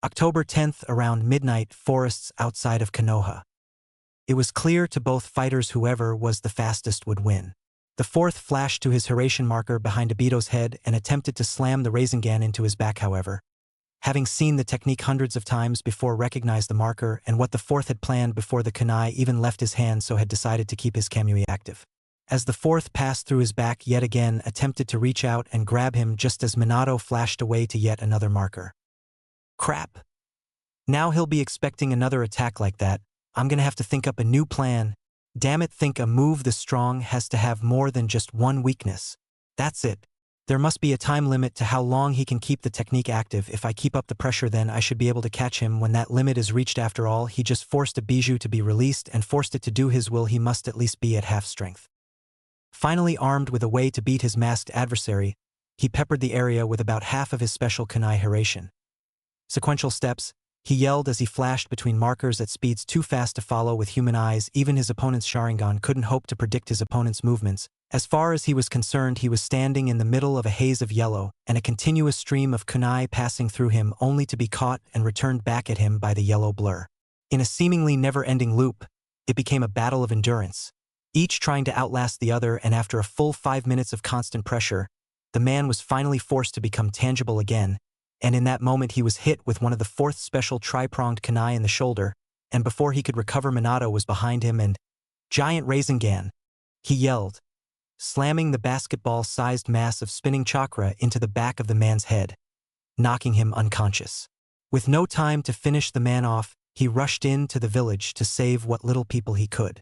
October 10th, around midnight, forests outside of Konoha. It was clear to both fighters whoever was the fastest would win. The fourth flashed to his Hiraishin marker behind Obito's head and attempted to slam the Rasengan into his back however. Having seen the technique hundreds of times before recognized the marker and what the fourth had planned before the kunai even left his hand, so had decided to keep his Kamui active. As the fourth passed through his back yet again, attempted to reach out and grab him just as Minato flashed away to yet another marker. Crap. Now he'll be expecting another attack like that. I'm gonna have to think up a new plan. Damn it, think a move this strong has to have more than just one weakness. That's it. There must be a time limit to how long he can keep the technique active. If I keep up the pressure, then I should be able to catch him when that limit is reached. After all, he just forced a bijou to be released and forced it to do his will. He must at least be at half strength. Finally armed with a way to beat his masked adversary, he peppered the area with about half of his special kunai Hiraishin. Sequential steps, he yelled as he flashed between markers at speeds too fast to follow with human eyes. Even his opponent's sharingan couldn't hope to predict his opponent's movements. As far as he was concerned, he was standing in the middle of a haze of yellow, and a continuous stream of kunai passing through him only to be caught and returned back at him by the yellow blur. In a seemingly never-ending loop, it became a battle of endurance, each trying to outlast the other, and after a full 5 minutes of constant pressure, the man was finally forced to become tangible again, and in that moment he was hit with one of the fourth special tri-pronged kunai in the shoulder, and before he could recover, Minato was behind him and giant Rasengan, he yelled, slamming the basketball-sized mass of spinning chakra into the back of the man's head, knocking him unconscious. With no time to finish the man off, he rushed into the village to save what little people he could.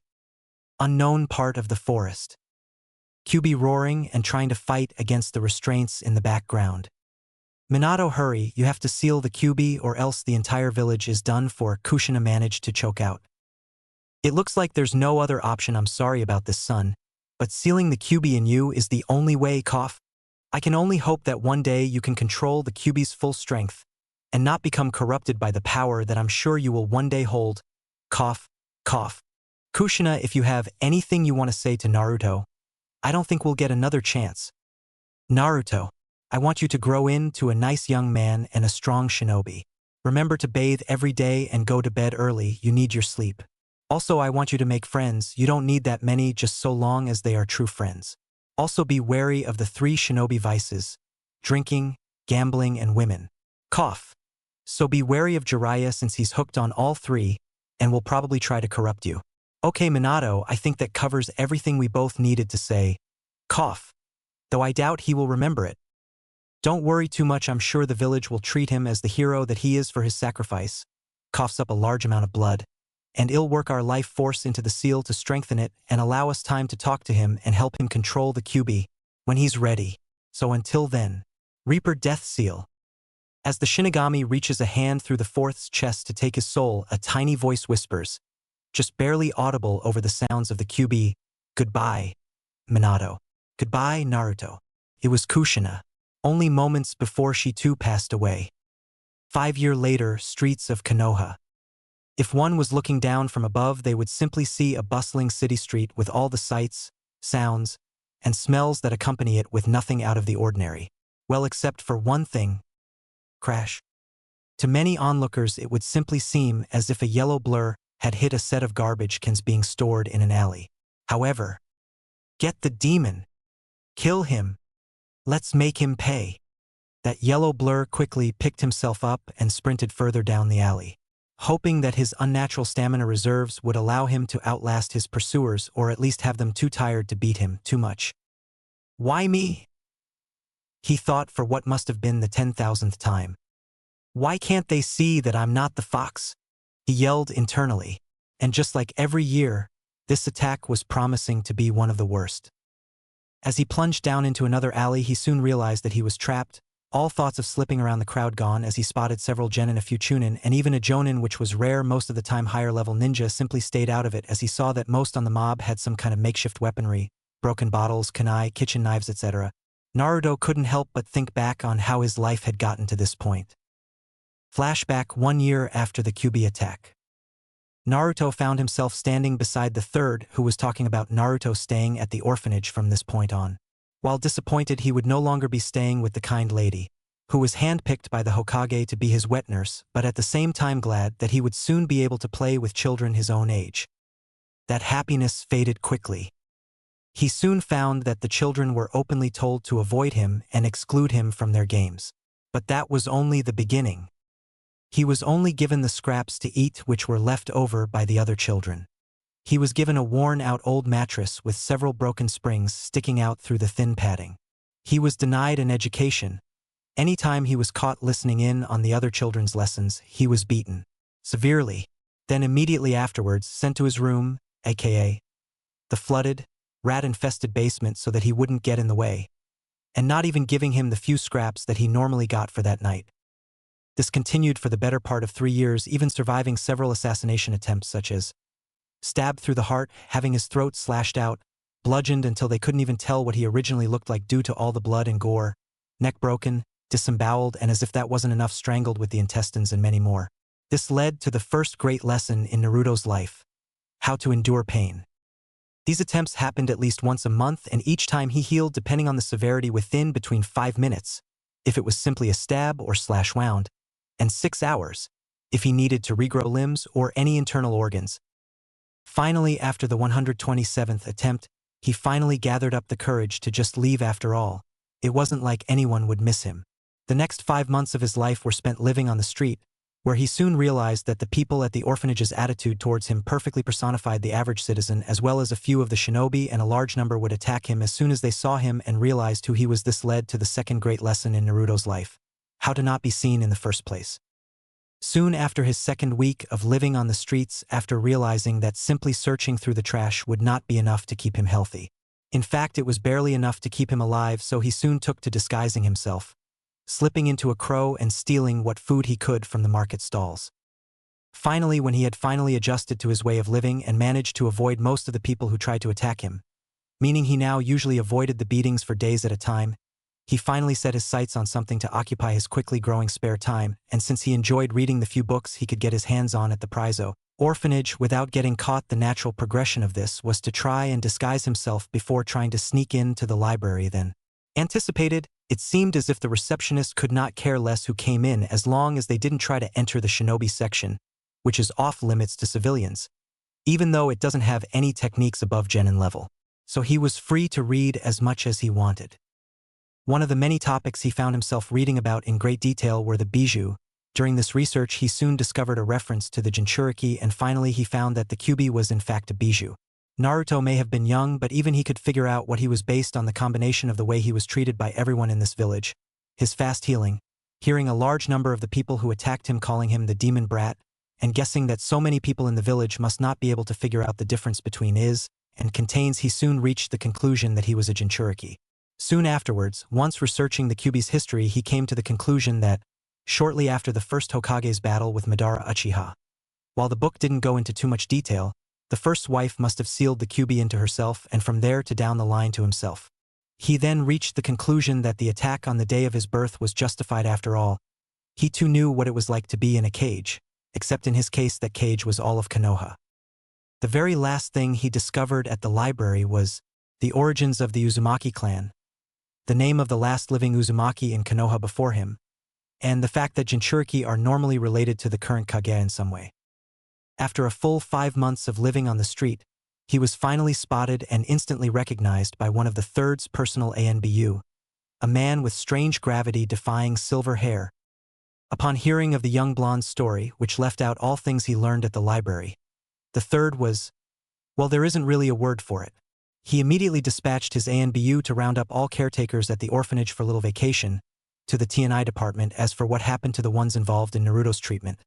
Unknown part of the forest. Kyuubi roaring and trying to fight against the restraints in the background. Minato, hurry, you have to seal the Kyuubi or else the entire village is done for. Kushina managed to choke out. It looks like there's no other option. I'm sorry about this, son, but sealing the Kyuubi in you is the only way. Cough. I can only hope that one day you can control the Kyuubi's full strength and not become corrupted by the power that I'm sure you will one day hold. Cough, cough. Kushina, if you have anything you want to say to Naruto, I don't think we'll get another chance. Naruto, I want you to grow into a nice young man and a strong shinobi. Remember to bathe every day and go to bed early. You need your sleep. Also, I want you to make friends. You don't need that many, just so long as they are true friends. Also, be wary of the 3 shinobi vices: drinking, gambling, and women. Cough. So be wary of Jiraiya since he's hooked on all 3 and will probably try to corrupt you. Okay, Minato, I think that covers everything we both needed to say. Cough. Though I doubt he will remember it. Don't worry too much, I'm sure the village will treat him as the hero that he is for his sacrifice. Coughs up a large amount of blood. And it'll work our life force into the seal to strengthen it and allow us time to talk to him and help him control the Kyuubi when he's ready. So until then, Reaper Death Seal. As the Shinigami reaches a hand through the fourth's chest to take his soul, a tiny voice whispers, just barely audible over the sounds of the Kyuubi, "Goodbye, Minato. Goodbye, Naruto." It was Kushina, only moments before she too passed away. 5 years later, streets of Konoha. If one was looking down from above, they would simply see a bustling city street with all the sights, sounds, and smells that accompany it, with nothing out of the ordinary. Well, except for one thing. Crash. To many onlookers, it would simply seem as if a yellow blur had hit a set of garbage cans being stored in an alley. However, get the demon. Kill him. Let's make him pay. That yellow blur quickly picked himself up and sprinted further down the alley, hoping that his unnatural stamina reserves would allow him to outlast his pursuers or at least have them too tired to beat him too much. Why me? He thought for what must have been the 10,000th time. Why can't they see that I'm not the fox? He yelled internally, and just like every year, this attack was promising to be one of the worst. As he plunged down into another alley, he soon realized that he was trapped, all thoughts of slipping around the crowd gone, as he spotted several genin, a few chunin, and even a jonin, which was rare most of the time. Higher-level ninja simply stayed out of it, as he saw that most on the mob had some kind of makeshift weaponry, broken bottles, kunai, kitchen knives, etc. Naruto couldn't help but think back on how his life had gotten to this point. Flashback 1 year after the Kyuubi attack. Naruto found himself standing beside the third, who was talking about Naruto staying at the orphanage from this point on. While disappointed he would no longer be staying with the kind lady, who was handpicked by the Hokage to be his wet nurse, but at the same time glad that he would soon be able to play with children his own age. That happiness faded quickly. He soon found that the children were openly told to avoid him and exclude him from their games. But that was only the beginning. He was only given the scraps to eat which were left over by the other children. He was given a worn-out old mattress with several broken springs sticking out through the thin padding. He was denied an education. Anytime he was caught listening in on the other children's lessons, he was beaten severely, then immediately afterwards sent to his room, aka the flooded, rat-infested basement so that he wouldn't get in the way, and not even giving him the few scraps that he normally got for that night. This continued for the better part of 3 years, even surviving several assassination attempts such as stabbed through the heart, having his throat slashed out, bludgeoned until they couldn't even tell what he originally looked like due to all the blood and gore, neck broken, disemboweled, and as if that wasn't enough, strangled with the intestines, and many more. This led to the first great lesson in Naruto's life: how to endure pain. These attempts happened at least once a month, and each time he healed depending on the severity within between 5 minutes, if it was simply a stab or slash wound, and 6 hours, if he needed to regrow limbs or any internal organs. Finally, after the 127th attempt, he finally gathered up the courage to just leave after all. It wasn't like anyone would miss him. The next 5 months of his life were spent living on the street, where he soon realized that the people at the orphanage's attitude towards him perfectly personified the average citizen, as well as a few of the shinobi, and a large number would attack him as soon as they saw him and realized who he was. This led to the second great lesson in Naruto's life: how to not be seen in the first place. Soon after his second week of living on the streets, after realizing that simply searching through the trash would not be enough to keep him healthy. In fact, it was barely enough to keep him alive, so he soon took to disguising himself, slipping into a crow and stealing what food he could from the market stalls. Finally, when he had finally adjusted to his way of living and managed to avoid most of the people who tried to attack him, meaning he now usually avoided the beatings for days at a time, he finally set his sights on something to occupy his quickly growing spare time, and since he enjoyed reading the few books he could get his hands on at the Prizo orphanage without getting caught, the natural progression of this was to try and disguise himself before trying to sneak into the library. Then, anticipated, it seemed as if the receptionist could not care less who came in as long as they didn't try to enter the shinobi section, which is off limits to civilians, even though it doesn't have any techniques above genin level. So he was free to read as much as he wanted. One of the many topics he found himself reading about in great detail were the bijou. During this research, he soon discovered a reference to the Jinchuriki, and finally he found that the Kyuubi was in fact a bijou. Naruto may have been young, but even he could figure out what he was based on the combination of the way he was treated by everyone in this village, his fast healing, hearing a large number of the people who attacked him calling him the demon brat, and guessing that so many people in the village must not be able to figure out the difference between is and contains. He soon reached the conclusion that he was a Jinchuriki. Soon afterwards, once researching the Kyuubi's history, he came to the conclusion that, shortly after the first Hokage's battle with Madara Uchiha, while the book didn't go into too much detail, the first wife must have sealed the Kyuubi into herself and from there to down the line to himself. He then reached the conclusion that the attack on the day of his birth was justified after all. He too knew what it was like to be in a cage, except in his case that cage was all of Konoha. The very last thing he discovered at the library was the origins of the Uzumaki clan, the name of the last living Uzumaki in Konoha before him, and the fact that Jinchuriki are normally related to the current Kage in some way. After a full 5 months of living on the street, he was finally spotted and instantly recognized by one of the Third's personal ANBU, a man with strange gravity-defying silver hair. Upon hearing of the young blonde's story, which left out all things he learned at the library, the Third was, well, there isn't really a word for it. He immediately dispatched his ANBU to round up all caretakers at the orphanage for little vacation, to the T&I department. As for what happened to the ones involved in Naruto's treatment,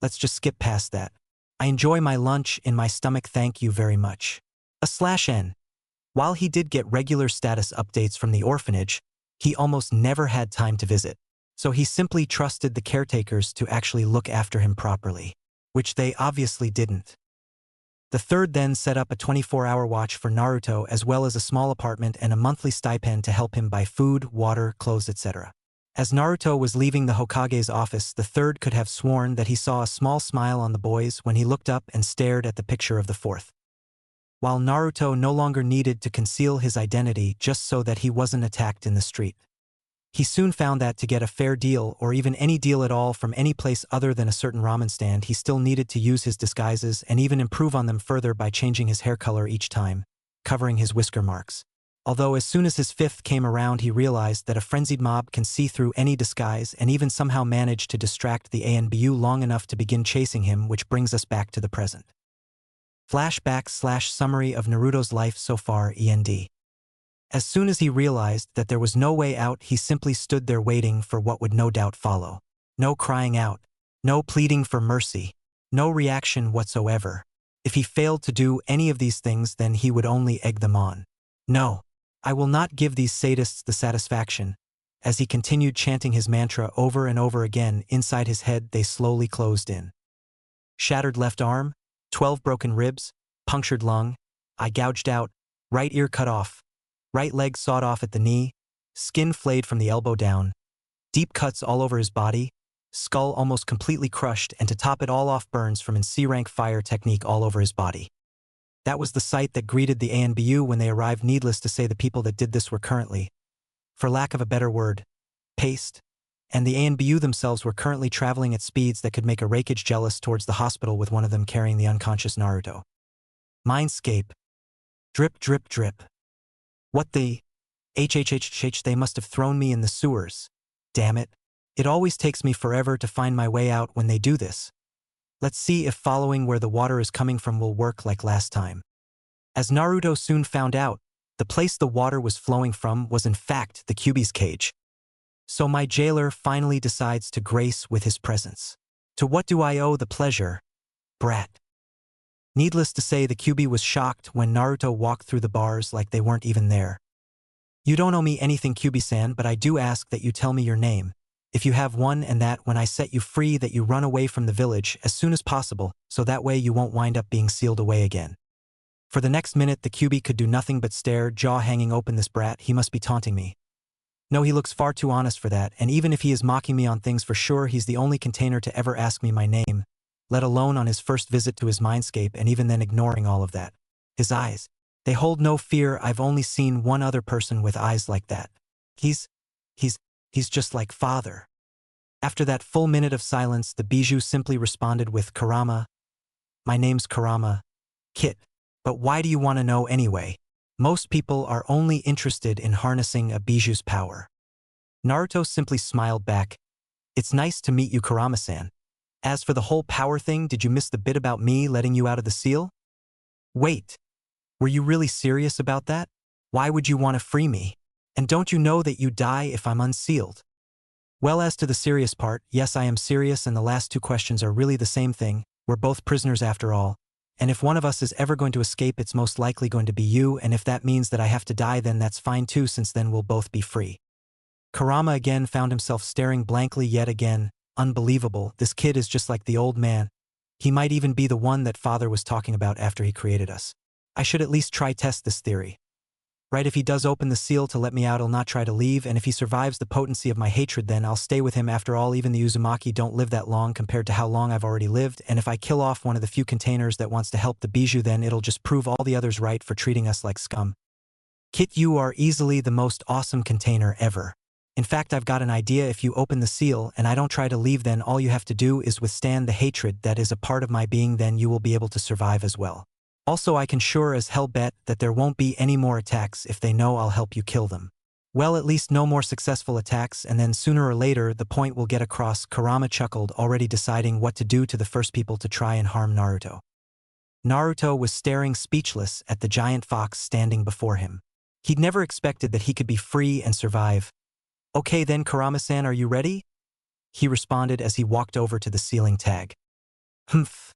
let's just skip past that. I enjoy my lunch in my stomach, thank you very much. /N. While he did get regular status updates from the orphanage, he almost never had time to visit, so he simply trusted the caretakers to actually look after him properly, which they obviously didn't. The Third then set up a 24-hour watch for Naruto, as well as a small apartment and a monthly stipend to help him buy food, water, clothes, etc. As Naruto was leaving the Hokage's office, the Third could have sworn that he saw a small smile on the boys when he looked up and stared at the picture of the Fourth. While Naruto no longer needed to conceal his identity just so that he wasn't attacked in the street. He soon found that to get a fair deal, or even any deal at all from any place other than a certain ramen stand, he still needed to use his disguises and even improve on them further by changing his hair color each time, covering his whisker marks. Although as soon as his fifth came around he realized that a frenzied mob can see through any disguise and even somehow manage to distract the ANBU long enough to begin chasing him, which brings us back to the present. Flashback/summary of Naruto's life so far, END. As soon as he realized that there was no way out, he simply stood there waiting for what would no doubt follow. No crying out, no pleading for mercy, no reaction whatsoever. If he failed to do any of these things, then he would only egg them on. No, I will not give these sadists the satisfaction. As he continued chanting his mantra over and over again, inside his head they slowly closed in. Shattered left arm, 12 broken ribs, punctured lung, eye gouged out, right ear cut off, right leg sawed off at the knee, skin flayed from the elbow down, deep cuts all over his body, skull almost completely crushed, and to top it all off, burns from an C-rank fire technique all over his body. That was the sight that greeted the ANBU when they arrived. Needless to say, the people that did this were currently, for lack of a better word, paced, and the ANBU themselves were currently traveling at speeds that could make a Raikage jealous towards the hospital, with one of them carrying the unconscious Naruto. Mindscape. Drip, drip, drip. What the HHHH, they must have thrown me in the sewers. Damn it. It always takes me forever to find my way out when they do this. Let's see if following where the water is coming from will work like last time. As Naruto soon found out, the place the water was flowing from was in fact the Kyuubi's cage. So my jailer finally decides to grace with his presence. To what do I owe the pleasure? Brat. Needless to say, the Kyuubi was shocked when Naruto walked through the bars like they weren't even there. You don't owe me anything, Kyuubi-san, but I do ask that you tell me your name, if you have one, and that when I set you free that you run away from the village as soon as possible, so that way you won't wind up being sealed away again. For the next minute the Kyuubi could do nothing but stare, jaw hanging open. This brat, he must be taunting me. No, he looks far too honest for that, and even if he is mocking me on things, for sure he's the only container to ever ask me my name, let alone on his first visit to his mindscape, and even then ignoring all of that. His eyes, they hold no fear. I've only seen one other person with eyes like that. He's just like father. After that full minute of silence, the Bijou simply responded with, Kurama. My name's Kurama. Kit. But why do you want to know anyway? Most people are only interested in harnessing a Bijou's power. Naruto simply smiled back. It's nice to meet you, Kurama-san. As for the whole power thing, did you miss the bit about me letting you out of the seal? Wait. Were you really serious about that? Why would you want to free me? And don't you know that you die if I'm unsealed? Well, as to the serious part, yes, I am serious, and the last two questions are really the same thing. We're both prisoners after all. And if one of us is ever going to escape, it's most likely going to be you, and if that means that I have to die, then that's fine too, since then we'll both be free. Kurama again found himself staring blankly yet again. Unbelievable, this kid is just like the old man. He might even be the one that father was talking about after he created us. I should at least try test this theory. Right, if he does open the seal to let me out, I'll not try to leave, and if he survives the potency of my hatred, then I'll stay with him. After all, even the Uzumaki don't live that long compared to how long I've already lived, and if I kill off one of the few containers that wants to help the Bijou, then it'll just prove all the others right for treating us like scum. Kit, you are easily the most awesome container ever. In fact, I've got an idea. If you open the seal and I don't try to leave, then all you have to do is withstand the hatred that is a part of my being, then you will be able to survive as well. Also, I can sure as hell bet that there won't be any more attacks if they know I'll help you kill them. Well, at least no more successful attacks, and then sooner or later the point will get across. Kurama chuckled, already deciding what to do to the first people to try and harm Naruto. Naruto was staring speechless at the giant fox standing before him. He'd never expected that he could be free and survive. Okay then, Kurama-san, are you ready? He responded as he walked over to the ceiling tag. Humph.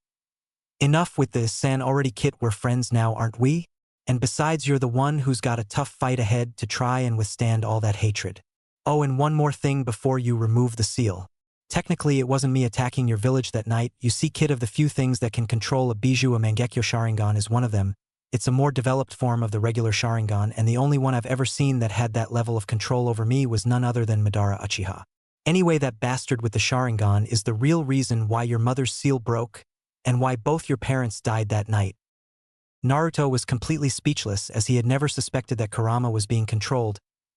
Enough with this, San. Already, Kit, we're friends now, aren't we? And besides, you're the one who's got a tough fight ahead to try and withstand all that hatred. Oh, and one more thing before you remove the seal. Technically, it wasn't me attacking your village that night. You see, Kit, of the few things that can control a Bijou, a Mangekyo Sharingan is one of them. It's a more developed form of the regular Sharingan, and the only one I've ever seen that had that level of control over me was none other than Madara Uchiha. Anyway, that bastard with the Sharingan is the real reason why your mother's seal broke, and why both your parents died that night. Naruto was completely speechless, as he had never suspected that Kurama was being controlled,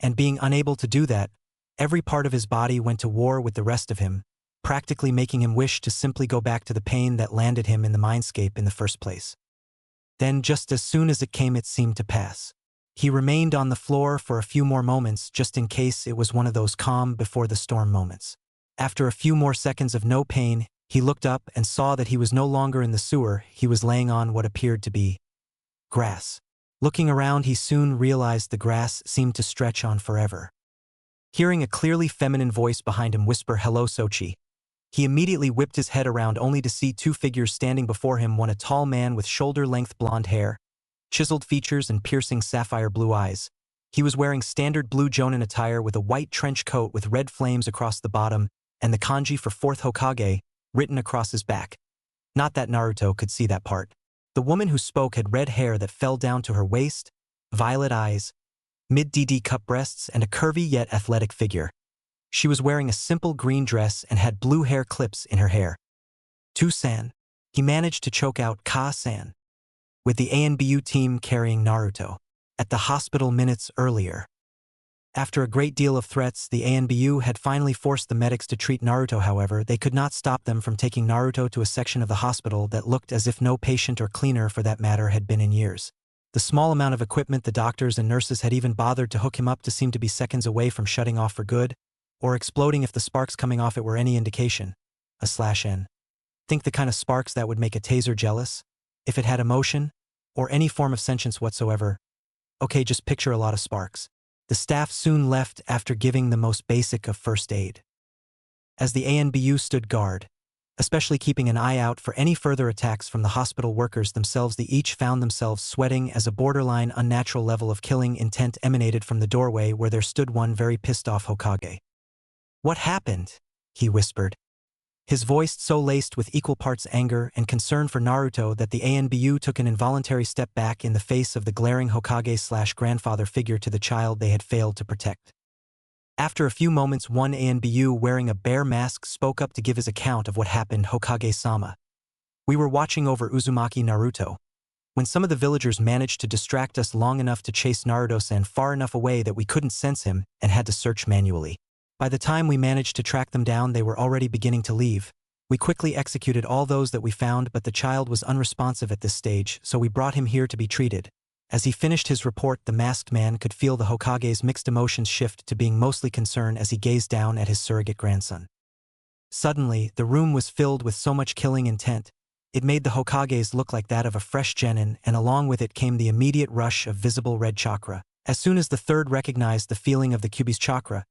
And being unable to do that, every part of his body went to war with the rest of him, practically making him wish to simply go back to the pain that landed him in the mindscape in the first place. Then, just as soon as it came, it seemed to pass. He remained on the floor for a few more moments just in case it was one of those calm before the storm moments. After a few more seconds of no pain, he looked up and saw that he was no longer in the sewer. He was laying on what appeared to be grass. Looking around, he soon realized the grass seemed to stretch on forever. Hearing a clearly feminine voice behind him whisper, "Hello, Sochi," he immediately whipped his head around only to see two figures standing before him, one a tall man with shoulder-length blonde hair, chiseled features and piercing sapphire blue eyes. He was wearing standard blue Jonin attire with a white trench coat with red flames across the bottom and the kanji for 4th Hokage written across his back. Not that Naruto could see that part. The woman who spoke had red hair that fell down to her waist, violet eyes, mid-DD cup breasts, and a curvy yet athletic figure. She was wearing a simple green dress and had blue hair clips in her hair. "Tu-san," he managed to choke out, "Ka-san," with the ANBU team carrying Naruto. At the hospital minutes earlier. After a great deal of threats, the ANBU had finally forced the medics to treat Naruto. However, they could not stop them from taking Naruto to a section of the hospital that looked as if no patient or cleaner for that matter had been in years. The small amount of equipment the doctors and nurses had even bothered to hook him up to seemed to be seconds away from shutting off for good, or exploding if the sparks coming off it were any indication. /N. Think the kind of sparks that would make a taser jealous? If it had emotion? Or any form of sentience whatsoever? Okay, just picture a lot of sparks. The staff soon left after giving the most basic of first aid. As the ANBU stood guard, especially keeping an eye out for any further attacks from the hospital workers themselves, they each found themselves sweating as a borderline unnatural level of killing intent emanated from the doorway where there stood one very pissed off Hokage. "What happened?" he whispered. His voice so laced with equal parts anger and concern for Naruto that the ANBU took an involuntary step back in the face of the glaring Hokage/grandfather figure to the child they had failed to protect. After a few moments, one ANBU wearing a bear mask spoke up to give his account of what happened. "Hokage-sama. We were watching over Uzumaki Naruto when some of the villagers managed to distract us long enough to chase Naruto-san far enough away that we couldn't sense him and had to search manually. By the time we managed to track them down, they were already beginning to leave. We quickly executed all those that we found, but the child was unresponsive at this stage, so we brought him here to be treated." As he finished his report, the masked man could feel the Hokage's mixed emotions shift to being mostly concern as he gazed down at his surrogate grandson. Suddenly, the room was filled with so much killing intent, it made the Hokage's look like that of a fresh genin, and along with it came the immediate rush of visible red chakra. As soon as the third recognized the feeling of the Kyuubi's chakra,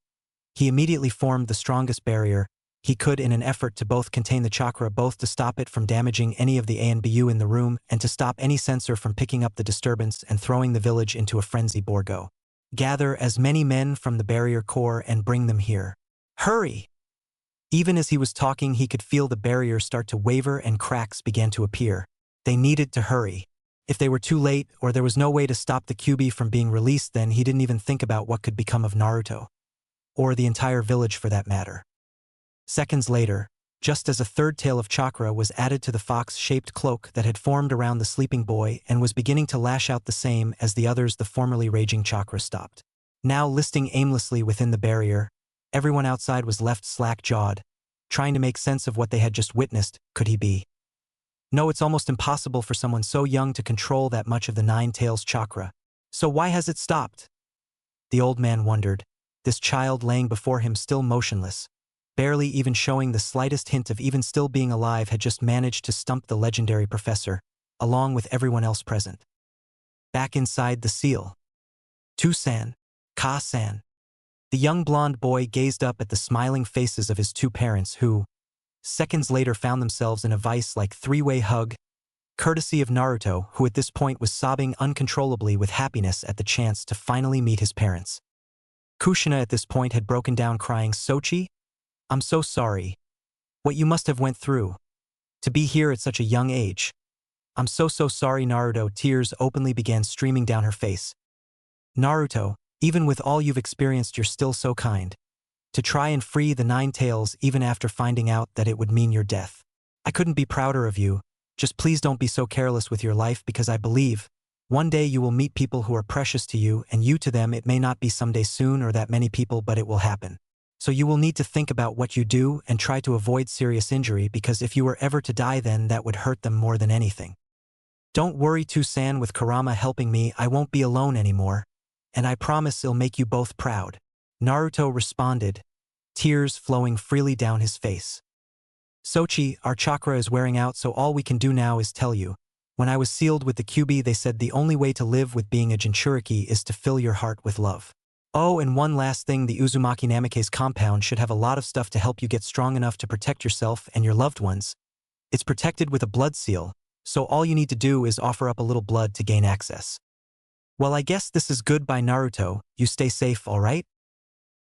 he immediately formed the strongest barrier he could in an effort to both contain the chakra, both to stop it from damaging any of the ANBU in the room and to stop any sensor from picking up the disturbance and throwing the village into a frenzy. "Borgo. Gather as many men from the barrier core and bring them here. Hurry!" Even as he was talking, he could feel the barrier start to waver and cracks began to appear. They needed to hurry. If they were too late or there was no way to stop the Kyuubi from being released, then he didn't even think about what could become of Naruto. Or the entire village for that matter. Seconds later, just as a third tail of chakra was added to the fox-shaped cloak that had formed around the sleeping boy and was beginning to lash out the same as the others, the formerly raging chakra stopped. Now listing aimlessly within the barrier, everyone outside was left slack-jawed, trying to make sense of what they had just witnessed. Could he be? No, it's almost impossible for someone so young to control that much of the nine tails chakra. So why has it stopped? The old man wondered, this child laying before him still motionless, barely even showing the slightest hint of even still being alive, had just managed to stump the legendary professor, along with everyone else present. back inside the seal. Tu-san, Ka-san. The young blonde boy gazed up at the smiling faces of his two parents who, seconds later, found themselves in a vice-like three-way hug, courtesy of Naruto, who at this point was sobbing uncontrollably with happiness at the chance to finally meet his parents. Kushina at this point had broken down crying, "Sochi? I'm so sorry. What you must have went through. To be here at such a young age. I'm so sorry." Naruto, tears openly began streaming down her face. "Naruto, even with all you've experienced, you're still so kind. To try and free the Nine Tails even after finding out that it would mean your death. I couldn't be prouder of you. Just please don't be so careless with your life, because I believe one day you will meet people who are precious to you, and you to them. It may not be someday soon or that many people, but it will happen. So you will need to think about what you do and try to avoid serious injury, because if you were ever to die, then that would hurt them more than anything. Don't worry, Tu-san, with Kurama helping me, I won't be alone anymore. And I promise it'll make you both proud." Naruto responded, tears flowing freely down his face. "Sochi, our chakra is wearing out, so all we can do now is tell you. When I was sealed with the Kyuubi, they said the only way to live with being a Jinchuriki is to fill your heart with love. Oh, and one last thing, the Uzumaki Namikaze compound should have a lot of stuff to help you get strong enough to protect yourself and your loved ones. It's protected with a blood seal, so all you need to do is offer up a little blood to gain access. Well, I guess this is goodbye, Naruto. You stay safe, alright?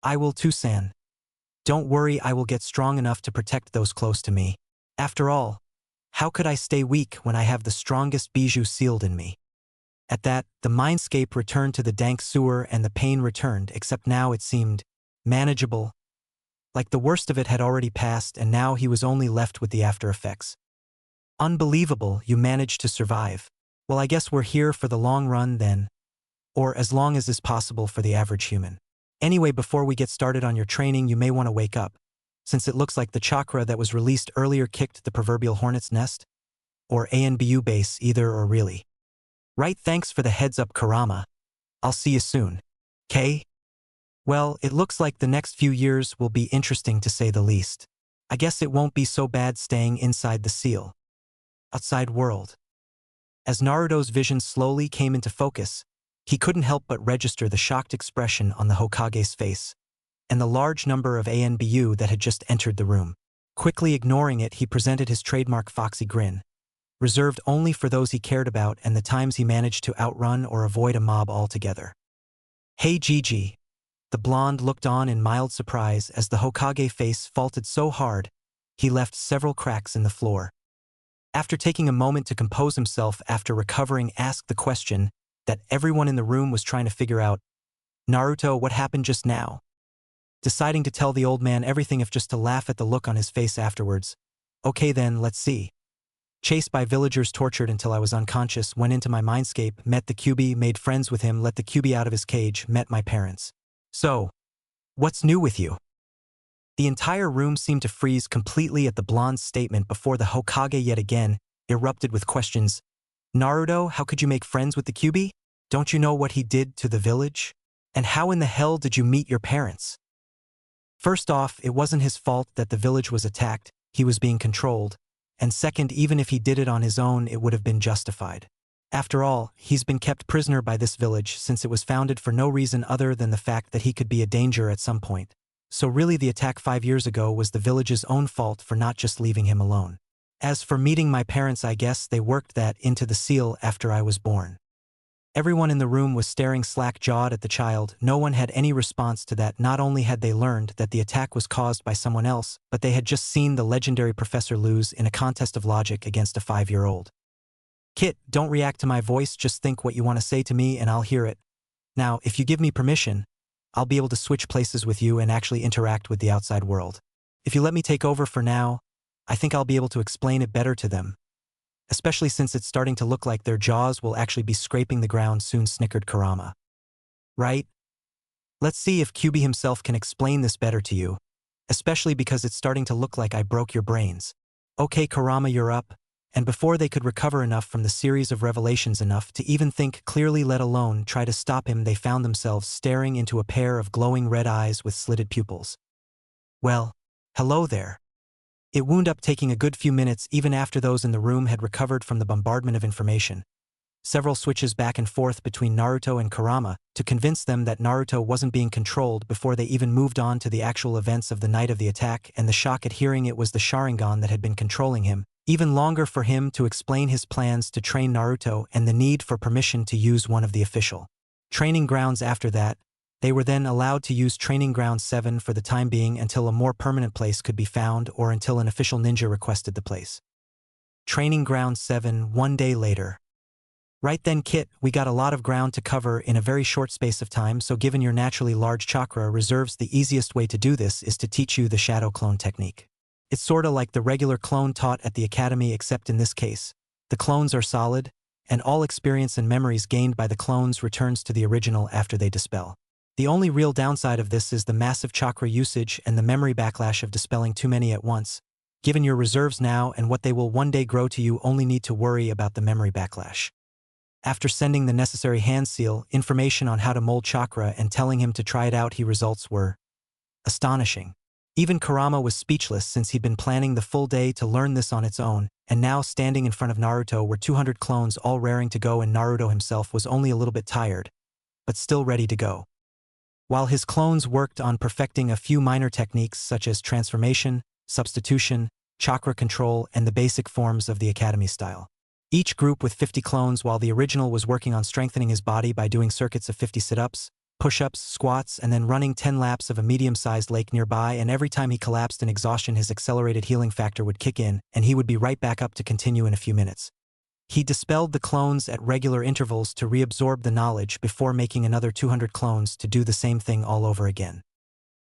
I will too, San. Don't worry, I will get strong enough to protect those close to me. After all, how could I stay weak when I have the strongest bijou sealed in me?" At that, the mindscape returned to the dank sewer and the pain returned, except now it seemed manageable. Like the worst of it had already passed, and now he was only left with the after effects. "Unbelievable, you managed to survive. Well, I guess we're here for the long run then. Or as long as is possible for the average human. Anyway, before we get started on your training, you may want to wake up, since it looks like the chakra that was released earlier kicked the proverbial hornet's nest. Or ANBU base, either or really. Right, thanks for the heads up, Kurama. I'll see you soon. 'Kay? Well, it looks like the next few years will be interesting to say the least. I guess it won't be so bad staying inside the seal. Outside world." As Naruto's vision slowly came into focus, he couldn't help but register the shocked expression on the Hokage's face, and the large number of ANBU that had just entered the room. Quickly ignoring it, he presented his trademark foxy grin, reserved only for those he cared about and the times he managed to outrun or avoid a mob altogether. "Hey Gigi." The blonde looked on in mild surprise as the Hokage face faulted so hard, he left several cracks in the floor. After taking a moment to compose himself after recovering, asked the question that everyone in the room was trying to figure out. "Naruto, what happened just now?" Deciding to tell the old man everything if just to laugh at the look on his face afterwards. "Okay then, let's see. Chased by villagers, tortured until I was unconscious, went into my mindscape, met the Kyuubi, made friends with him, let the Kyuubi out of his cage, met my parents. So, what's new with you?" The entire room seemed to freeze completely at the blonde's statement before the Hokage yet again erupted with questions. "Naruto, how could you make friends with the Kyuubi? Don't you know what he did to the village? And how in the hell did you meet your parents?" First off, it wasn't his fault that the village was attacked, he was being controlled. And second, even if he did it on his own, it would have been justified. After all, he's been kept prisoner by this village since it was founded for no reason other than the fact that he could be a danger at some point. So really the attack 5 years ago was the village's own fault for not just leaving him alone. As for meeting my parents, I guess they worked that into the seal after I was born. Everyone in the room was staring slack-jawed at the child. No one had any response to that. Not only had they learned that the attack was caused by someone else, but they had just seen the legendary professor lose in a contest of logic against a 5-year-old. "Kit, don't react to my voice, just think what you want to say to me and I'll hear it. Now, if you give me permission, I'll be able to switch places with you and actually interact with the outside world. If you let me take over for now, I think I'll be able to explain it better to them. Especially since it's starting to look like their jaws will actually be scraping the ground soon," snickered Kurama. "Right? Let's see if Kyuubi himself can explain this better to you, especially because it's starting to look like I broke your brains. Okay, Kurama, you're up." And before they could recover enough from the series of revelations enough to even think clearly, let alone try to stop him, they found themselves staring into a pair of glowing red eyes with slitted pupils. "Well, hello there." It wound up taking a good few minutes even after those in the room had recovered from the bombardment of information. several switches back and forth between Naruto and Kurama to convince them that Naruto wasn't being controlled before they even moved on to the actual events of the night of the attack, and the shock at hearing it was the sharingan that had been controlling him. Even longer for him to explain his plans to train Naruto and the need for permission to use one of the official training grounds after that. They were then allowed to use Training Ground 7 for the time being until a more permanent place could be found or until an official ninja requested the place. Training Ground 7 one day later. Right then, Kit, we got a lot of ground to cover in a very short space of time, so given your naturally large chakra reserves, the easiest way to do this is to teach you the shadow clone technique. It's sorta like the regular clone taught at the academy, except in this case, the clones are solid, and all experience and memories gained by the clones returns to the original after they dispel. The only real downside of this is the massive chakra usage and the memory backlash of dispelling too many at once. Given your reserves now and what they will one day grow to, you only need to worry about the memory backlash. After sending the necessary hand seal, information on how to mold chakra, and telling him to try it out, his results were astonishing. Even Kurama was speechless, since he'd been planning the full day to learn this on its own, and now standing in front of Naruto were 200 clones all raring to go, and Naruto himself was only a little bit tired, but still ready to go. While his clones worked on perfecting a few minor techniques such as transformation, substitution, chakra control, and the basic forms of the academy style. Each group with 50 clones, while the original was working on strengthening his body by doing circuits of 50 sit-ups, push-ups, squats, and then running 10 laps of a medium-sized lake nearby, and every time he collapsed in exhaustion his accelerated healing factor would kick in, and he would be right back up to continue in a few minutes. He dispelled the clones at regular intervals to reabsorb the knowledge before making another 200 clones to do the same thing all over again.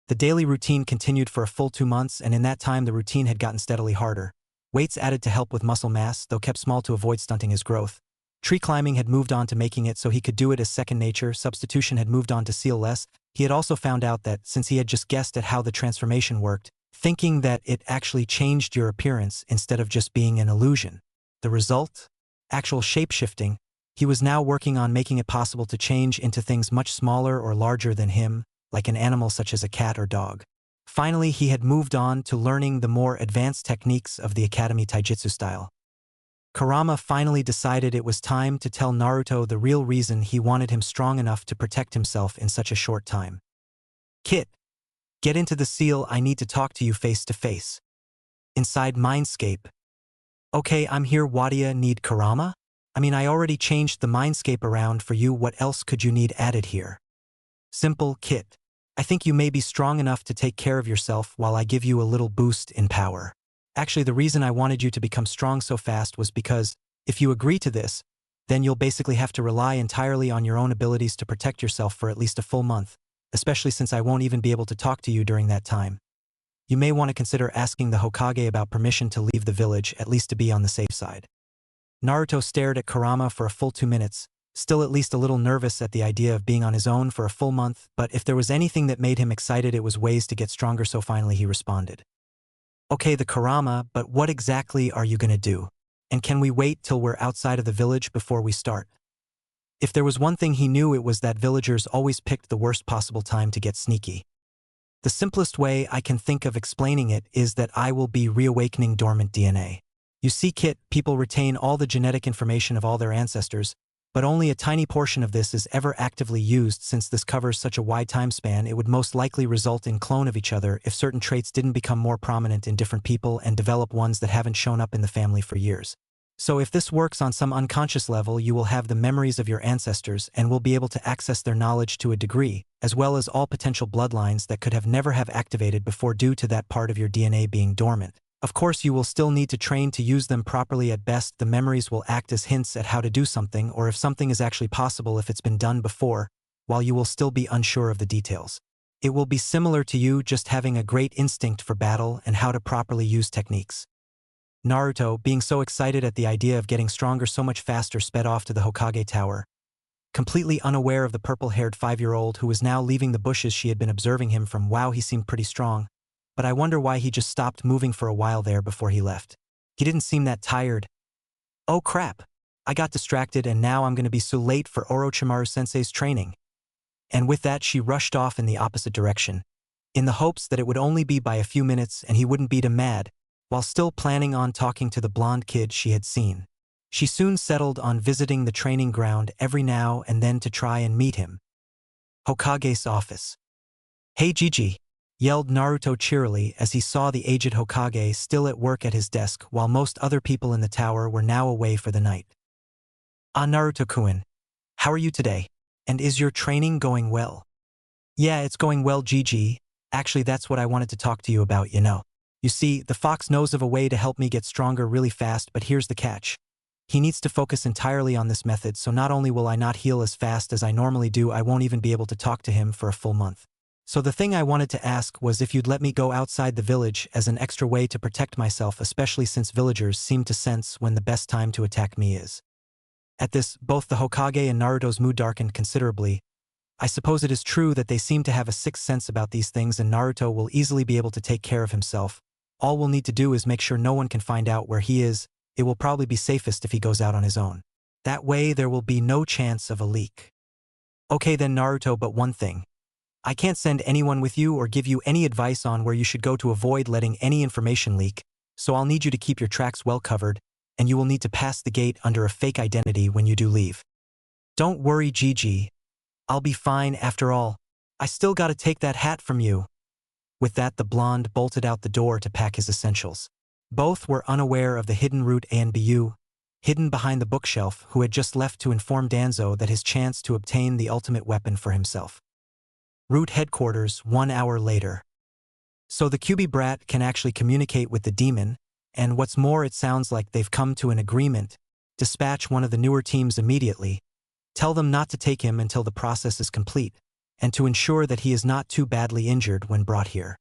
The daily routine continued for a full 2 months, and in that time the routine had gotten steadily harder. Weights added to help with muscle mass, though kept small to avoid stunting his growth. Tree climbing had moved on to making it so he could do it as second nature. Substitution had moved on to seal less. He had also found out that, since he had just guessed at how the transformation worked, thinking that it actually changed your appearance instead of just being an illusion. The result? Actual shape-shifting. He was now working on making it possible to change into things much smaller or larger than him, like an animal such as a cat or dog. Finally, he had moved on to learning the more advanced techniques of the Academy Taijutsu style. Kurama finally decided it was time to tell Naruto the real reason he wanted him strong enough to protect himself in such a short time. Kit, get into the seal, I need to talk to you face to face. Inside Mindscape. Okay, I'm here. Wadia need Kurama? I mean, I already changed the Mindscape around for you, what else could you need added here? Simple, Kit. I think you may be strong enough to take care of yourself while I give you a little boost in power. Actually, the reason I wanted you to become strong so fast was because, if you agree to this, then you'll basically have to rely entirely on your own abilities to protect yourself for at least a full month, especially since I won't even be able to talk to you during that time. You may want to consider asking the Hokage about permission to leave the village, at least to be on the safe side. Naruto stared at Kurama for a full 2 minutes, still at least a little nervous at the idea of being on his own for a full month, but if there was anything that made him excited, it was ways to get stronger, so finally he responded. Okay, the Kurama, but what exactly are you gonna do? And can we wait till we're outside of the village before we start? If there was one thing he knew, it was that villagers always picked the worst possible time to get sneaky. The simplest way I can think of explaining it is that I will be reawakening dormant DNA. You see, Kit, people retain all the genetic information of all their ancestors, but only a tiny portion of this is ever actively used. Since this covers such a wide time span, it would most likely result in clone of each other if certain traits didn't become more prominent in different people and develop ones that haven't shown up in the family for years. So if this works on some unconscious level, you will have the memories of your ancestors and will be able to access their knowledge to a degree, as well as all potential bloodlines that could never have activated before due to that part of your DNA being dormant. Of course, you will still need to train to use them properly. At best, the memories will act as hints at how to do something, or if something is actually possible if it's been done before, while you will still be unsure of the details. It will be similar to you just having a great instinct for battle and how to properly use techniques. Naruto, being so excited at the idea of getting stronger so much faster, sped off to the Hokage Tower, completely unaware of the purple-haired 5-year-old who was now leaving the bushes. She had been observing him from. Wow, he seemed pretty strong. But I wonder why he just stopped moving for a while there before he left. He didn't seem that tired. Oh crap, I got distracted and now I'm going to be so late for Orochimaru-sensei's training. And with that she rushed off in the opposite direction, in the hopes that it would only be by a few minutes and he wouldn't beat him mad, while still planning on talking to the blonde kid she had seen. She soon settled on visiting the training ground every now and then to try and meet him. Hokage's office. "Hey Gigi!" yelled Naruto cheerily as he saw the aged Hokage still at work at his desk while most other people in the tower were now away for the night. "Ah, Naruto-kun. How are you today? And is your training going well?" "Yeah, it's going well, Gigi. Actually, that's what I wanted to talk to you about, you know. You see, the fox knows of a way to help me get stronger really fast, but here's the catch. He needs to focus entirely on this method, so not only will I not heal as fast as I normally do, I won't even be able to talk to him for a full month. So the thing I wanted to ask was if you'd let me go outside the village as an extra way to protect myself, especially since villagers seem to sense when the best time to attack me is." At this, both the Hokage and Naruto's mood darkened considerably. I suppose it is true that they seem to have a sixth sense about these things, and Naruto will easily be able to take care of himself. All we'll need to do is make sure no one can find out where he is. It will probably be safest if he goes out on his own. That way there will be no chance of a leak. "Okay then, Naruto, but one thing. I can't send anyone with you or give you any advice on where you should go to avoid letting any information leak, so I'll need you to keep your tracks well covered, and you will need to pass the gate under a fake identity when you do leave. Don't worry, Gigi. I'll be fine after all. I still gotta take that hat from you." With that, the blonde bolted out the door to pack his essentials. Both were unaware of the hidden route ANBU, hidden behind the bookshelf, who had just left to inform Danzo that his chance to obtain the ultimate weapon for himself. Route headquarters 1 hour later. So the Kyuubi brat can actually communicate with the demon, and what's more, it sounds like they've come to an agreement. Dispatch one of the newer teams immediately. Tell them not to take him until the process is complete, and to ensure that he is not too badly injured when brought here.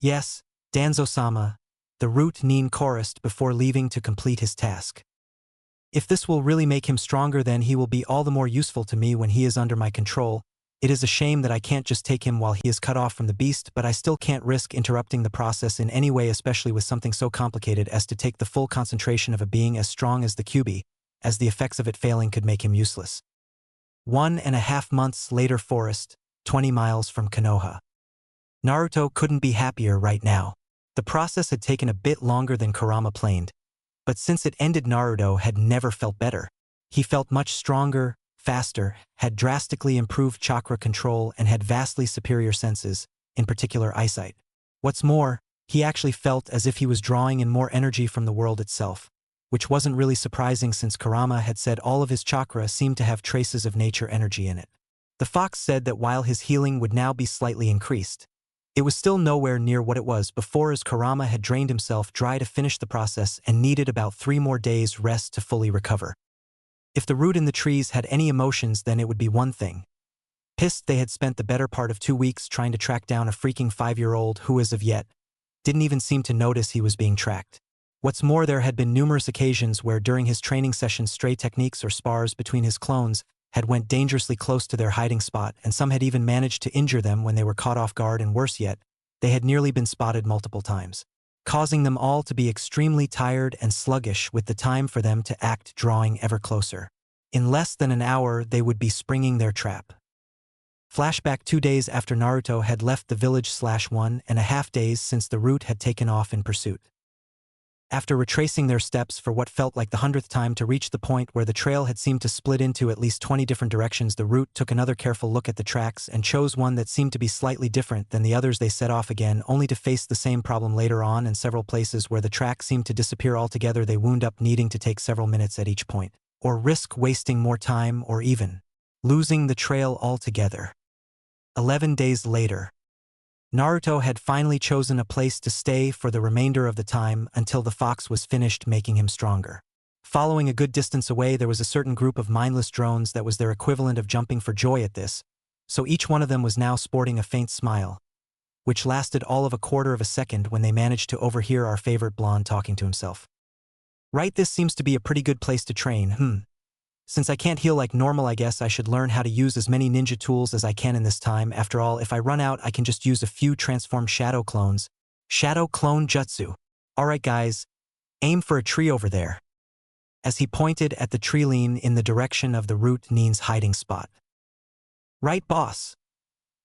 Yes, Danzo-sama, the root Nin chorused before leaving to complete his task. If this will really make him stronger, then he will be all the more useful to me when he is under my control. It is a shame that I can't just take him while he is cut off from the beast, but I still can't risk interrupting the process in any way, especially with something so complicated as to take the full concentration of a being as strong as the Kyuubi, as the effects of it failing could make him useless. 1.5 months later, forest, 20 miles from Konoha. Naruto couldn't be happier right now. The process had taken a bit longer than Kurama planned, but since it ended, Naruto had never felt better. He felt much stronger, faster, had drastically improved chakra control, and had vastly superior senses, in particular eyesight. What's more, he actually felt as if he was drawing in more energy from the world itself, which wasn't really surprising since Kurama had said all of his chakra seemed to have traces of nature energy in it. The fox said that while his healing would now be slightly increased, it was still nowhere near what it was before, as Kurama had drained himself dry to finish the process and needed about 3 more days' rest to fully recover. If the root in the trees had any emotions, then it would be one thing. Pissed they had spent the better part of 2 weeks trying to track down a freaking 5-year-old who as of yet didn't even seem to notice he was being tracked. What's more, there had been numerous occasions where during his training sessions stray techniques or spars between his clones had went dangerously close to their hiding spot, and some had even managed to injure them when they were caught off guard, and worse yet, they had nearly been spotted multiple times, causing them all to be extremely tired and sluggish, with the time for them to act drawing ever closer. In less than an hour, they would be springing their trap. Flashback 2 days after Naruto had left the village / 1.5 days since the root had taken off in pursuit. After retracing their steps for what felt like the 100th time to reach the point where the trail had seemed to split into at least 20 different directions, the root took another careful look at the tracks and chose one that seemed to be slightly different than the others. They set off again, only to face the same problem later on, in several places where the track seemed to disappear altogether. They wound up needing to take several minutes at each point, or risk wasting more time, or even losing the trail altogether. 11 days later, Naruto had finally chosen a place to stay for the remainder of the time until the fox was finished making him stronger. Following a good distance away, there was a certain group of mindless drones that was their equivalent of jumping for joy at this, so each one of them was now sporting a faint smile, which lasted all of a quarter of a second when they managed to overhear our favorite blonde talking to himself. Right, this seems to be a pretty good place to train, Since I can't heal like normal, I guess I should learn how to use as many ninja tools as I can in this time. After all, if I run out, I can just use a few transformed shadow clones. Shadow clone jutsu. Alright guys, aim for a tree over there. As he pointed at the tree lean in the direction of the root Nin's hiding spot. Right, boss.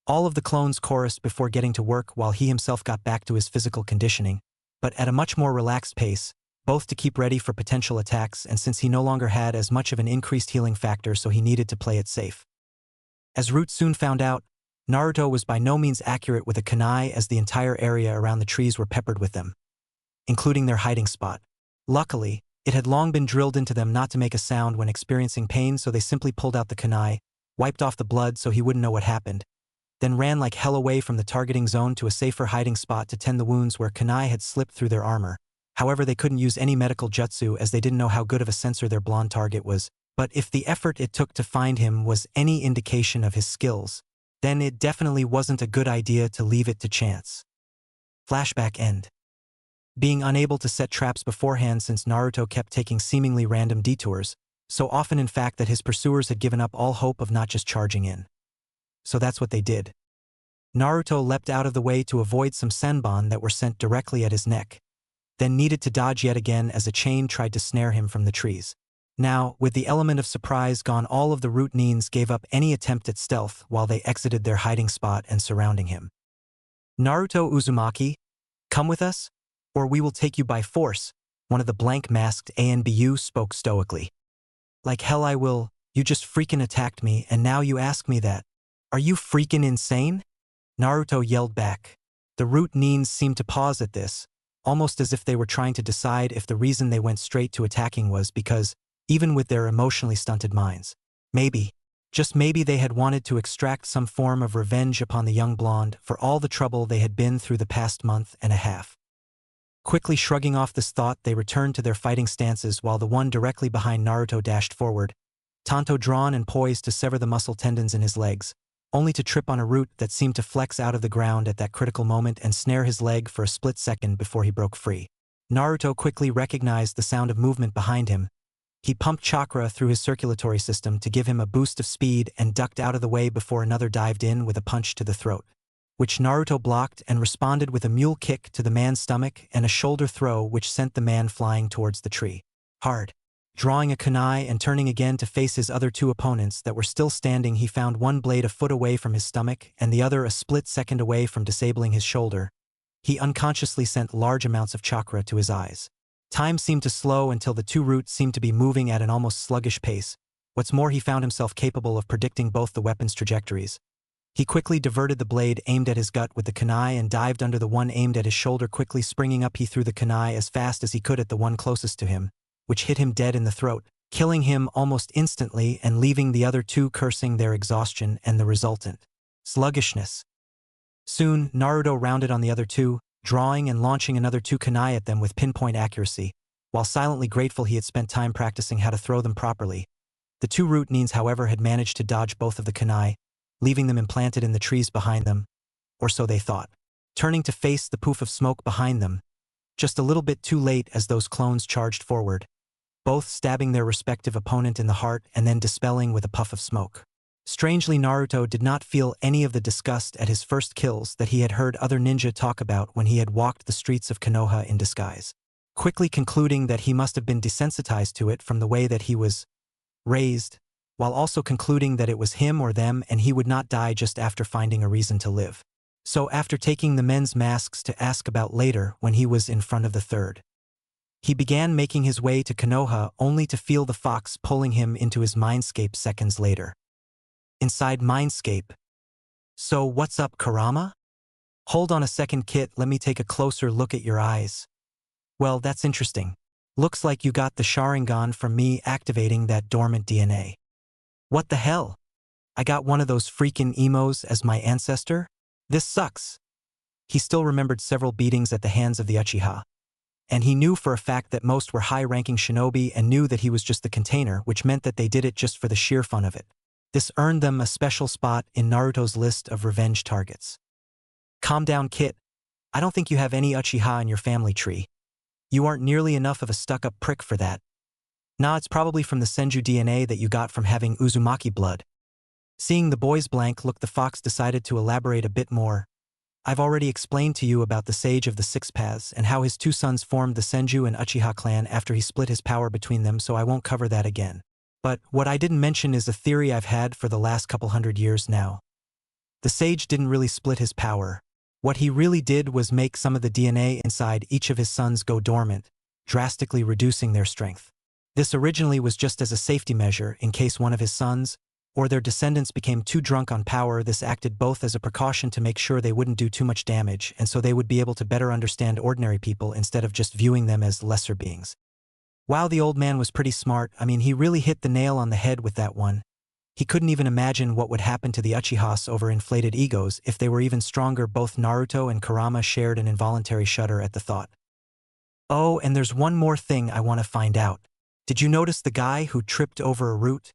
All of the clones chorused before getting to work, while he himself got back to his physical conditioning, but at a much more relaxed pace, both to keep ready for potential attacks and since he no longer had as much of an increased healing factor so he needed to play it safe. As Root soon found out, Naruto was by no means accurate with a kunai as the entire area around the trees were peppered with them, including their hiding spot. Luckily, it had long been drilled into them not to make a sound when experiencing pain, so they simply pulled out the kunai, wiped off the blood so he wouldn't know what happened, then ran like hell away from the targeting zone to a safer hiding spot to tend the wounds where kunai had slipped through their armor. However, they couldn't use any medical jutsu as they didn't know how good of a sensor their blonde target was, but if the effort it took to find him was any indication of his skills, then it definitely wasn't a good idea to leave it to chance. Flashback end. Being unable to set traps beforehand since Naruto kept taking seemingly random detours, so often in fact that his pursuers had given up all hope of not just charging in. So that's what they did. Naruto leapt out of the way to avoid some senbon that were sent directly at his neck, then needed to dodge yet again as a chain tried to snare him from the trees. Now, with the element of surprise gone, all of the Root Nins gave up any attempt at stealth while they exited their hiding spot and surrounding him. "Naruto Uzumaki, come with us, or we will take you by force," one of the blank-masked ANBU spoke stoically. "Like hell I will, you just freaking attacked me and now you ask me that. Are you freaking insane?" Naruto yelled back. The Root Nins seemed to pause at this, almost as if they were trying to decide if the reason they went straight to attacking was because, even with their emotionally stunted minds, maybe, just maybe they had wanted to extract some form of revenge upon the young blonde for all the trouble they had been through the past month and a half. Quickly shrugging off this thought, they returned to their fighting stances while the one directly behind Naruto dashed forward, tanto drawn and poised to sever the muscle tendons in his legs, only to trip on a root that seemed to flex out of the ground at that critical moment and snare his leg for a split second before he broke free. Naruto quickly recognized the sound of movement behind him. He pumped chakra through his circulatory system to give him a boost of speed and ducked out of the way before another dived in with a punch to the throat, which Naruto blocked and responded with a mule kick to the man's stomach and a shoulder throw which sent the man flying towards the tree. Hard. Drawing a kunai and turning again to face his other two opponents that were still standing, he found one blade a foot away from his stomach and the other a split second away from disabling his shoulder. He unconsciously sent large amounts of chakra to his eyes. Time seemed to slow until the two roots seemed to be moving at an almost sluggish pace. What's more, he found himself capable of predicting both the weapons' trajectories. He quickly diverted the blade aimed at his gut with the kunai and dived under the one aimed at his shoulder. Quickly springing up, he threw the kunai as fast as he could at the one closest to him, which hit him dead in the throat, killing him almost instantly and leaving the other two cursing their exhaustion and the resultant sluggishness. Soon, Naruto rounded on the other two, drawing and launching another two kunai at them with pinpoint accuracy, while silently grateful he had spent time practicing how to throw them properly. The two Root Nins, however, had managed to dodge both of the kunai, leaving them implanted in the trees behind them, or so they thought. Turning to face the poof of smoke behind them, just a little bit too late as those clones charged forward, both stabbing their respective opponent in the heart and then dispelling with a puff of smoke. Strangely, Naruto did not feel any of the disgust at his first kills that he had heard other ninja talk about when he had walked the streets of Konoha in disguise, quickly concluding that he must have been desensitized to it from the way that he was raised, while also concluding that it was him or them and he would not die just after finding a reason to live. So after taking the men's masks to ask about later when he was in front of the third, he began making his way to Konoha only to feel the fox pulling him into his mindscape seconds later. Inside Mindscape. "So what's up, Kurama? Hold on a second, Kit, let me take a closer look at your eyes. Well, that's interesting. Looks like you got the sharingan from me activating that dormant DNA. What the hell? I got one of those freaking emos as my ancestor? This sucks." He still remembered several beatings at the hands of the Uchiha, and he knew for a fact that most were high-ranking shinobi and knew that he was just the container, which meant that they did it just for the sheer fun of it. This earned them a special spot in Naruto's list of revenge targets. "Calm down, Kit. I don't think you have any Uchiha in your family tree. You aren't nearly enough of a stuck-up prick for that. Nah, it's probably from the Senju DNA that you got from having Uzumaki blood." Seeing the boy's blank look, the fox decided to elaborate a bit more. "I've already explained to you about the Sage of the Six Paths and how his two sons formed the Senju and Uchiha clan after he split his power between them, so I won't cover that again. But what I didn't mention is a theory I've had for the last couple hundred years now. The sage didn't really split his power. What he really did was make some of the DNA inside each of his sons go dormant, drastically reducing their strength. This originally was just as a safety measure in case one of his sons or their descendants became too drunk on power. This acted both as a precaution to make sure they wouldn't do too much damage and so they would be able to better understand ordinary people instead of just viewing them as lesser beings. Wow, the old man was pretty smart. I mean, he really hit the nail on the head with that one. He couldn't even imagine what would happen to the Uchihas over inflated egos if they were even stronger. Both Naruto and Kurama shared an involuntary shudder at the thought. Oh, and there's one more thing I want to find out. Did you notice the guy who tripped over a root?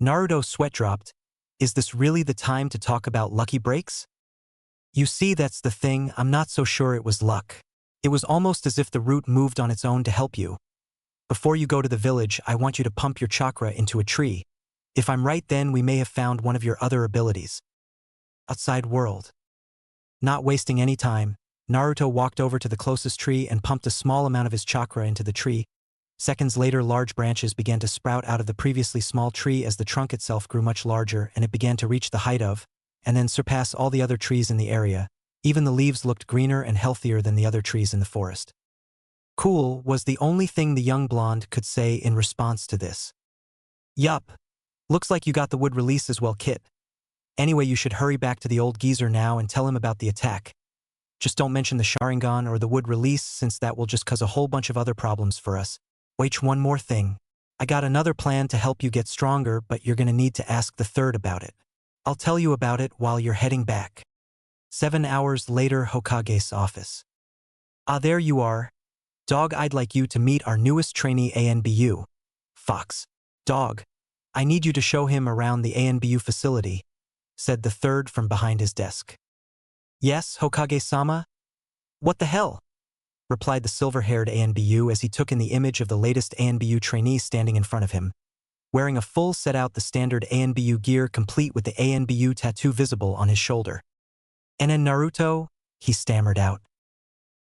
Naruto's sweat dropped. Is this really the time to talk about lucky breaks? You see, that's the thing, I'm not so sure it was luck. It was almost as if the root moved on its own to help you. Before you go to the village, I want you to pump your chakra into a tree. If I'm right, then we may have found one of your other abilities. Outside world. Not wasting any time, Naruto walked over to the closest tree and pumped a small amount of his chakra into the tree. Seconds later, large branches began to sprout out of the previously small tree as the trunk itself grew much larger and it began to reach the height of, and then surpass all the other trees in the area. Even the leaves looked greener and healthier than the other trees in the forest. Cool was the only thing the young blonde could say in response to this. Yup. Looks like you got the wood release as well, Kit. Anyway, you should hurry back to the old geezer now and tell him about the attack. Just don't mention the sharingan or the wood release since that will just cause a whole bunch of other problems for us. Wait, one more thing. I got another plan to help you get stronger, but you're gonna need to ask the third about it. I'll tell you about it while you're heading back. 7 hours later, Hokage's office. Ah, there you are. Dog, I'd like you to meet our newest trainee ANBU. Fox. Dog. I need you to show him around the ANBU facility, said the third from behind his desk. Yes, Hokage-sama? What the hell? Replied the silver-haired ANBU as he took in the image of the latest ANBU trainee standing in front of him, wearing a full set-out the standard ANBU gear complete with the ANBU tattoo visible on his shoulder. And then Naruto, he stammered out.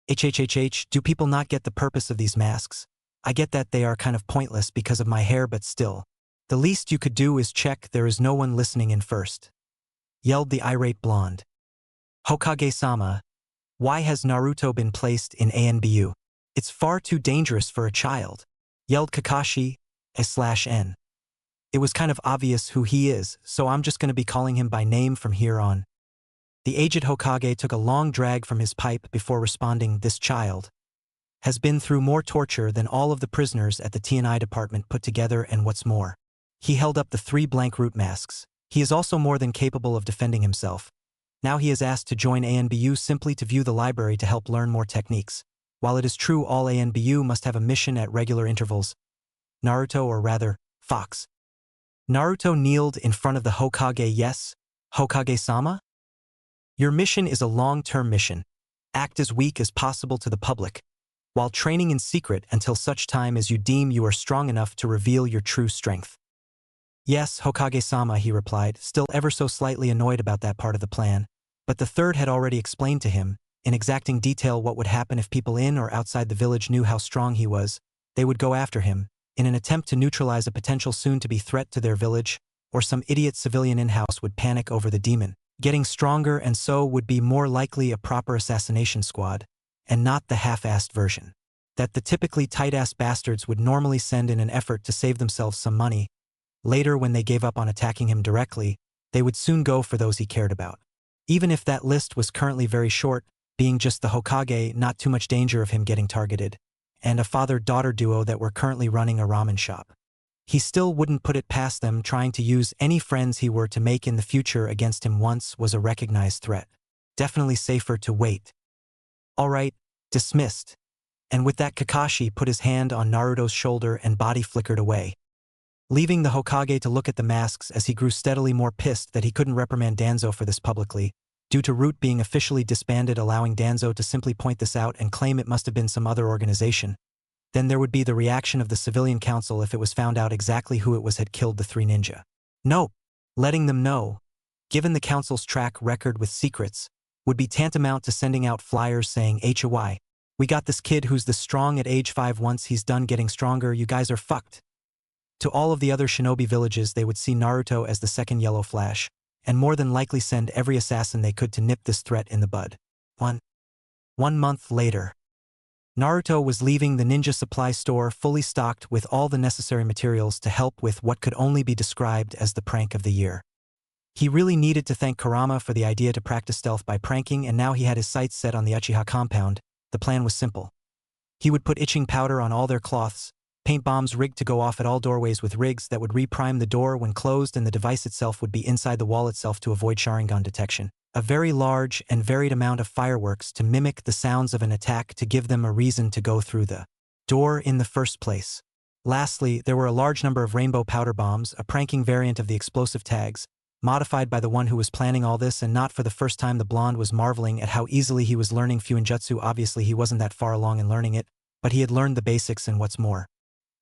Do people not get the purpose of these masks? I get that they are kind of pointless because of my hair, but still. The least you could do is check there is no one listening in first. Yelled the irate blonde. Hokage-sama. Why has Naruto been placed in ANBU? It's far too dangerous for a child, yelled Kakashi, /N. It was kind of obvious who he is, so I'm just going to be calling him by name from here on. The aged Hokage took a long drag from his pipe before responding, this child has been through more torture than all of the prisoners at the T&I department put together, and what's more. He held up the 3 blank root masks. He is also more than capable of defending himself. Now he is asked to join ANBU simply to view the library to help learn more techniques. While it is true all ANBU must have a mission at regular intervals. Naruto, or rather, Fox. Naruto kneeled in front of the Hokage. Yes, Hokage-sama? Your mission is a long-term mission. Act as weak as possible to the public, while training in secret until such time as you deem you are strong enough to reveal your true strength. Yes, Hokage-sama, he replied, still ever so slightly annoyed about that part of the plan, but the third had already explained to him, in exacting detail, what would happen if people in or outside the village knew how strong he was. They would go after him, in an attempt to neutralize a potential soon-to-be threat to their village, or some idiot civilian in-house would panic over the demon, getting stronger, and so would be more likely a proper assassination squad, and not the half-assed version that the typically tight-ass bastards would normally send in an effort to save themselves some money. Later, when they gave up on attacking him directly, they would soon go for those he cared about. Even if that list was currently very short, being just the Hokage, not too much danger of him getting targeted, and a father-daughter duo that were currently running a ramen shop. He still wouldn't put it past them trying to use any friends he were to make in the future against him once was a recognized threat. Definitely safer to wait. All right, dismissed. And with that, Kakashi put his hand on Naruto's shoulder and body flickered away, leaving the Hokage to look at the masks as he grew steadily more pissed that he couldn't reprimand Danzo for this publicly, due to Root being officially disbanded, allowing Danzo to simply point this out and claim it must have been some other organization. Then there would be the reaction of the civilian council if it was found out exactly who it was had killed the 3 ninja. Nope. Letting them know, given the council's track record with secrets, would be tantamount to sending out flyers saying, "HOY, we got this kid who's this strong at age 5. Once he's done getting stronger, you guys are fucked." To all of the other shinobi villages, they would see Naruto as the second Yellow Flash, and more than likely send every assassin they could to nip this threat in the bud. One month later. Naruto was leaving the ninja supply store fully stocked with all the necessary materials to help with what could only be described as the prank of the year. He really needed to thank Kurama for the idea to practice stealth by pranking, and now he had his sights set on the Uchiha compound. The plan was simple. He would put itching powder on all their cloths, paint bombs rigged to go off at all doorways with rigs that would reprime the door when closed, and the device itself would be inside the wall itself to avoid sharingan detection. A very large and varied amount of fireworks to mimic the sounds of an attack to give them a reason to go through the door in the first place. Lastly, there were a large number of rainbow powder bombs, a pranking variant of the explosive tags, modified by the one who was planning all this, and not for the first time the blonde was marveling at how easily he was learning Fuinjutsu. Obviously he wasn't that far along in learning it, but he had learned the basics, and what's more,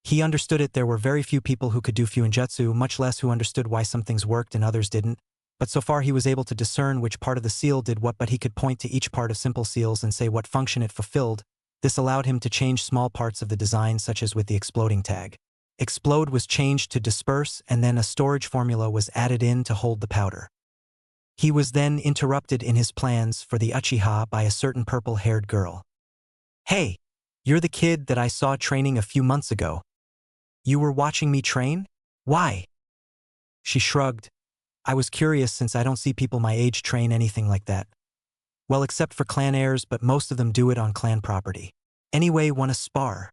he understood it. There were very few people who could do Fuinjutsu, much less who understood why some things worked and others didn't. But so far he was able to discern which part of the seal did what, but he could point to each part of simple seals and say what function it fulfilled. This allowed him to change small parts of the design, such as with the exploding tag. Explode was changed to disperse, and then a storage formula was added in to hold the powder. He was then interrupted in his plans for the Uchiha by a certain purple-haired girl. "Hey, you're the kid that I saw training a few months ago. You were watching me train? Why?" She shrugged. "I was curious since I don't see people my age train anything like that. Well, except for clan heirs, but most of them do it on clan property. Anyway, wanna spar?"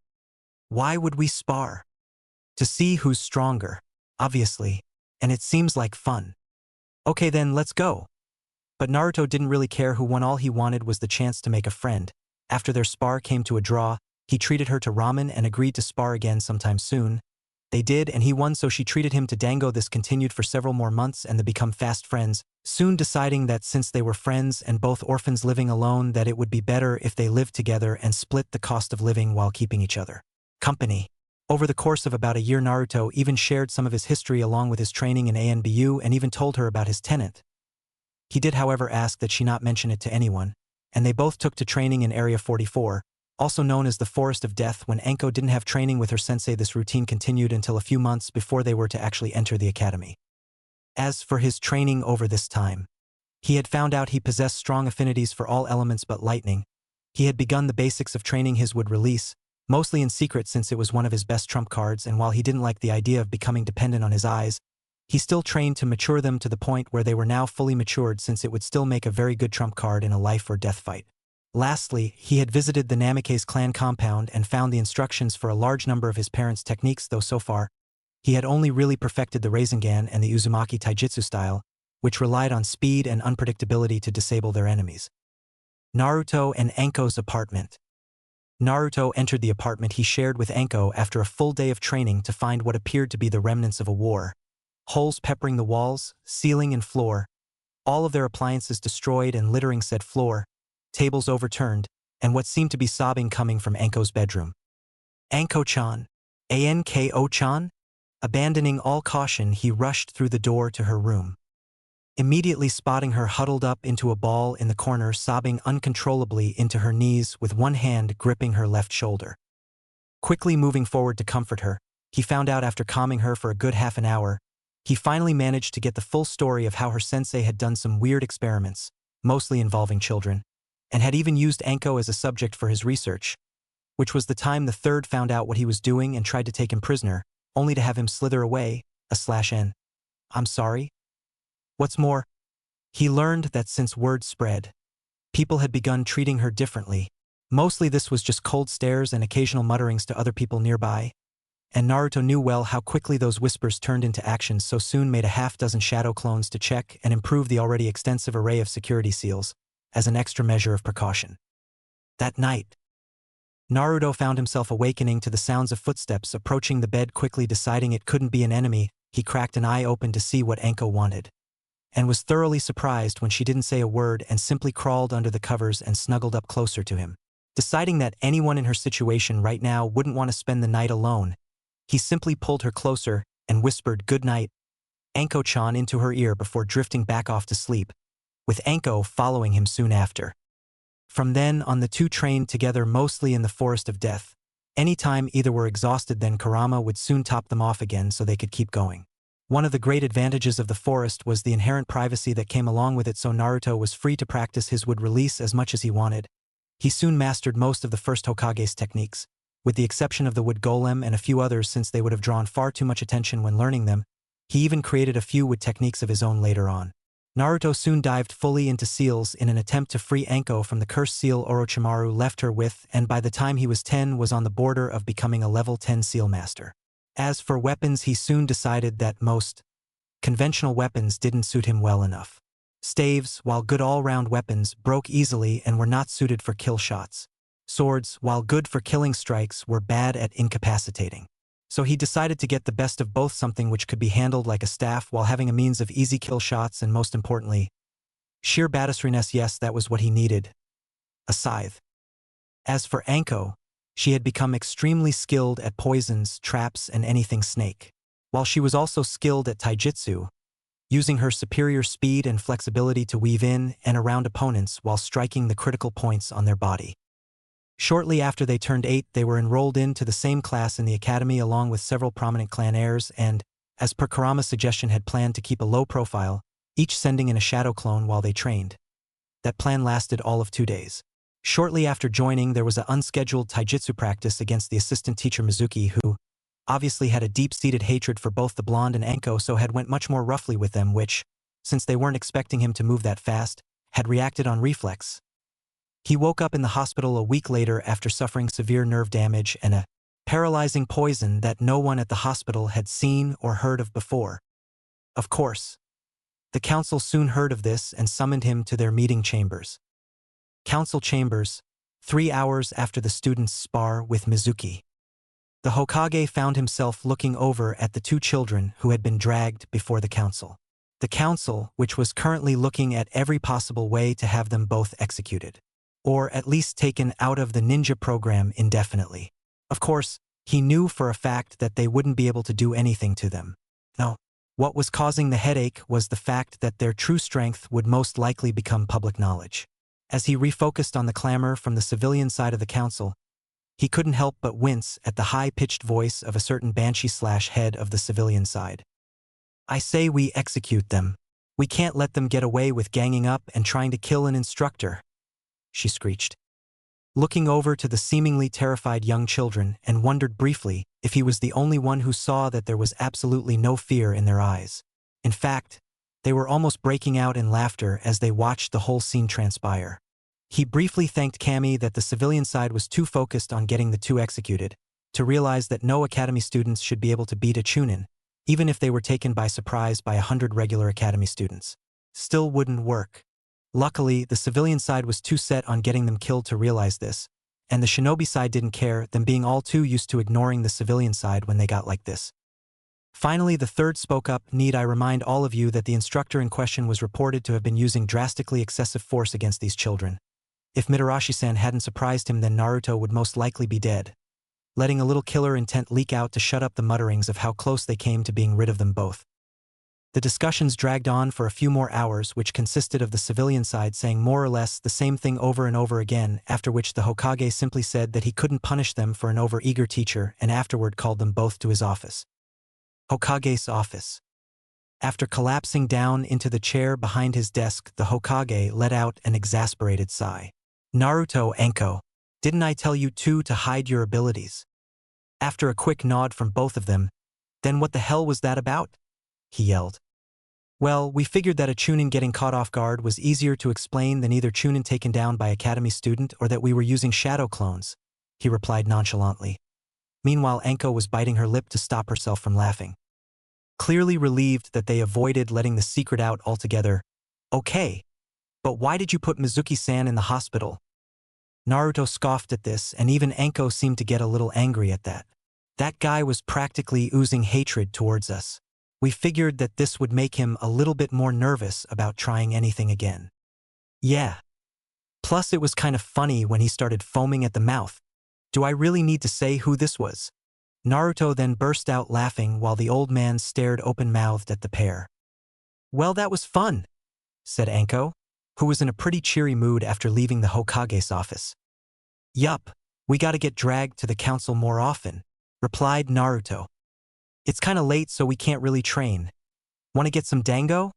"Why would we spar?" "To see who's stronger, obviously, and it seems like fun." "Okay then, let's go." But Naruto didn't really care who won. All he wanted was the chance to make a friend. After their spar came to a draw, he treated her to ramen and agreed to spar again sometime soon. They did, and he won, so she treated him to dango. This continued for several more months, and they become fast friends, soon deciding that since they were friends and both orphans living alone, that it would be better if they lived together and split the cost of living while keeping each other company. Over the course of about a year, Naruto even shared some of his history along with his training in ANBU, and even told her about his tenant. He did, however, ask that she not mention it to anyone, and they both took to training in Area 44, also known as the Forest of Death. When Anko didn't have training with her sensei, this routine continued until a few months before they were to actually enter the academy. As for his training over this time, he had found out he possessed strong affinities for all elements but lightning. He had begun the basics of training his would release, mostly in secret since it was one of his best trump cards, and while he didn't like the idea of becoming dependent on his eyes, he still trained to mature them to the point where they were now fully matured, since it would still make a very good trump card in a life or death fight. Lastly, he had visited the Namikaze clan compound and found the instructions for a large number of his parents' techniques, though so far, he had only really perfected the Rasengan and the Uzumaki Taijutsu style, which relied on speed and unpredictability to disable their enemies. Naruto and Anko's apartment. Naruto entered the apartment he shared with Anko after a full day of training to find what appeared to be the remnants of a war. Holes peppering the walls, ceiling, and floor, all of their appliances destroyed and littering said floor, tables overturned, and what seemed to be sobbing coming from Anko's bedroom. "Anko-chan? Anko-chan?" Abandoning all caution, he rushed through the door to her room, immediately spotting her huddled up into a ball in the corner, sobbing uncontrollably into her knees with one hand gripping her left shoulder. Quickly moving forward to comfort her, he found out after calming her for a good half an hour, he finally managed to get the full story of how her sensei had done some weird experiments, mostly involving children, and had even used Anko as a subject for his research, which was the time the third found out what he was doing and tried to take him prisoner, only to have him slither away, /n. "I'm sorry." What's more, he learned that since word spread, people had begun treating her differently. Mostly this was just cold stares and occasional mutterings to other people nearby, and Naruto knew well how quickly those whispers turned into actions, so soon made a half-dozen shadow clones to check and improve the already extensive array of security seals, as an extra measure of precaution. That night, Naruto found himself awakening to the sounds of footsteps approaching the bed. Quickly deciding it couldn't be an enemy, he cracked an eye open to see what Anko wanted, and was thoroughly surprised when she didn't say a word and simply crawled under the covers and snuggled up closer to him. Deciding that anyone in her situation right now wouldn't want to spend the night alone, he simply pulled her closer and whispered "Good night, Anko-chan" into her ear before drifting back off to sleep, with Anko following him soon after. From then on, the two trained together mostly in the Forest of Death. Anytime either were exhausted, then Kurama would soon top them off again so they could keep going. One of the great advantages of the forest was the inherent privacy that came along with it, so Naruto was free to practice his would release as much as he wanted. He soon mastered most of the first Hokage's techniques, with the exception of the wood golem and a few others since they would have drawn far too much attention when learning them. He even created a few with techniques of his own later on. Naruto soon dived fully into seals in an attempt to free Anko from the cursed seal Orochimaru left her with, and by the time he was 10 was on the border of becoming a level 10 seal master. As for weapons, he soon decided that most conventional weapons didn't suit him well enough. Staves, while good all-round weapons, broke easily and were not suited for kill shots. Swords, while good for killing strikes, were bad at incapacitating. So he decided to get the best of both, something which could be handled like a staff while having a means of easy kill shots and, most importantly, sheer badassiness. Yes, that was what he needed. A scythe. As for Anko, she had become extremely skilled at poisons, traps, and anything snake. While she was also skilled at taijutsu, using her superior speed and flexibility to weave in and around opponents while striking the critical points on their body. Shortly after they turned 8, they were enrolled into the same class in the academy along with several prominent clan heirs and, as per Kurama's suggestion, had planned to keep a low profile, each sending in a shadow clone while they trained. That plan lasted all of 2 days. Shortly after joining, there was an unscheduled taijutsu practice against the assistant teacher Mizuki, who obviously had a deep-seated hatred for both the blonde and Anko, so had went much more roughly with them, which, since they weren't expecting him to move that fast, had reacted on reflex. He woke up in the hospital a week later after suffering severe nerve damage and a paralyzing poison that no one at the hospital had seen or heard of before. Of course, the council soon heard of this and summoned him to their meeting chambers. Council chambers, 3 hours after the students' spar with Mizuki. The Hokage found himself looking over at the 2 children who had been dragged before the council. The council, which was currently looking at every possible way to have them both executed, or at least taken out of the ninja program indefinitely. Of course, he knew for a fact that they wouldn't be able to do anything to them. No, what was causing the headache was the fact that their true strength would most likely become public knowledge. As he refocused on the clamor from the civilian side of the council, he couldn't help but wince at the high-pitched voice of a certain banshee/head of the civilian side. "I say we execute them. We can't let them get away with ganging up and trying to kill an instructor," she screeched, looking over to the seemingly terrified young children, and wondered briefly if he was the only one who saw that there was absolutely no fear in their eyes. In fact, they were almost breaking out in laughter as they watched the whole scene transpire. He briefly thanked Kami that the civilian side was too focused on getting the 2 executed, to realize that no academy students should be able to beat a Chunin, even if they were taken by surprise by 100 regular academy students. Still wouldn't work. Luckily, the civilian side was too set on getting them killed to realize this, and the shinobi side didn't care, them being all too used to ignoring the civilian side when they got like this. Finally, the third spoke up. "Need I remind all of you that the instructor in question was reported to have been using drastically excessive force against these children. If Mitarashi-san hadn't surprised him, then Naruto would most likely be dead," letting a little killer intent leak out to shut up the mutterings of how close they came to being rid of them both. The discussions dragged on for a few more hours, which consisted of the civilian side saying more or less the same thing over and over again, after which the Hokage simply said that he couldn't punish them for an over-eager teacher and afterward called them both to his office. Hokage's office. After collapsing down into the chair behind his desk, the Hokage let out an exasperated sigh. "Naruto, Anko, didn't I tell you two to hide your abilities?" After a quick nod from both of them, "Then what the hell was that about?" he yelled. "Well, we figured that a Chunin getting caught off guard was easier to explain than either Chunin taken down by academy student or that we were using shadow clones," he replied nonchalantly. Meanwhile, Anko was biting her lip to stop herself from laughing. Clearly relieved that they avoided letting the secret out altogether. "Okay, but why did you put Mizuki-san in the hospital?" Naruto scoffed at this, and even Anko seemed to get a little angry at that. "That guy was practically oozing hatred towards us. We figured that this would make him a little bit more nervous about trying anything again." "Yeah. Plus it was kind of funny when he started foaming at the mouth. Do I really need to say who this was?" Naruto then burst out laughing while the old man stared open-mouthed at the pair. "Well, that was fun," said Anko, who was in a pretty cheery mood after leaving the Hokage's office. "Yup, we gotta get dragged to the council more often," replied Naruto. "It's kinda late, so we can't really train. Wanna get some dango?"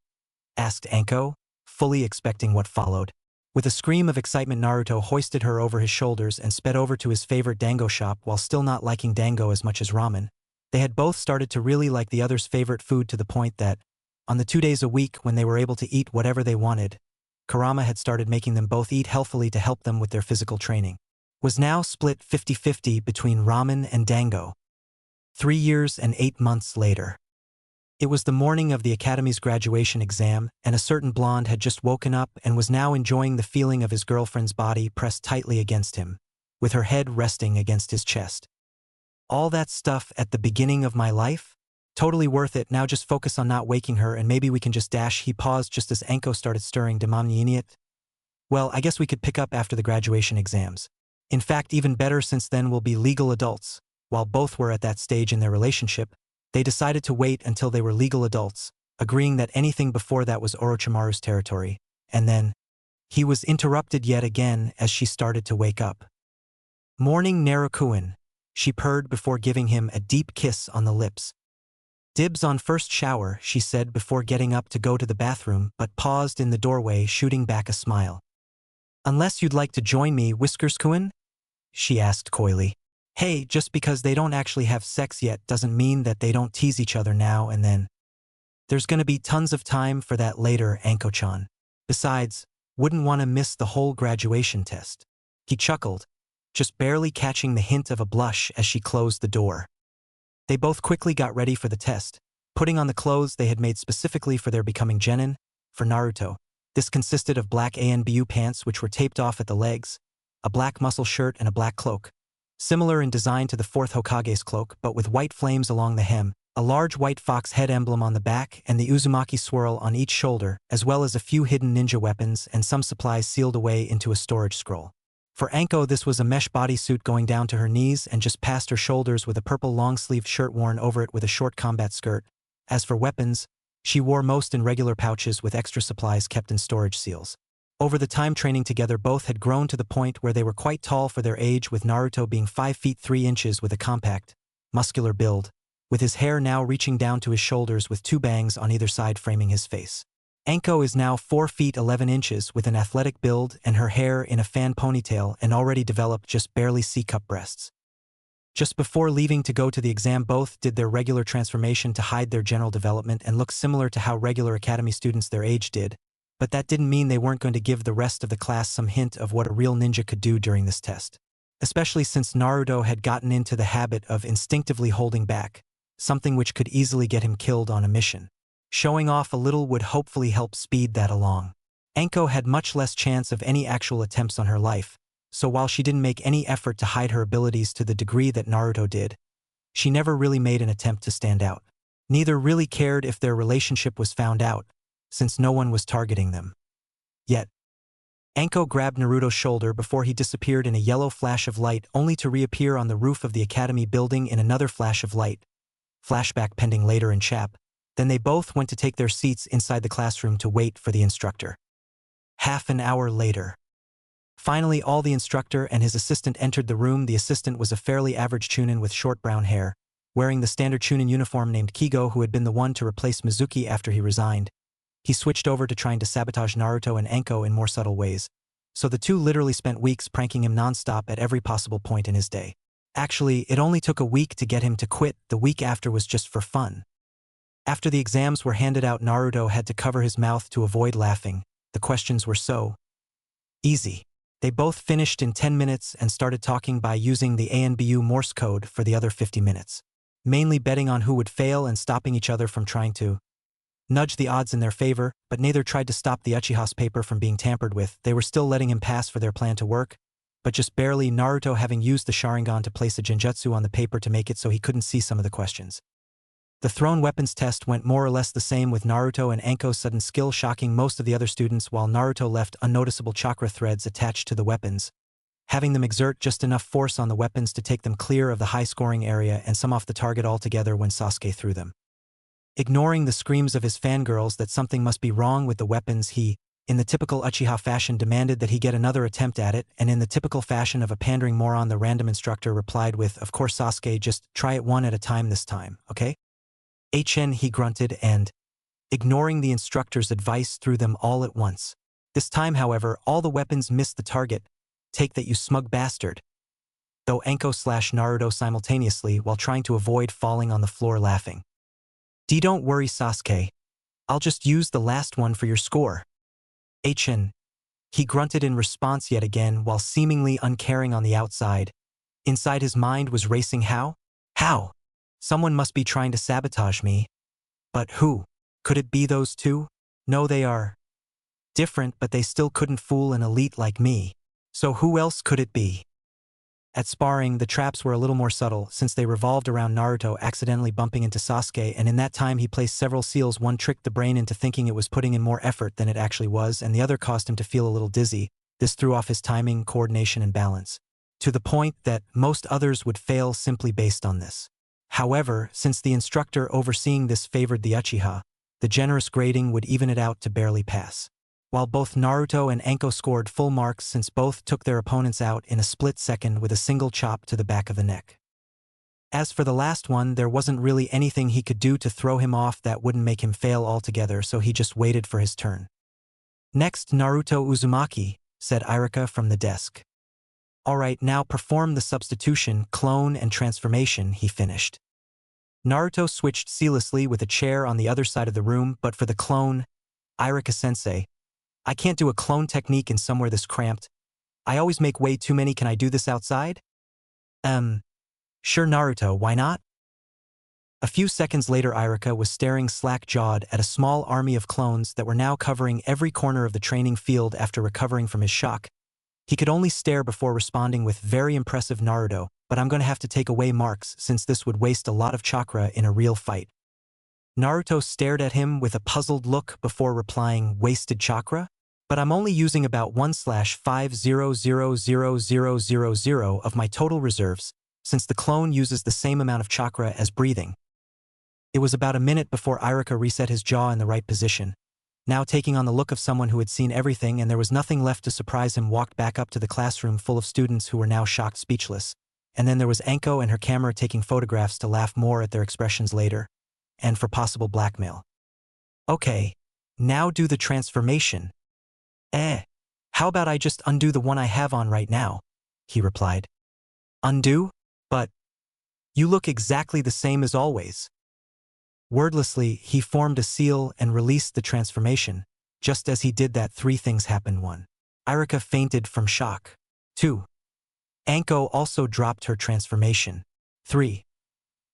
asked Anko, fully expecting what followed. With a scream of excitement, Naruto hoisted her over his shoulders and sped over to his favorite dango shop. While still not liking dango as much as ramen, they had both started to really like the other's favorite food, to the point that, on the 2 days a week when they were able to eat whatever they wanted, Kurama had started making them both eat healthfully to help them with their physical training. Was now split 50-50 between ramen and dango. 3 years and 8 months later. It was the morning of the academy's graduation exam, and a certain blonde had just woken up and was now enjoying the feeling of his girlfriend's body pressed tightly against him, with her head resting against his chest. All that stuff at the beginning of my life? Totally worth it. Now just focus on not waking her and maybe we can just dash. He paused just as Anko started stirring. Demamniiniet? Well, I guess we could pick up after the graduation exams. In fact, even better, since then we'll be legal adults. While both were at that stage in their relationship, they decided to wait until they were legal adults, agreeing that anything before that was Orochimaru's territory. And then, he was interrupted yet again as she started to wake up. "Morning, Naruto," she purred before giving him a deep kiss on the lips. "Dibs on first shower," she said before getting up to go to the bathroom, but paused in the doorway, shooting back a smile. "Unless you'd like to join me, Whiskers-kun?" she asked coyly. Hey, just because they don't actually have sex yet doesn't mean that they don't tease each other now and then. There's gonna be tons of time for that later, Anko-chan. Besides, wouldn't want to miss the whole graduation test. He chuckled, just barely catching the hint of a blush as she closed the door. They both quickly got ready for the test, putting on the clothes they had made specifically for their becoming genin. For Naruto, this consisted of black ANBU pants which were taped off at the legs, a black muscle shirt and a black cloak. Similar in design to the fourth Hokage's cloak, but with white flames along the hem, a large white fox head emblem on the back, and the Uzumaki swirl on each shoulder, as well as a few hidden ninja weapons and some supplies sealed away into a storage scroll. For Anko, this was a mesh bodysuit going down to her knees and just past her shoulders, with a purple long-sleeved shirt worn over it with a short combat skirt. As for weapons, she wore most in regular pouches with extra supplies kept in storage seals. Over the time training together, both had grown to the point where they were quite tall for their age, with Naruto being 5 feet 3 inches with a compact, muscular build, with his hair now reaching down to his shoulders with 2 bangs on either side framing his face. Anko is now 4 feet 11 inches with an athletic build and her hair in a fan ponytail and already developed just barely C-cup breasts. Just before leaving to go to the exam, both did their regular transformation to hide their general development and look similar to how regular academy students their age did. But that didn't mean they weren't going to give the rest of the class some hint of what a real ninja could do during this test. Especially since Naruto had gotten into the habit of instinctively holding back, something which could easily get him killed on a mission. Showing off a little would hopefully help speed that along. Anko had much less chance of any actual attempts on her life, so while she didn't make any effort to hide her abilities to the degree that Naruto did, she never really made an attempt to stand out. Neither really cared if their relationship was found out, since no one was targeting them. Yet, Anko grabbed Naruto's shoulder before he disappeared in a yellow flash of light, only to reappear on the roof of the academy building in another flash of light. Flashback pending later in chap. Then they both went to take their seats inside the classroom to wait for the instructor. Half an hour later. Finally, all the instructor and his assistant entered the room. The assistant was a fairly average chunin with short brown hair, wearing the standard chunin uniform named Kigo, who had been the one to replace Mizuki after he resigned. He switched over to trying to sabotage Naruto and Anko in more subtle ways, so the two literally spent weeks pranking him nonstop at every possible point in his day. Actually, it only took a week to get him to quit. The week after was just for fun. After the exams were handed out, Naruto had to cover his mouth to avoid laughing. The questions were so easy. They both finished in 10 minutes and started talking by using the ANBU Morse code for the other 50 minutes, mainly betting on who would fail and stopping each other from trying to nudge the odds in their favor, but neither tried to stop the Uchiha's paper from being tampered with. They were still letting him pass for their plan to work, but just barely, Naruto having used the sharingan to place a genjutsu on the paper to make it so he couldn't see some of the questions. The thrown weapons test went more or less the same, with Naruto and Anko's sudden skill shocking most of the other students, while Naruto left unnoticeable chakra threads attached to the weapons, having them exert just enough force on the weapons to take them clear of the high-scoring area and some off the target altogether when Sasuke threw them. Ignoring the screams of his fangirls that something must be wrong with the weapons, he, in the typical Uchiha fashion, demanded that he get another attempt at it, and in the typical fashion of a pandering moron, the random instructor replied with, "Of course, Sasuke, just try it one at a time this time, okay?" He grunted and, ignoring the instructor's advice, threw them all at once. This time, however, all the weapons missed the target. Take that, you smug bastard. Though Anko slashed Naruto simultaneously while trying to avoid falling on the floor laughing. Don't worry, Sasuke. I'll just use the last one for your score. Hn. He grunted in response yet again while seemingly uncaring on the outside. Inside his mind was racing. How? How? Someone must be trying to sabotage me. But who? Could it be those two? No, they are different, but they still couldn't fool an elite like me. So who else could it be? At sparring, the traps were a little more subtle, since they revolved around Naruto accidentally bumping into Sasuke, and in that time he placed several seals. One tricked the brain into thinking it was putting in more effort than it actually was, and the other caused him to feel a little dizzy. This threw off his timing, coordination, and balance, to the point that most others would fail simply based on this. However, since the instructor overseeing this favored the Uchiha, the generous grading would even it out to barely pass. While both Naruto and Anko scored full marks since both took their opponents out in a split second with a single chop to the back of the neck. As for the last one, there wasn't really anything he could do to throw him off that wouldn't make him fail altogether, so he just waited for his turn. Next, Naruto Uzumaki, said Irika from the desk. Alright, now perform the substitution, clone, and transformation, he finished. Naruto switched seamlessly with a chair on the other side of the room, but for the clone, Irika-sensei, I can't do a clone technique in somewhere this cramped. I always make way too many. Can I do this outside? Sure, Naruto, why not? A few seconds later, Irika was staring slack-jawed at a small army of clones that were now covering every corner of the training field after recovering from his shock. He could only stare before responding with, very impressive, Naruto, but I'm going to have to take away marks since this would waste a lot of chakra in a real fight. Naruto stared at him with a puzzled look before replying, wasted chakra? But I'm only using about 1/5000000 of my total reserves, since the clone uses the same amount of chakra as breathing. It was about a minute before Irika reset his jaw in the right position. Now, taking on the look of someone who had seen everything and there was nothing left to surprise him, walked back up to the classroom full of students who were now shocked speechless. And then there was Anko and her camera taking photographs to laugh more at their expressions later, and for possible blackmail. Okay, now do the transformation. How about I just undo the one I have on right now? He replied. Undo? But you look exactly the same as always. Wordlessly, he formed a seal and released the transformation. Just as he did that, three things happened. 1. Irika fainted from shock. 2. Anko also dropped her transformation. 3.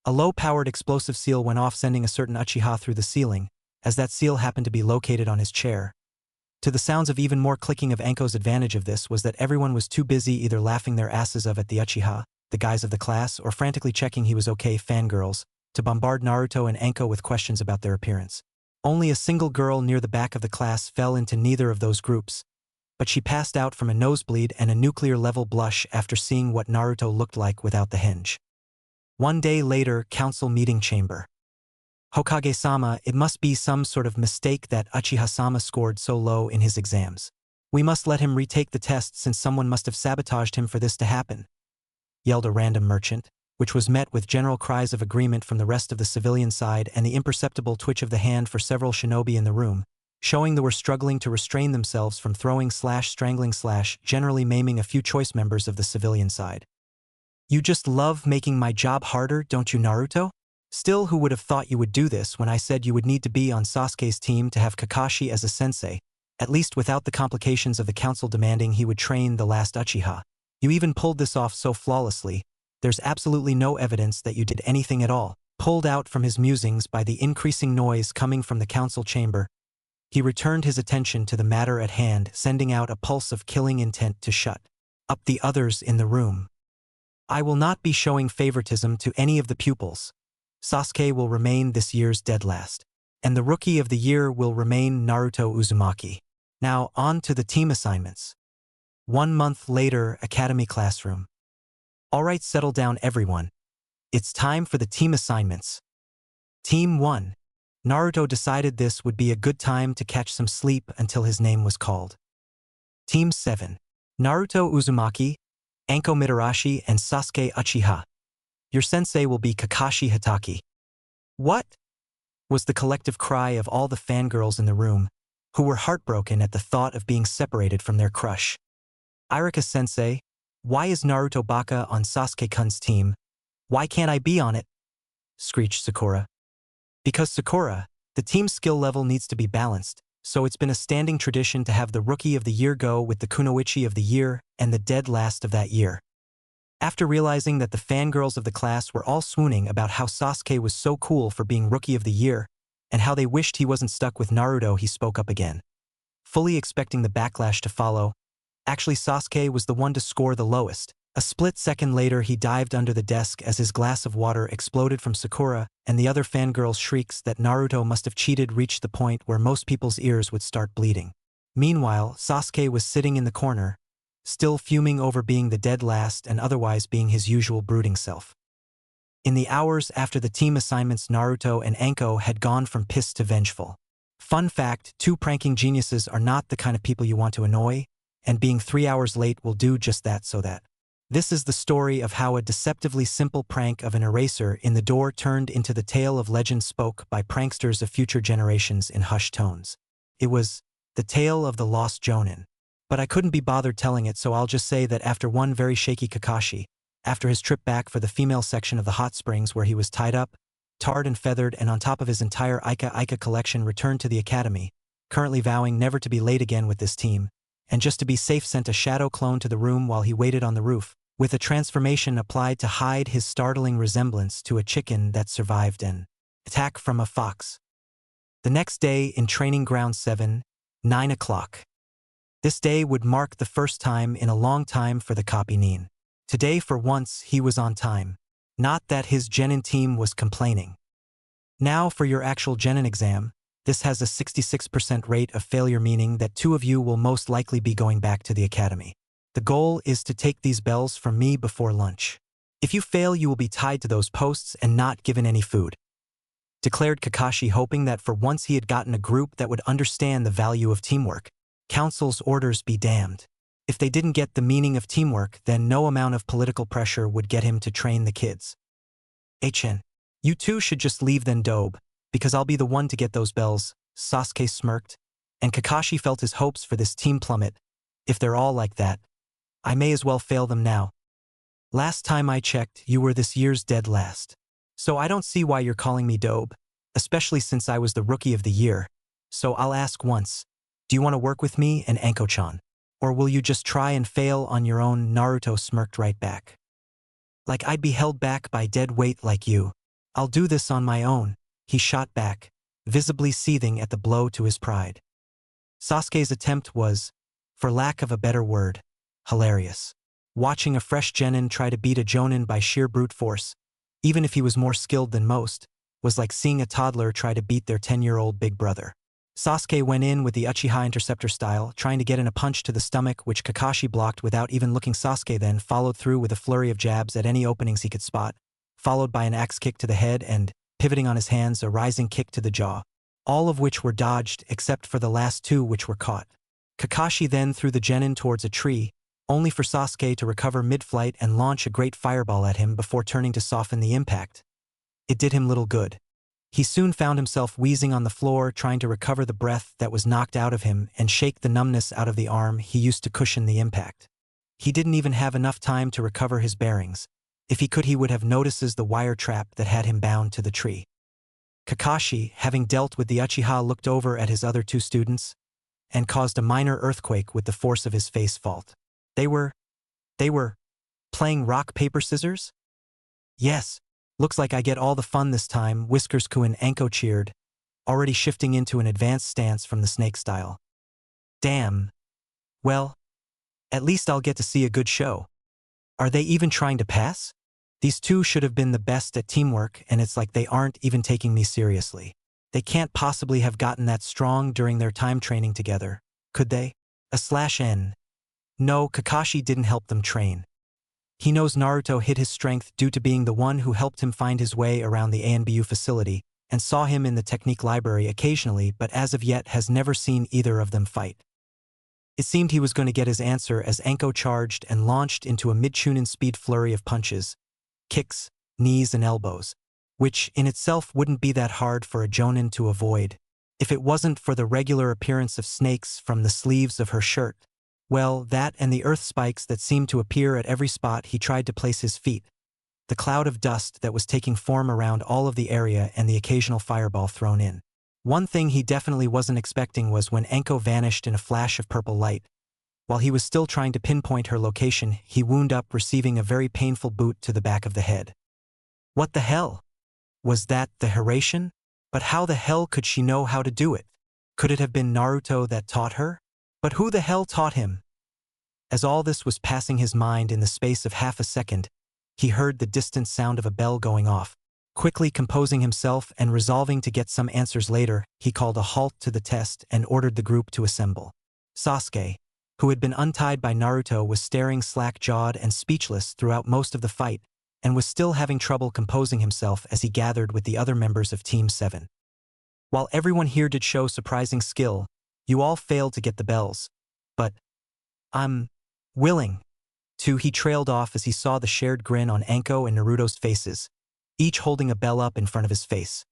A low-powered explosive seal went off, sending a certain Uchiha through the ceiling, as that seal happened to be located on his chair. To the sounds of even more clicking of Anko's advantage of this was that everyone was too busy either laughing their asses off at the Uchiha, the guys of the class, or frantically checking he was okay, fangirls, to bombard Naruto and Anko with questions about their appearance. Only a single girl near the back of the class fell into neither of those groups, but she passed out from a nosebleed and a nuclear-level blush after seeing what Naruto looked like without the henge. One day later, council meeting chamber. Hokage-sama, it must be some sort of mistake that Uchiha-sama scored so low in his exams. We must let him retake the test since someone must have sabotaged him for this to happen, yelled a random merchant, which was met with general cries of agreement from the rest of the civilian side and the imperceptible twitch of the hand for several shinobi in the room, showing they were struggling to restrain themselves from throwing/strangling/generally maiming a few choice members of the civilian side. You just love making my job harder, don't you, Naruto? Still, who would have thought you would do this when I said you would need to be on Sasuke's team to have Kakashi as a sensei, at least without the complications of the council demanding he would train the last Uchiha. You even pulled this off so flawlessly, there's absolutely no evidence that you did anything at all. Pulled out from his musings by the increasing noise coming from the council chamber, he returned his attention to the matter at hand, sending out a pulse of killing intent to shut up the others in the room. I will not be showing favoritism to any of the pupils. Sasuke will remain this year's dead last, and the rookie of the year will remain Naruto Uzumaki. Now on to the team assignments. 1 month later, academy classroom. Alright, settle down everyone. It's time for the team assignments. Team 1. Naruto decided this would be a good time to catch some sleep until his name was called. Team 7. Naruto Uzumaki, Anko Mitarashi, and Sasuke Uchiha. Your sensei will be Kakashi Hatake. What? Was the collective cry of all the fangirls in the room, who were heartbroken at the thought of being separated from their crush. Irika-sensei, why is Naruto Baka on Sasuke-kun's team? Why can't I be on it? Screeched Sakura. Because Sakura, the team's skill level needs to be balanced, so it's been a standing tradition to have the Rookie of the Year go with the Kunoichi of the Year and the dead last of that year. After realizing that the fangirls of the class were all swooning about how Sasuke was so cool for being Rookie of the Year, and how they wished he wasn't stuck with Naruto, he spoke up again. Fully expecting the backlash to follow, actually Sasuke was the one to score the lowest. A split second later he dived under the desk as his glass of water exploded from Sakura, and the other fangirls' shrieks that Naruto must have cheated reached the point where most people's ears would start bleeding. Meanwhile, Sasuke was sitting in the corner, still fuming over being the dead last and otherwise being his usual brooding self. In the hours after the team assignments, Naruto and Anko had gone from pissed to vengeful. Fun fact, two pranking geniuses are not the kind of people you want to annoy, and being 3 hours late will do just that. This is the story of how a deceptively simple prank of an eraser in the door turned into the tale of legend spoke by pranksters of future generations in hushed tones. It was the tale of the lost Jonin. But I couldn't be bothered telling it, so I'll just say that after one very shaky Kakashi, after his trip back for the female section of the hot springs where he was tied up, tarred and feathered, and on top of his entire Ika collection, returned to the academy, currently vowing never to be late again with this team, and just to be safe sent a shadow clone to the room while he waited on the roof, with a transformation applied to hide his startling resemblance to a chicken that survived an attack from a fox. The next day in Training Ground 7, 9 o'clock. This day would mark the first time in a long time for the copy Nin. Today, for once, he was on time. Not that his Genin team was complaining. Now for your actual Genin exam, this has a 66% rate of failure, meaning that 2 of you will most likely be going back to the academy. The goal is to take these bells from me before lunch. If you fail, you will be tied to those posts and not given any food," declared Kakashi, hoping that for once he had gotten a group that would understand the value of teamwork. Council's orders be damned. If they didn't get the meaning of teamwork, then no amount of political pressure would get him to train the kids. "HN, you two should just leave then, Dobe, because I'll be the one to get those bells," Sasuke smirked, and Kakashi felt his hopes for this team plummet. If they're all like that, I may as well fail them now. Last time I checked, you were this year's dead last. So I don't see why you're calling me Dobe, especially since I was the Rookie of the Year. So I'll ask once, do you want to work with me and Anko-chan? Or will you just try and fail on your own? Naruto smirked right back. Like I'd be held back by dead weight like you. I'll do this on my own, he shot back, visibly seething at the blow to his pride. Sasuke's attempt was, for lack of a better word, hilarious. Watching a fresh genin try to beat a jonin by sheer brute force, even if he was more skilled than most, was like seeing a toddler try to beat their 10-year-old big brother. Sasuke went in with the Uchiha interceptor style, trying to get in a punch to the stomach, which Kakashi blocked without even looking. Sasuke then followed through with a flurry of jabs at any openings he could spot, followed by an axe kick to the head and, pivoting on his hands, a rising kick to the jaw, all of which were dodged except for the last 2, which were caught. Kakashi then threw the genin towards a tree, only for Sasuke to recover mid-flight and launch a great fireball at him before turning to soften the impact. It did him little good. He soon found himself wheezing on the floor, trying to recover the breath that was knocked out of him and shake the numbness out of the arm he used to cushion the impact. He didn't even have enough time to recover his bearings. If he could, he would have noticed the wire trap that had him bound to the tree. Kakashi, having dealt with the Uchiha, looked over at his other 2 students and caused a minor earthquake with the force of his face fault. They were playing rock, paper, scissors? Yes, looks like I get all the fun this time, Whiskers-ku and Anko cheered, already shifting into an advanced stance from the snake style. Damn. Well, at least I'll get to see a good show. Are they even trying to pass? These 2 should have been the best at teamwork, and it's like they aren't even taking me seriously. They can't possibly have gotten that strong during their time training together, could they? /N. No, Kakashi didn't help them train. He knows Naruto hid his strength due to being the one who helped him find his way around the ANBU facility and saw him in the technique library occasionally, but as of yet has never seen either of them fight. It seemed he was going to get his answer as Anko charged and launched into a mid-chunin speed flurry of punches, kicks, knees and elbows, which in itself wouldn't be that hard for a jonin to avoid. If it wasn't for the regular appearance of snakes from the sleeves of her shirt, well, that and the earth spikes that seemed to appear at every spot he tried to place his feet, the cloud of dust that was taking form around all of the area and the occasional fireball thrown in. One thing he definitely wasn't expecting was when Anko vanished in a flash of purple light. While he was still trying to pinpoint her location, he wound up receiving a very painful boot to the back of the head. What the hell? Was that the Hiraishin? But how the hell could she know how to do it? Could it have been Naruto that taught her? But who the hell taught him? As all this was passing his mind in the space of half a second, he heard the distant sound of a bell going off. Quickly composing himself and resolving to get some answers later, he called a halt to the test and ordered the group to assemble. Sasuke, who had been untied by Naruto, was staring slack-jawed and speechless throughout most of the fight, and was still having trouble composing himself as he gathered with the other members of Team 7. While everyone here did show surprising skill, you all failed to get the bells. But I'm willing to, he trailed off as he saw the shared grin on Anko and Naruto's faces, each holding a bell up in front of his face.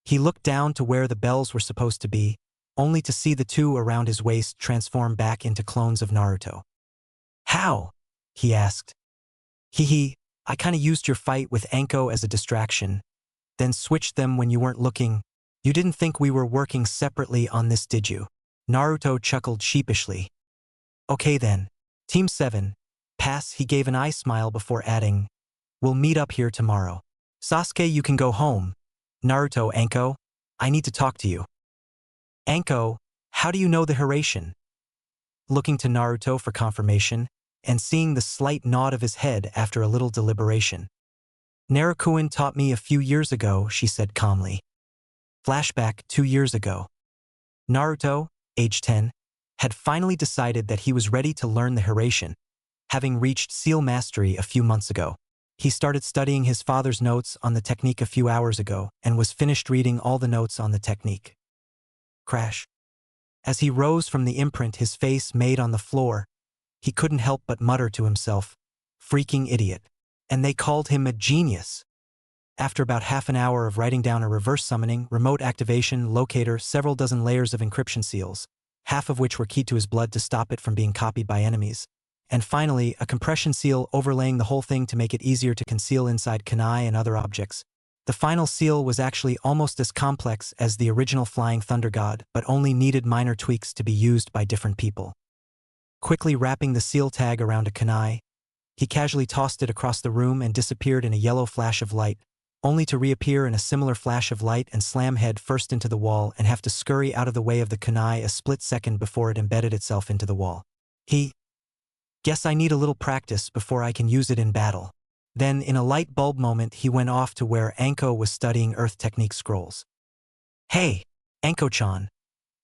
He looked down to where the bells were supposed to be, only to see the two around his waist transform back into clones of Naruto. How? He asked. I kinda used your fight with Anko as a distraction, then switched them when you weren't looking. You didn't think we were working separately on this, did you? Naruto chuckled sheepishly. Okay then. Team 7. Pass, he gave an eye smile before adding, we'll meet up here tomorrow. Sasuke, you can go home. Naruto, Anko, I need to talk to you. Anko, how do you know the Hiraishin? Looking to Naruto for confirmation, and seeing the slight nod of his head after a little deliberation. Naruto taught me a few years ago, she said calmly. Flashback 2 years ago. Naruto, age 10, had finally decided that he was ready to learn the Hiraishin, having reached seal mastery a few months ago. He started studying his father's notes on the technique a few hours ago and was finished reading all the notes on the technique. Crash. As he rose from the imprint his face made on the floor, he couldn't help but mutter to himself, freaking idiot. And they called him a genius. After about half an hour of writing down a reverse summoning, remote activation, locator, several dozen layers of encryption seals, half of which were keyed to his blood to stop it from being copied by enemies, and finally a compression seal overlaying the whole thing to make it easier to conceal inside kunai and other objects. The final seal was actually almost as complex as the original Flying Thunder God, but only needed minor tweaks to be used by different people. Quickly wrapping the seal tag around a kunai, he casually tossed it across the room and disappeared in a yellow flash of light, only to reappear in a similar flash of light and slam head first into the wall and have to scurry out of the way of the kunai a split second before it embedded itself into the wall. Guess I need a little practice before I can use it in battle. Then, in a light bulb moment, he went off to where Anko was studying Earth Technique scrolls. Hey, Anko-chan.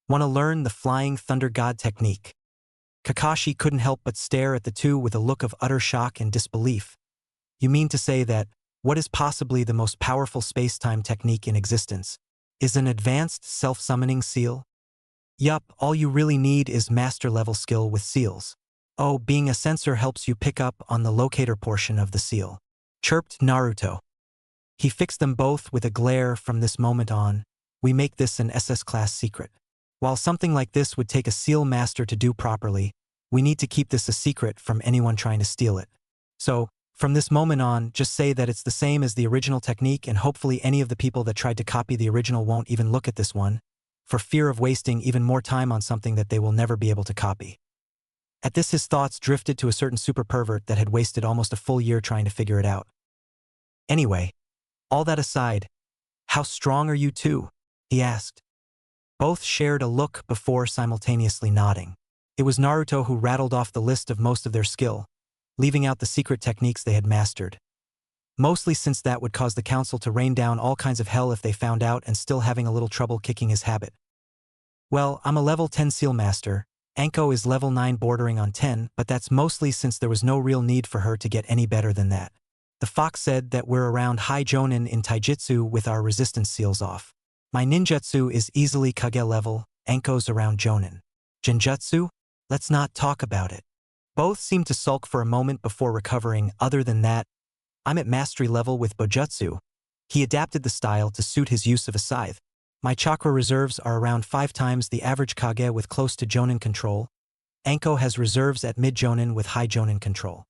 Wanna learn the Flying Thunder God technique? Kakashi couldn't help but stare at the two with a look of utter shock and disbelief. You mean to say that what is possibly the most powerful space-time technique in existence is an advanced self-summoning seal? Yup, all you really need is master-level skill with seals. Oh, being a sensor helps you pick up on the locator portion of the seal, chirped Naruto. He fixed them both with a glare. From this moment on, we make this an SS-class secret. While something like this would take a seal master to do properly, we need to keep this a secret from anyone trying to steal it. So, from this moment on, just say that it's the same as the original technique, and hopefully any of the people that tried to copy the original won't even look at this one, for fear of wasting even more time on something that they will never be able to copy. At this his thoughts drifted to a certain super pervert that had wasted almost a full year trying to figure it out. Anyway, all that aside, how strong are you two? He asked. Both shared a look before simultaneously nodding. It was Naruto who rattled off the list of most of their skill, leaving out the secret techniques they had mastered. Mostly since that would cause the council to rain down all kinds of hell if they found out, and still having a little trouble kicking his habit. Well, I'm a level 10 seal master. Anko is level 9 bordering on 10, but that's mostly since there was no real need for her to get any better than that. The fox said that we're around high jonin in taijutsu with our resistance seals off. My ninjutsu is easily kage level, Anko's around jonin. Genjutsu? Let's not talk about it. Both seemed to sulk for a moment before recovering. Other than that, I'm at mastery level with bojutsu. He adapted the style to suit his use of a scythe. My chakra reserves are around 5 times the average Kage with close to Jonin control. Anko has reserves at mid-Jonin with high Jonin control.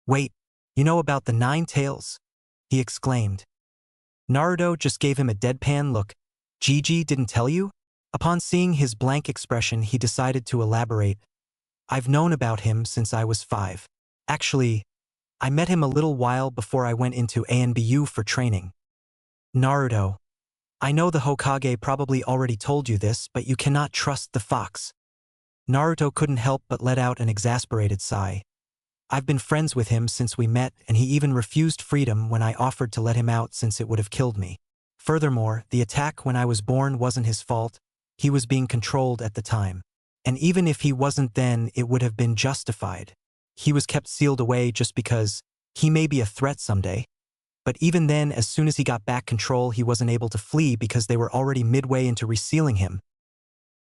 Wait, you know about the 9 tails? He exclaimed. Naruto just gave him a deadpan look. Gigi didn't tell you? Upon seeing his blank expression, he decided to elaborate. I've known about him since I was 5. Actually, I met him a little while before I went into ANBU for training. Naruto. I know the Hokage probably already told you this, but you cannot trust the fox. Naruto couldn't help but let out an exasperated sigh. I've been friends with him since we met, and he even refused freedom when I offered to let him out since it would have killed me. Furthermore, the attack when I was born wasn't his fault. He was being controlled at the time. And even if he wasn't then, it would have been justified. He was kept sealed away just because he may be a threat someday. But even then, as soon as he got back control, he wasn't able to flee because they were already midway into resealing him.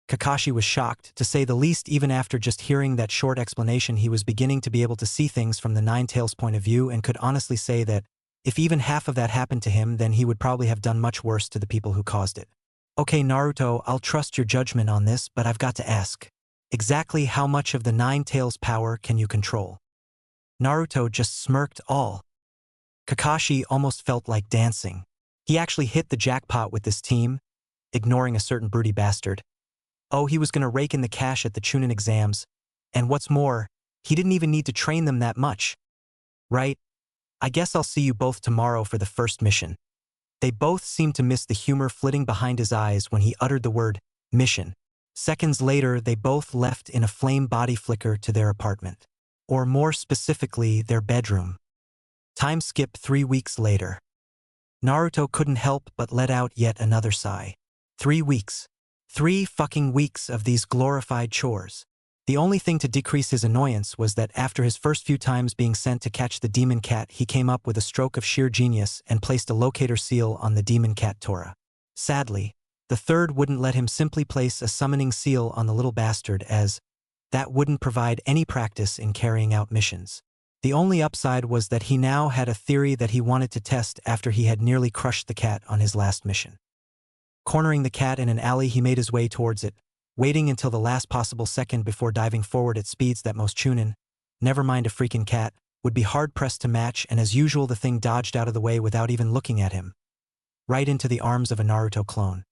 Kakashi was shocked, to say the least. Even after just hearing that short explanation, he was beginning to be able to see things from the Nine Tails point of view and could honestly say that if even half of that happened to him, then he would probably have done much worse to the people who caused it. Okay, Naruto, I'll trust your judgment on this, but I've got to ask. Exactly how much of the Nine Tails power can you control? Naruto just smirked all. Kakashi almost felt like dancing. He actually hit the jackpot with this team, ignoring a certain broody bastard. Oh, he was gonna rake in the cash at the Chunin exams, and what's more, he didn't even need to train them that much. Right? I guess I'll see you both tomorrow for the first mission. They both seemed to miss the humor flitting behind his eyes when he uttered the word, mission. Seconds later, they both left in a flame body flicker to their apartment. Or more specifically, their bedroom. Time skip 3 weeks later. Naruto couldn't help but let out yet another sigh. 3 weeks. 3 fucking weeks of these glorified chores. The only thing to decrease his annoyance was that after his first few times being sent to catch the demon cat, he came up with a stroke of sheer genius and placed a locator seal on the demon cat Tora. Sadly, the third wouldn't let him simply place a summoning seal on the little bastard, as that wouldn't provide any practice in carrying out missions. The only upside was that he now had a theory that he wanted to test after he had nearly crushed the cat on his last mission. Cornering the cat in an alley, he made his way towards it, waiting until the last possible second before diving forward at speeds that most Chunin, never mind a freaking cat, would be hard-pressed to match, and as usual the thing dodged out of the way without even looking at him. Right into the arms of a Naruto clone.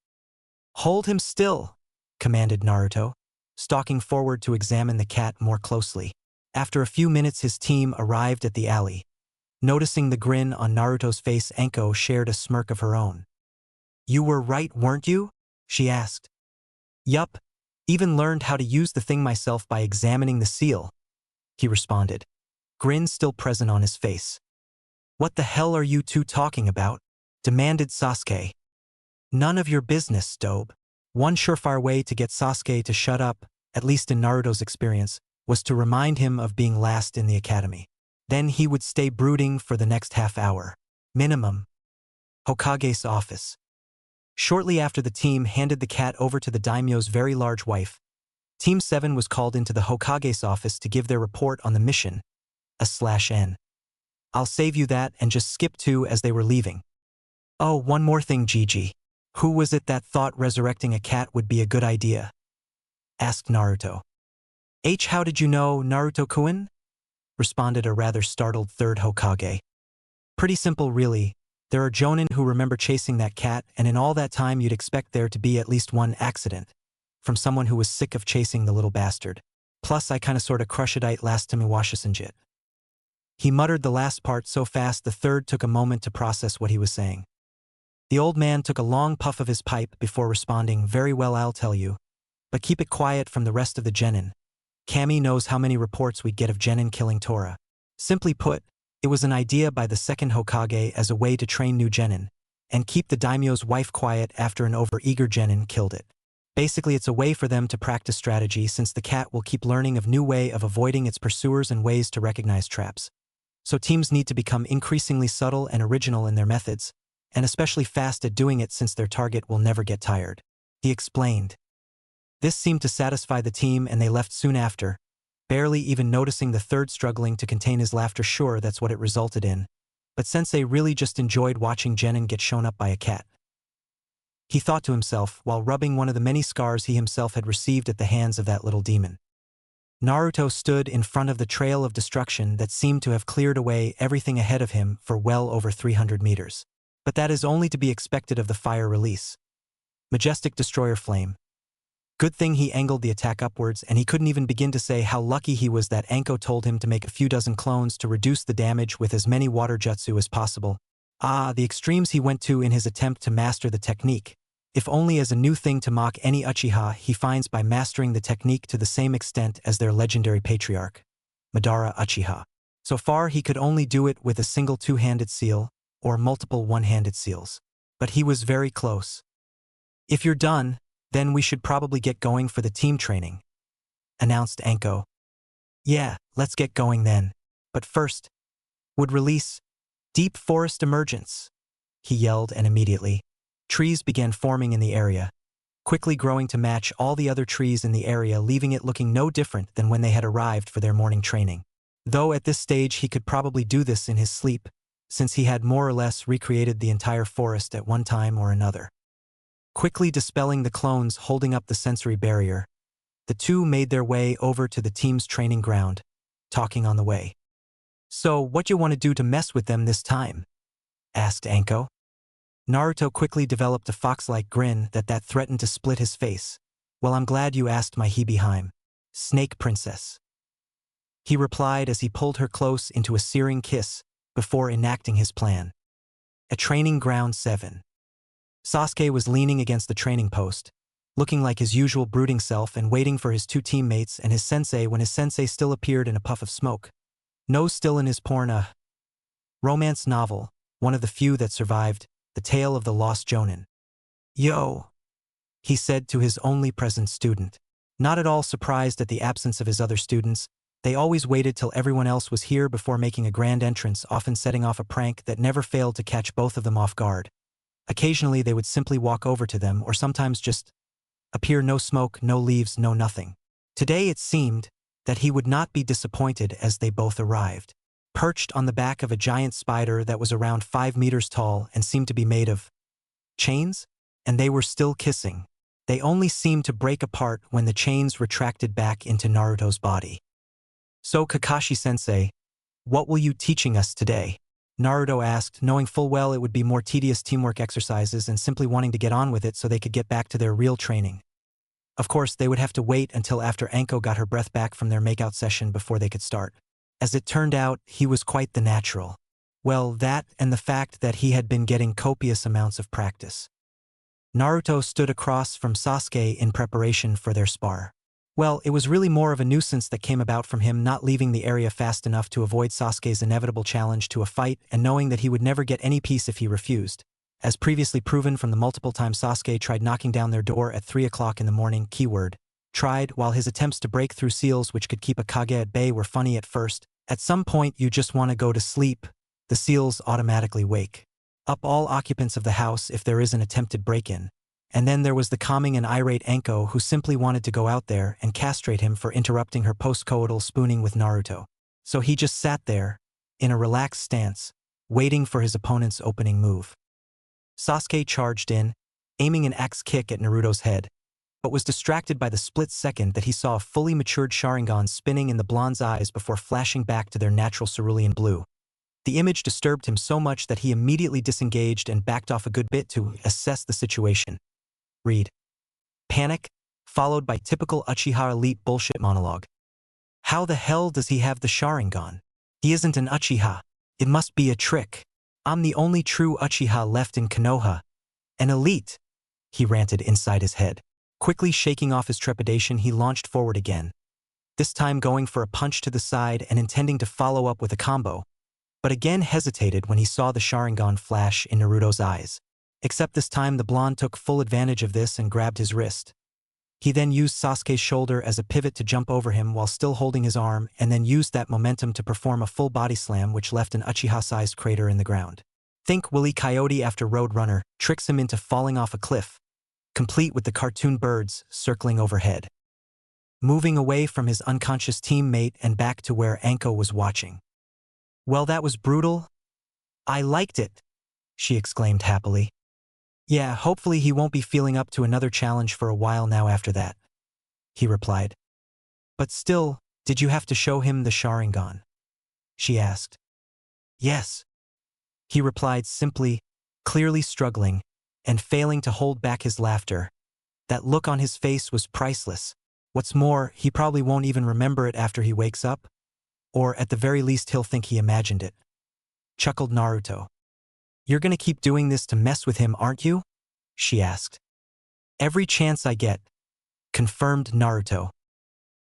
"Hold him still," commanded Naruto, stalking forward to examine the cat more closely. After a few minutes his team arrived at the alley. Noticing the grin on Naruto's face, Anko shared a smirk of her own. "You were right, weren't you?" she asked. "Yup. Even learned how to use the thing myself by examining the seal," he responded, grin still present on his face. "What the hell are you two talking about?" demanded Sasuke. "None of your business, Dobe." One surefire way to get Sasuke to shut up, at least in Naruto's experience, was to remind him of being last in the academy. Then he would stay brooding for the next half hour. Minimum. Hokage's office. Shortly after the team handed the cat over to the daimyo's very large wife, Team 7 was called into the Hokage's office to give their report on the mission, /N. I'll save you that and just skip to as they were leaving. Oh, one more thing, Gigi. Who was it that thought resurrecting a cat would be a good idea? Asked Naruto. How did you know, Naruto-kun? Responded a rather startled third Hokage. Pretty simple, really. There are jonin who remember chasing that cat, and in all that time you'd expect there to be at least one accident, from someone who was sick of chasing the little bastard. Plus I kinda sorta crushedite last time Iwashisanjit. He muttered the last part so fast the third took a moment to process what he was saying. The old man took a long puff of his pipe before responding, "Very well, I'll tell you. But keep it quiet from the rest of the genin. Kami knows how many reports we'd get of genin killing Tora. Simply put, it was an idea by the second Hokage as a way to train new genin, and keep the daimyo's wife quiet after an over-eager genin killed it. Basically, it's a way for them to practice strategy, since the cat will keep learning of new way of avoiding its pursuers and ways to recognize traps. So teams need to become increasingly subtle and original in their methods, and especially fast at doing it since their target will never get tired," he explained. This seemed to satisfy the team and they left soon after, barely even noticing the third struggling to contain his laughter. Sure, that's what it resulted in, but Sensei really just enjoyed watching genin get shown up by a cat. he thought to himself while rubbing one of the many scars he himself had received at the hands of that little demon. Naruto stood in front of the trail of destruction that seemed to have cleared away everything ahead of him for well over 300 meters. But that is only to be expected of the fire release. Majestic destroyer flame. Good thing he angled the attack upwards, and he couldn't even begin to say how lucky he was that Anko told him to make a few dozen clones to reduce the damage with as many water jutsu as possible. The extremes he went to in his attempt to master the technique, if only as a new thing to mock any Uchiha he finds by mastering the technique to the same extent as their legendary patriarch, Madara Uchiha. So far he could only do it with a single two-handed seal, or multiple one-handed seals. But he was very close. "If you're done, then we should probably get going for the team training," announced Anko. "Yeah, let's get going then. But first, would release deep forest emergence," he yelled, and immediately, trees began forming in the area, quickly growing to match all the other trees in the area, leaving it looking no different than when they had arrived for their morning training. Though at this stage he could probably do this in his sleep, since he had more or less recreated the entire forest at one time or another. Quickly dispelling the clones holding up the sensory barrier, the two made their way over to the team's training ground, talking on the way. "So what you want to do to mess with them this time?" asked Anko. Naruto quickly developed a fox-like grin that threatened to split his face. "Well, I'm glad you asked, my Hibiheim, Snake Princess," he replied as he pulled her close into a searing kiss before enacting his plan. At Training Ground 7. Sasuke was leaning against the training post, looking like his usual brooding self and waiting for his two teammates and his sensei when his sensei still appeared in a puff of smoke. Nose still in his porn romance novel, one of the few that survived, The Tale of the Lost Jonin. "Yo," he said to his only present student. Not at all surprised at the absence of his other students, they always waited till everyone else was here before making a grand entrance, often setting off a prank that never failed to catch both of them off guard. Occasionally they would simply walk over to them, or sometimes just appear, no smoke, no leaves, no nothing. Today it seemed that he would not be disappointed as they both arrived. Perched on the back of a giant spider that was around 5 meters tall and seemed to be made of chains, and they were still kissing. They only seemed to break apart when the chains retracted back into Naruto's body. "So Kakashi-sensei, what will you teaching us today?" Naruto asked, knowing full well it would be more tedious teamwork exercises and simply wanting to get on with it so they could get back to their real training. Of course, they would have to wait until after Anko got her breath back from their makeout session before they could start. As it turned out, he was quite the natural. Well, that and the fact that he had been getting copious amounts of practice. Naruto stood across from Sasuke in preparation for their spar. Well, it was really more of a nuisance that came about from him not leaving the area fast enough to avoid Sasuke's inevitable challenge to a fight, and knowing that he would never get any peace if he refused. As previously proven from the multiple times Sasuke tried knocking down their door at 3 o'clock in the morning, keyword, tried, while his attempts to break through seals which could keep a Kage at bay were funny at first, at some point you just want to go to sleep, the seals automatically wake up all occupants of the house if there is an attempted break-in. And then there was the calming and irate Anko, who simply wanted to go out there and castrate him for interrupting her post-coital spooning with Naruto. So he just sat there, in a relaxed stance, waiting for his opponent's opening move. Sasuke charged in, aiming an axe kick at Naruto's head, but was distracted by the split second that he saw a fully matured sharingan spinning in the blonde's eyes before flashing back to their natural cerulean blue. The image disturbed him so much that he immediately disengaged and backed off a good bit to assess the situation. Read. Panic, followed by typical Uchiha elite bullshit monologue. "How the hell does he have the sharingan? He isn't an Uchiha. It must be a trick. I'm the only true Uchiha left in Konoha. An elite," he ranted inside his head. Quickly shaking off his trepidation, he launched forward again, this time going for a punch to the side and intending to follow up with a combo, but again hesitated when he saw the sharingan flash in Naruto's eyes. Except this time the blonde took full advantage of this and grabbed his wrist. He then used Sasuke's shoulder as a pivot to jump over him while still holding his arm, and then used that momentum to perform a full body slam which left an Uchiha-sized crater in the ground. Think Willy Coyote after Roadrunner tricks him into falling off a cliff, complete with the cartoon birds circling overhead. Moving away from his unconscious teammate and back to where Anko was watching. "Well, that was brutal. I liked it," she exclaimed happily. Yeah, hopefully he won't be feeling up to another challenge for a while now after that, he replied. But still, did you have to show him the sharingan? She asked. Yes, he replied simply, clearly struggling, and failing to hold back his laughter. That look on his face was priceless. What's more, he probably won't even remember it after he wakes up, or at the very least he'll think he imagined it. Chuckled Naruto. You're gonna keep doing this to mess with him, aren't you? She asked. Every chance I get, confirmed Naruto.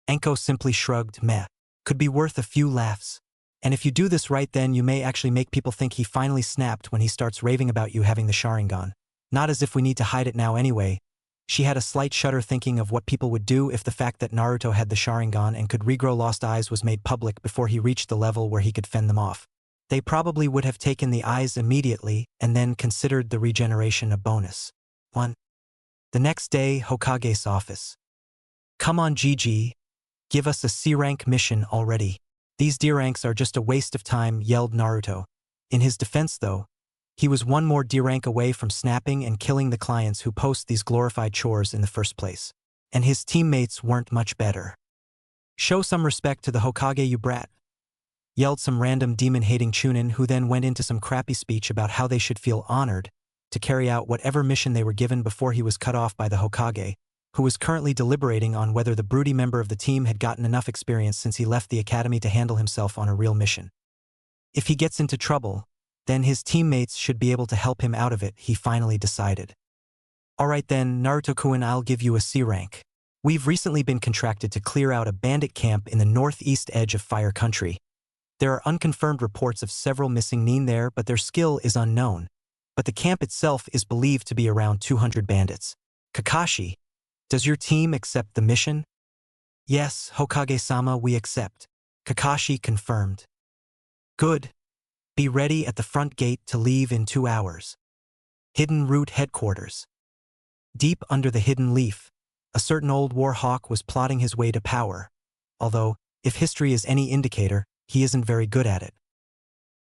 Anko simply shrugged. Meh. Could be worth a few laughs. And if you do this right, then you may actually make people think he finally snapped when he starts raving about you having the sharingan. Not as if we need to hide it now anyway. She had a slight shudder thinking of what people would do if the fact that Naruto had the sharingan and could regrow lost eyes was made public before he reached the level where he could fend them off. They probably would have taken the eyes immediately and then considered the regeneration a bonus. 1. The next day, Hokage's office. Come on, GG. Give us a C-rank mission already. These D ranks are just a waste of time, yelled Naruto. In his defense, though, he was one more D rank away from snapping and killing the clients who post these glorified chores in the first place. And his teammates weren't much better. Show some respect to the Hokage, you brat, yelled some random demon-hating Chunin, who then went into some crappy speech about how they should feel honored to carry out whatever mission they were given before he was cut off by the Hokage, who was currently deliberating on whether the broody member of the team had gotten enough experience since he left the academy to handle himself on a real mission. If he gets into trouble, then his teammates should be able to help him out of it, he finally decided. Alright then, Naruto-kun, I'll give you a C rank. We've recently been contracted to clear out a bandit camp in the northeast edge of Fire Country. There are unconfirmed reports of several missing nin there, but their skill is unknown. But the camp itself is believed to be around 200 bandits. Kakashi, does your team accept the mission? Yes, Hokage-sama, we accept. Kakashi confirmed. Good. Be ready at the front gate to leave in 2 hours. Hidden Root Headquarters. Deep under the hidden leaf, a certain old war hawk was plotting his way to power, although, if history is any indicator, he isn't very good at it.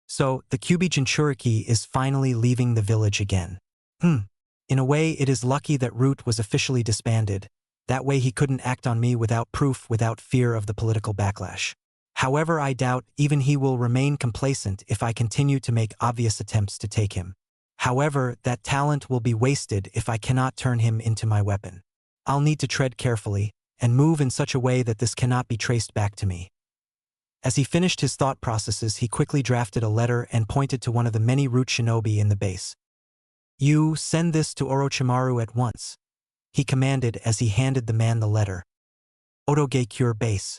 So, the Kyuubi Jinchuriki is finally leaving the village again. In a way, it is lucky that Root was officially disbanded. That way he couldn't act on me without proof, without fear of the political backlash. However, I doubt even he will remain complacent if I continue to make obvious attempts to take him. However, that talent will be wasted if I cannot turn him into my weapon. I'll need to tread carefully and move in such a way that this cannot be traced back to me. As he finished his thought processes, he quickly drafted a letter and pointed to one of the many Root shinobi in the base. You send this to Orochimaru at once, he commanded as he handed the man the letter. Otoge Cure Base.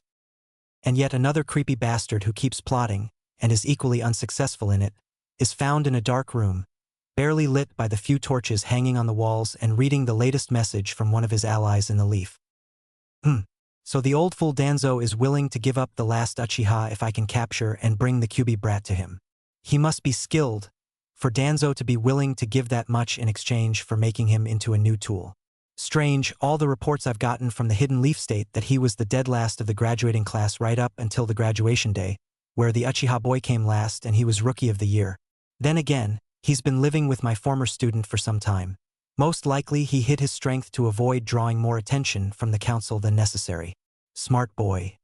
And yet another creepy bastard who keeps plotting, and is equally unsuccessful in it, is found in a dark room, barely lit by the few torches hanging on the walls, and reading the latest message from one of his allies in the leaf. So the old fool Danzo is willing to give up the last Uchiha if I can capture and bring the Kyuubi brat to him. He must be skilled for Danzo to be willing to give that much in exchange for making him into a new tool. Strange, all the reports I've gotten from the Hidden Leaf state that he was the dead last of the graduating class right up until the graduation day, where the Uchiha boy came last and he was Rookie of the Year. Then again, he's been living with my former student for some time. Most likely he hid his strength to avoid drawing more attention from the council than necessary. Smart boy.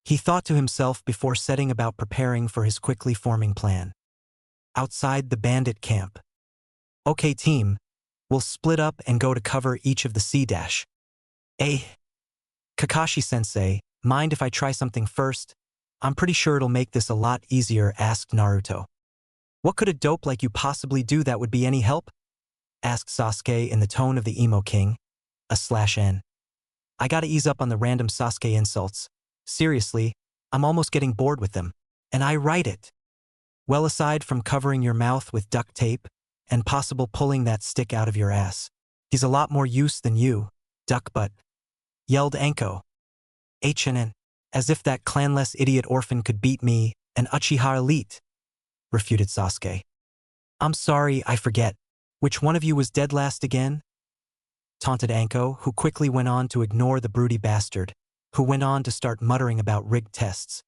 He thought to himself before setting about preparing for his quickly forming plan. Outside the bandit camp. Okay team, we'll split up and go to cover each of the C-dash. Kakashi-sensei, mind if I try something first? I'm pretty sure it'll make this a lot easier, asked Naruto. What could a dope like you possibly do that would be any help? Asked Sasuke in the tone of the emo king. /N. I gotta ease up on the random Sasuke insults. Seriously, I'm almost getting bored with them. And I write it. Well, aside from covering your mouth with duct tape, and possible pulling that stick out of your ass, he's a lot more use than you, duck butt, yelled Anko. HNN, as if that clanless idiot orphan could beat me, an Uchiha elite, refuted Sasuke. I'm sorry, I forget. Which one of you was dead last again? Taunted Anko, who quickly went on to ignore the broody bastard, who went on to start muttering about rigged tests.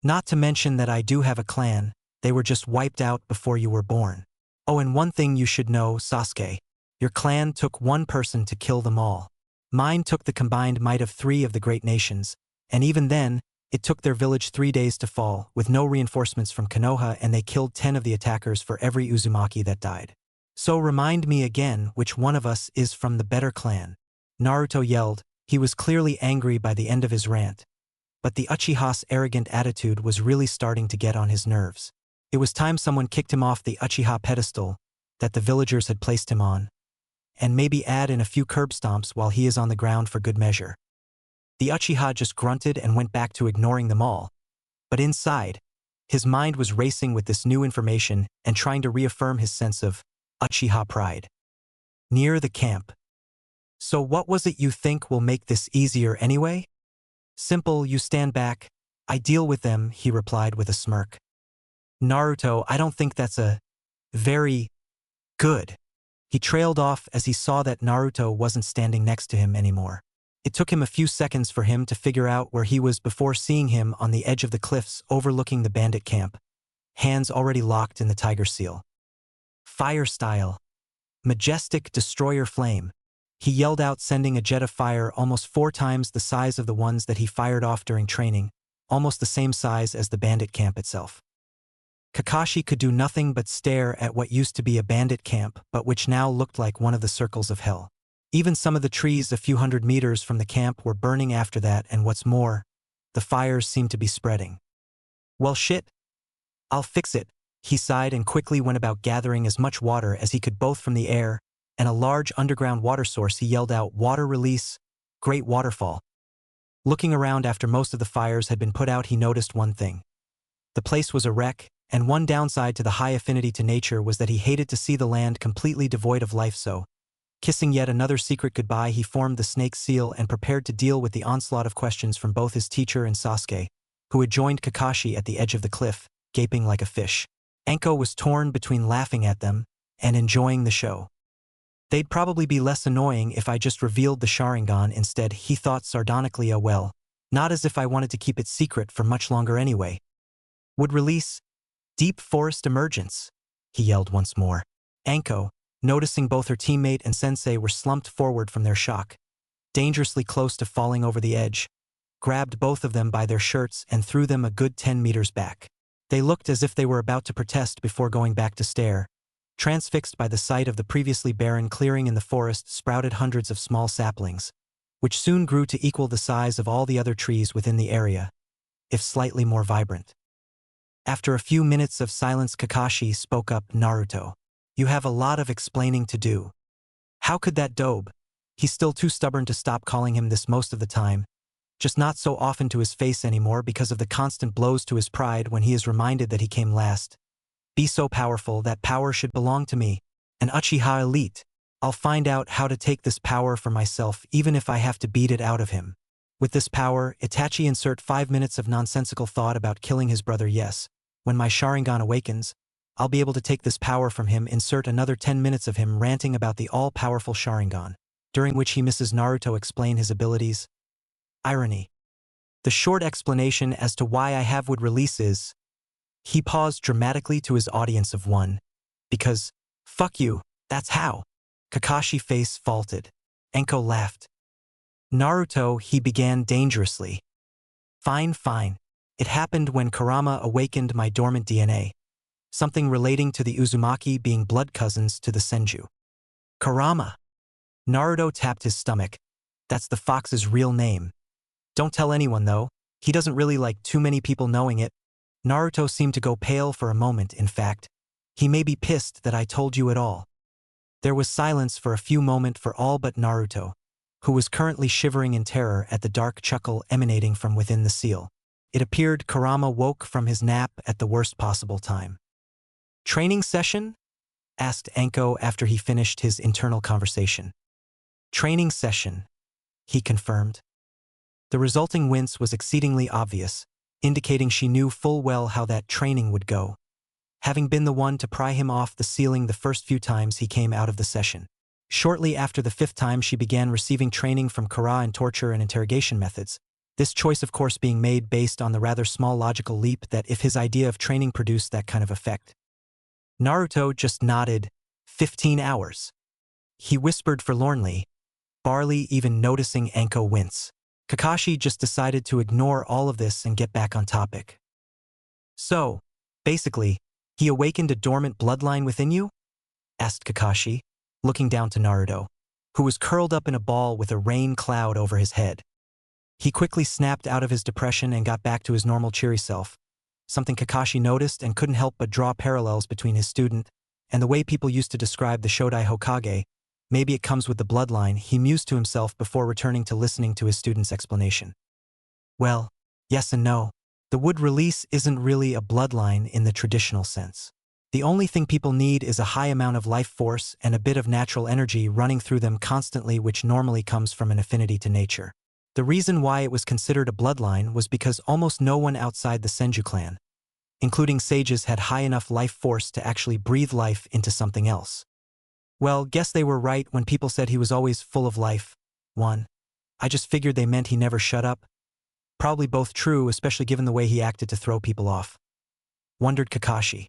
Not to mention that I do have a clan, they were just wiped out before you were born. Oh, and one thing you should know, Sasuke. Your clan took one person to kill them all. Mine took the combined might of 3 of the great nations, and even then, it took their village 3 days to fall, with no reinforcements from Konoha, and they killed 10 of the attackers for every Uzumaki that died. So remind me again which one of us is from the better clan. Naruto yelled. He was clearly angry by the end of his rant. But the Uchiha's arrogant attitude was really starting to get on his nerves. It was time someone kicked him off the Uchiha pedestal that the villagers had placed him on, and maybe add in a few curb stomps while he is on the ground for good measure. The Uchiha just grunted and went back to ignoring them all. But inside, his mind was racing with this new information and trying to reaffirm his sense of Uchiha pride. Near the camp. So what was it you think will make this easier anyway? Simple, you stand back. I deal with them, he replied with a smirk. Naruto, I don't think that's a very good. He trailed off as he saw that Naruto wasn't standing next to him anymore. It took him a few seconds for him to figure out where he was before seeing him on the edge of the cliffs overlooking the bandit camp, hands already locked in the tiger seal. Fire style. Majestic destroyer flame. He yelled out, sending a jet of fire almost 4 times the size of the ones that he fired off during training, almost the same size as the bandit camp itself. Kakashi could do nothing but stare at what used to be a bandit camp but which now looked like one of the circles of hell. Even some of the trees a few hundred meters from the camp were burning after that, and what's more, the fires seemed to be spreading. Well shit. I'll fix it, he sighed and quickly went about gathering as much water as he could both from the air and a large underground water source. He yelled out, "Water release, great waterfall." Looking around after most of the fires had been put out, he noticed one thing. The place was a wreck, and one downside to the high affinity to nature was that he hated to see the land completely devoid of life, so, kissing yet another secret goodbye, he formed the snake seal and prepared to deal with the onslaught of questions from both his teacher and Sasuke, who had joined Kakashi at the edge of the cliff, gaping like a fish. Anko was torn between laughing at them and enjoying the show. They'd probably be less annoying if I just revealed the sharingan instead, he thought sardonically. Oh well, not as if I wanted to keep it secret for much longer anyway. Would release deep forest emergence, he yelled once more. Anko, noticing both her teammate and sensei were slumped forward from their shock, dangerously close to falling over the edge, grabbed both of them by their shirts and threw them a good 10 meters back. They looked as if they were about to protest before going back to stare. Transfixed by the sight of the previously barren clearing in the forest sprouted hundreds of small saplings, which soon grew to equal the size of all the other trees within the area, if slightly more vibrant. After a few minutes of silence, Kakashi spoke up. Naruto, you have a lot of explaining to do. How could that dobe? He's still too stubborn to stop calling him this most of the time, just not so often to his face anymore because of the constant blows to his pride when he is reminded that he came last. Be so powerful, that power should belong to me, an Uchiha elite. I'll find out how to take this power for myself even if I have to beat it out of him. With this power, Itachi insert 5 minutes of nonsensical thought about killing his brother. Yes, when my sharingan awakens, I'll be able to take this power from him. Insert another 10 minutes of him ranting about the all-powerful sharingan, during which he misses Naruto explain his abilities. Irony. The short explanation as to why I have would release is, he paused dramatically to his audience of one, because, fuck you, that's how. Kakashi face faulted. Anko laughed. Naruto, he began dangerously. Fine. It happened when Kurama awakened my dormant DNA. Something relating to the Uzumaki being blood cousins to the Senju. Kurama. Naruto tapped his stomach. That's the fox's real name. Don't tell anyone though, he doesn't really like too many people knowing it. Naruto seemed to go pale for a moment. In fact, he may be pissed that I told you at all. There was silence for a few moments for all but Naruto, who was currently shivering in terror at the dark chuckle emanating from within the seal. It appeared Kurama woke from his nap at the worst possible time. Training session? Asked Anko after he finished his internal conversation. Training session, he confirmed. The resulting wince was exceedingly obvious, indicating she knew full well how that training would go, having been the one to pry him off the ceiling the first few times he came out of the session. Shortly after the 5th time she began receiving training from Kara in torture and interrogation methods, this choice of course being made based on the rather small logical leap that if his idea of training produced that kind of effect, Naruto just nodded. 15 hours. He whispered forlornly, barely even noticing Anko wince. Kakashi just decided to ignore all of this and get back on topic. So, basically, he awakened a dormant bloodline within you? Asked Kakashi, looking down to Naruto, who was curled up in a ball with a rain cloud over his head. He quickly snapped out of his depression and got back to his normal cheery self, something Kakashi noticed and couldn't help but draw parallels between his student and the way people used to describe the Shodai Hokage. Maybe it comes with the bloodline, he mused to himself before returning to listening to his student's explanation. Well, yes and no. The wood release isn't really a bloodline in the traditional sense. The only thing people need is a high amount of life force and a bit of natural energy running through them constantly, which normally comes from an affinity to nature. The reason why it was considered a bloodline was because almost no one outside the Senju clan, including sages, had high enough life force to actually breathe life into something else. Well, guess they were right when people said he was always full of life. I just figured they meant he never shut up. Probably both true, especially given the way he acted to throw people off. Wondered Kakashi.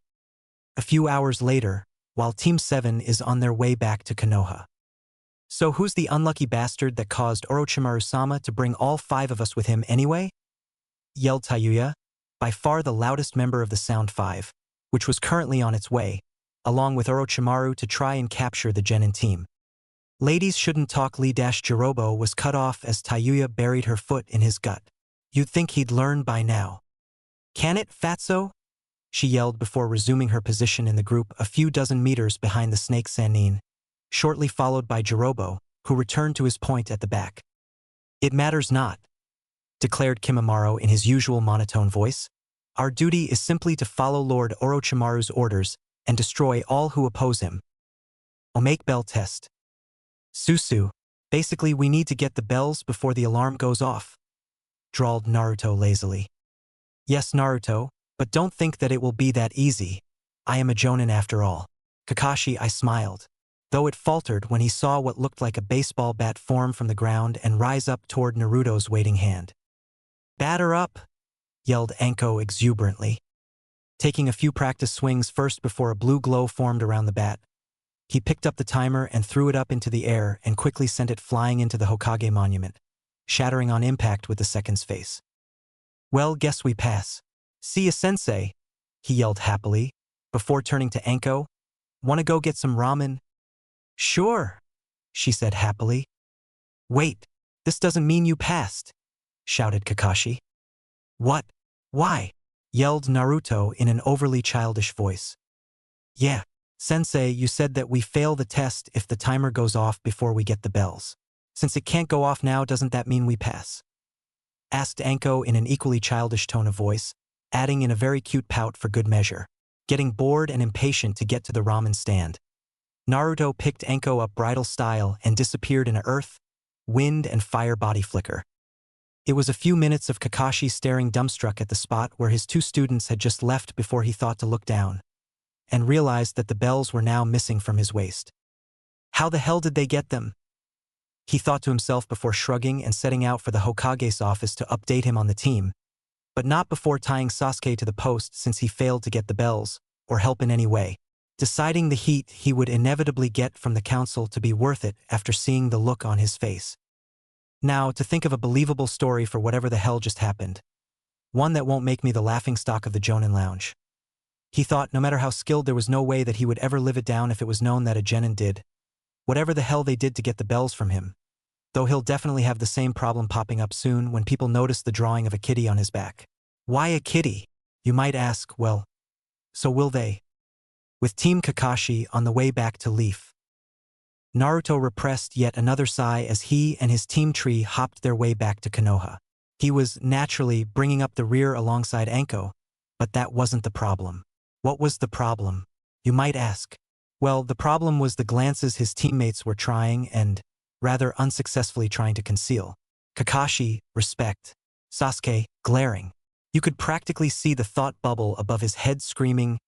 A few hours later, while Team 7 is on their way back to Konoha. So who's the unlucky bastard that caused Orochimaru-sama to bring all 5 of us with him anyway? Yelled Tayuya, by far the loudest member of the Sound 5, which was currently on its way, along with Orochimaru to try and capture the Genin team. Ladies shouldn't talk. Jirobo was cut off as Tayuya buried her foot in his gut. You'd think he'd learn by now. Can it, fatso? She yelled before resuming her position in the group a few dozen meters behind the snake Sannin, shortly followed by Jirobo, who returned to his point at the back. It matters not, declared Kimimaro in his usual monotone voice. Our duty is simply to follow Lord Orochimaru's orders and destroy all who oppose him. Make bell test. Susu, basically we need to get the bells before the alarm goes off, drawled Naruto lazily. Yes, Naruto, but don't think that it will be that easy. I am a jonin after all. Kakashi, I smiled, though it faltered when he saw what looked like a baseball bat form from the ground and rise up toward Naruto's waiting hand. Batter up, yelled Anko exuberantly. Taking a few practice swings first before a blue glow formed around the bat, he picked up the timer and threw it up into the air and quickly sent it flying into the Hokage monument, shattering on impact with the second's face. Well, guess we pass. See ya, sensei, he yelled happily, before turning to Anko. Wanna go get some ramen? Sure, she said happily. Wait, this doesn't mean you passed, shouted Kakashi. What? Why? Yelled Naruto in an overly childish voice. Yeah, sensei, you said that we fail the test if the timer goes off before we get the bells. Since it can't go off now, doesn't that mean we pass? Asked Anko in an equally childish tone of voice, adding in a very cute pout for good measure, getting bored and impatient to get to the ramen stand. Naruto picked Anko up bridal style and disappeared in a earth, wind and fire body flicker. It was a few minutes of Kakashi staring dumbstruck at the spot where his 2 students had just left before he thought to look down, and realized that the bells were now missing from his waist. How the hell did they get them? He thought to himself before shrugging and setting out for the Hokage's office to update him on the team, but not before tying Sasuke to the post since he failed to get the bells, or help in any way, deciding the heat he would inevitably get from the council to be worth it after seeing the look on his face. Now, to think of a believable story for whatever the hell just happened. One that won't make me the laughingstock of the Jonin Lounge. He thought no matter how skilled, there was no way that he would ever live it down if it was known that a genin did whatever the hell they did to get the bells from him. Though he'll definitely have the same problem popping up soon when people notice the drawing of a kitty on his back. Why a kitty? You might ask. Well, so will they. With Team Kakashi on the way back to Leaf. Naruto repressed yet another sigh as he and his team tree hopped their way back to Konoha. He was naturally bringing up the rear alongside Anko, but that wasn't the problem. What was the problem? You might ask. Well, the problem was the glances his teammates were trying and, rather unsuccessfully trying to conceal. Kakashi, respect. Sasuke, glaring. You could practically see the thought bubble above his head screaming,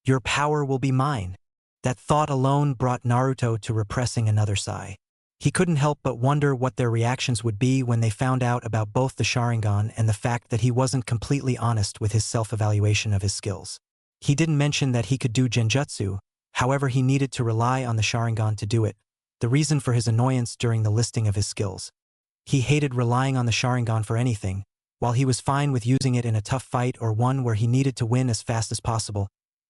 "Your power will be mine." That thought alone brought Naruto to repressing another sigh. He couldn't help but wonder what their reactions would be when they found out about both the sharingan and the fact that he wasn't completely honest with his self-evaluation of his skills. He didn't mention that he could do genjutsu, however he needed to rely on the sharingan to do it, the reason for his annoyance during the listing of his skills. He hated relying on the sharingan for anything, while he was fine with using it in a tough fight or one where he needed to win as fast as possible.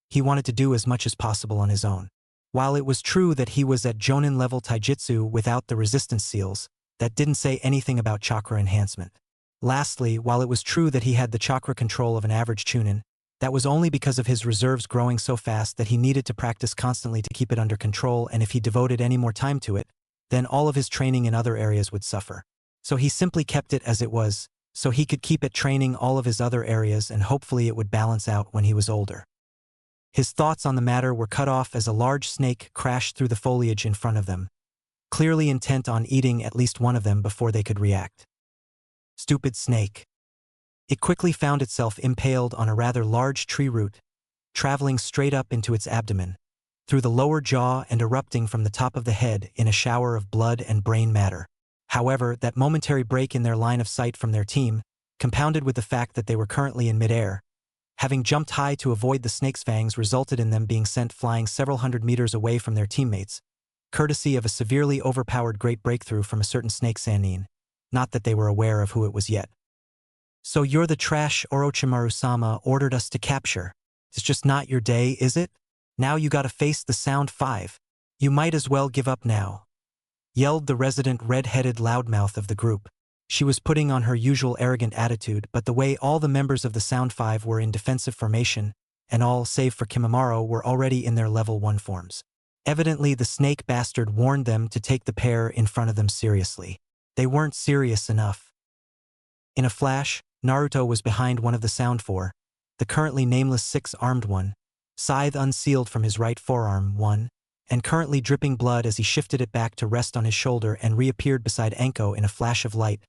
He wanted to do as much as possible on his own. While it was true that he was at Jonin level taijutsu without the resistance seals, that didn't say anything about chakra enhancement. Lastly, while it was true that he had the chakra control of an average chunin, that was only because of his reserves growing so fast that he needed to practice constantly to keep it under control, and if he devoted any more time to it, then all of his training in other areas would suffer. So he simply kept it as it was, so he could keep it training all of his other areas and hopefully it would balance out when he was older. His thoughts on the matter were cut off as a large snake crashed through the foliage in front of them, clearly intent on eating at least one of them before they could react. Stupid snake. It quickly found itself impaled on a rather large tree root, traveling straight up into its abdomen, through the lower jaw and erupting from the top of the head in a shower of blood and brain matter. However, that momentary break in their line of sight from their team, compounded with the fact that they were currently in midair, having jumped high to avoid the snake's fangs, resulted in them being sent flying several hundred meters away from their teammates, courtesy of a severely overpowered great breakthrough from a certain snake Sannin, not that they were aware of who it was yet. So you're the trash Orochimaru-sama ordered us to capture. It's just not your day, is it? Now you gotta face the Sound 5. You might as well give up now, yelled the resident red-headed loudmouth of the group. She was putting on her usual arrogant attitude, but the way all the members of the Sound 5 were in defensive formation, and all, save for Kimimaro, were already in their level 1 forms. Evidently the snake bastard warned them to take the pair in front of them seriously. They weren't serious enough. In a flash, Naruto was behind one of the Sound 4, the currently nameless six-armed one, scythe unsealed from his right forearm, one, and currently dripping blood as he shifted it back to rest on his shoulder and reappeared beside Anko in a flash of light,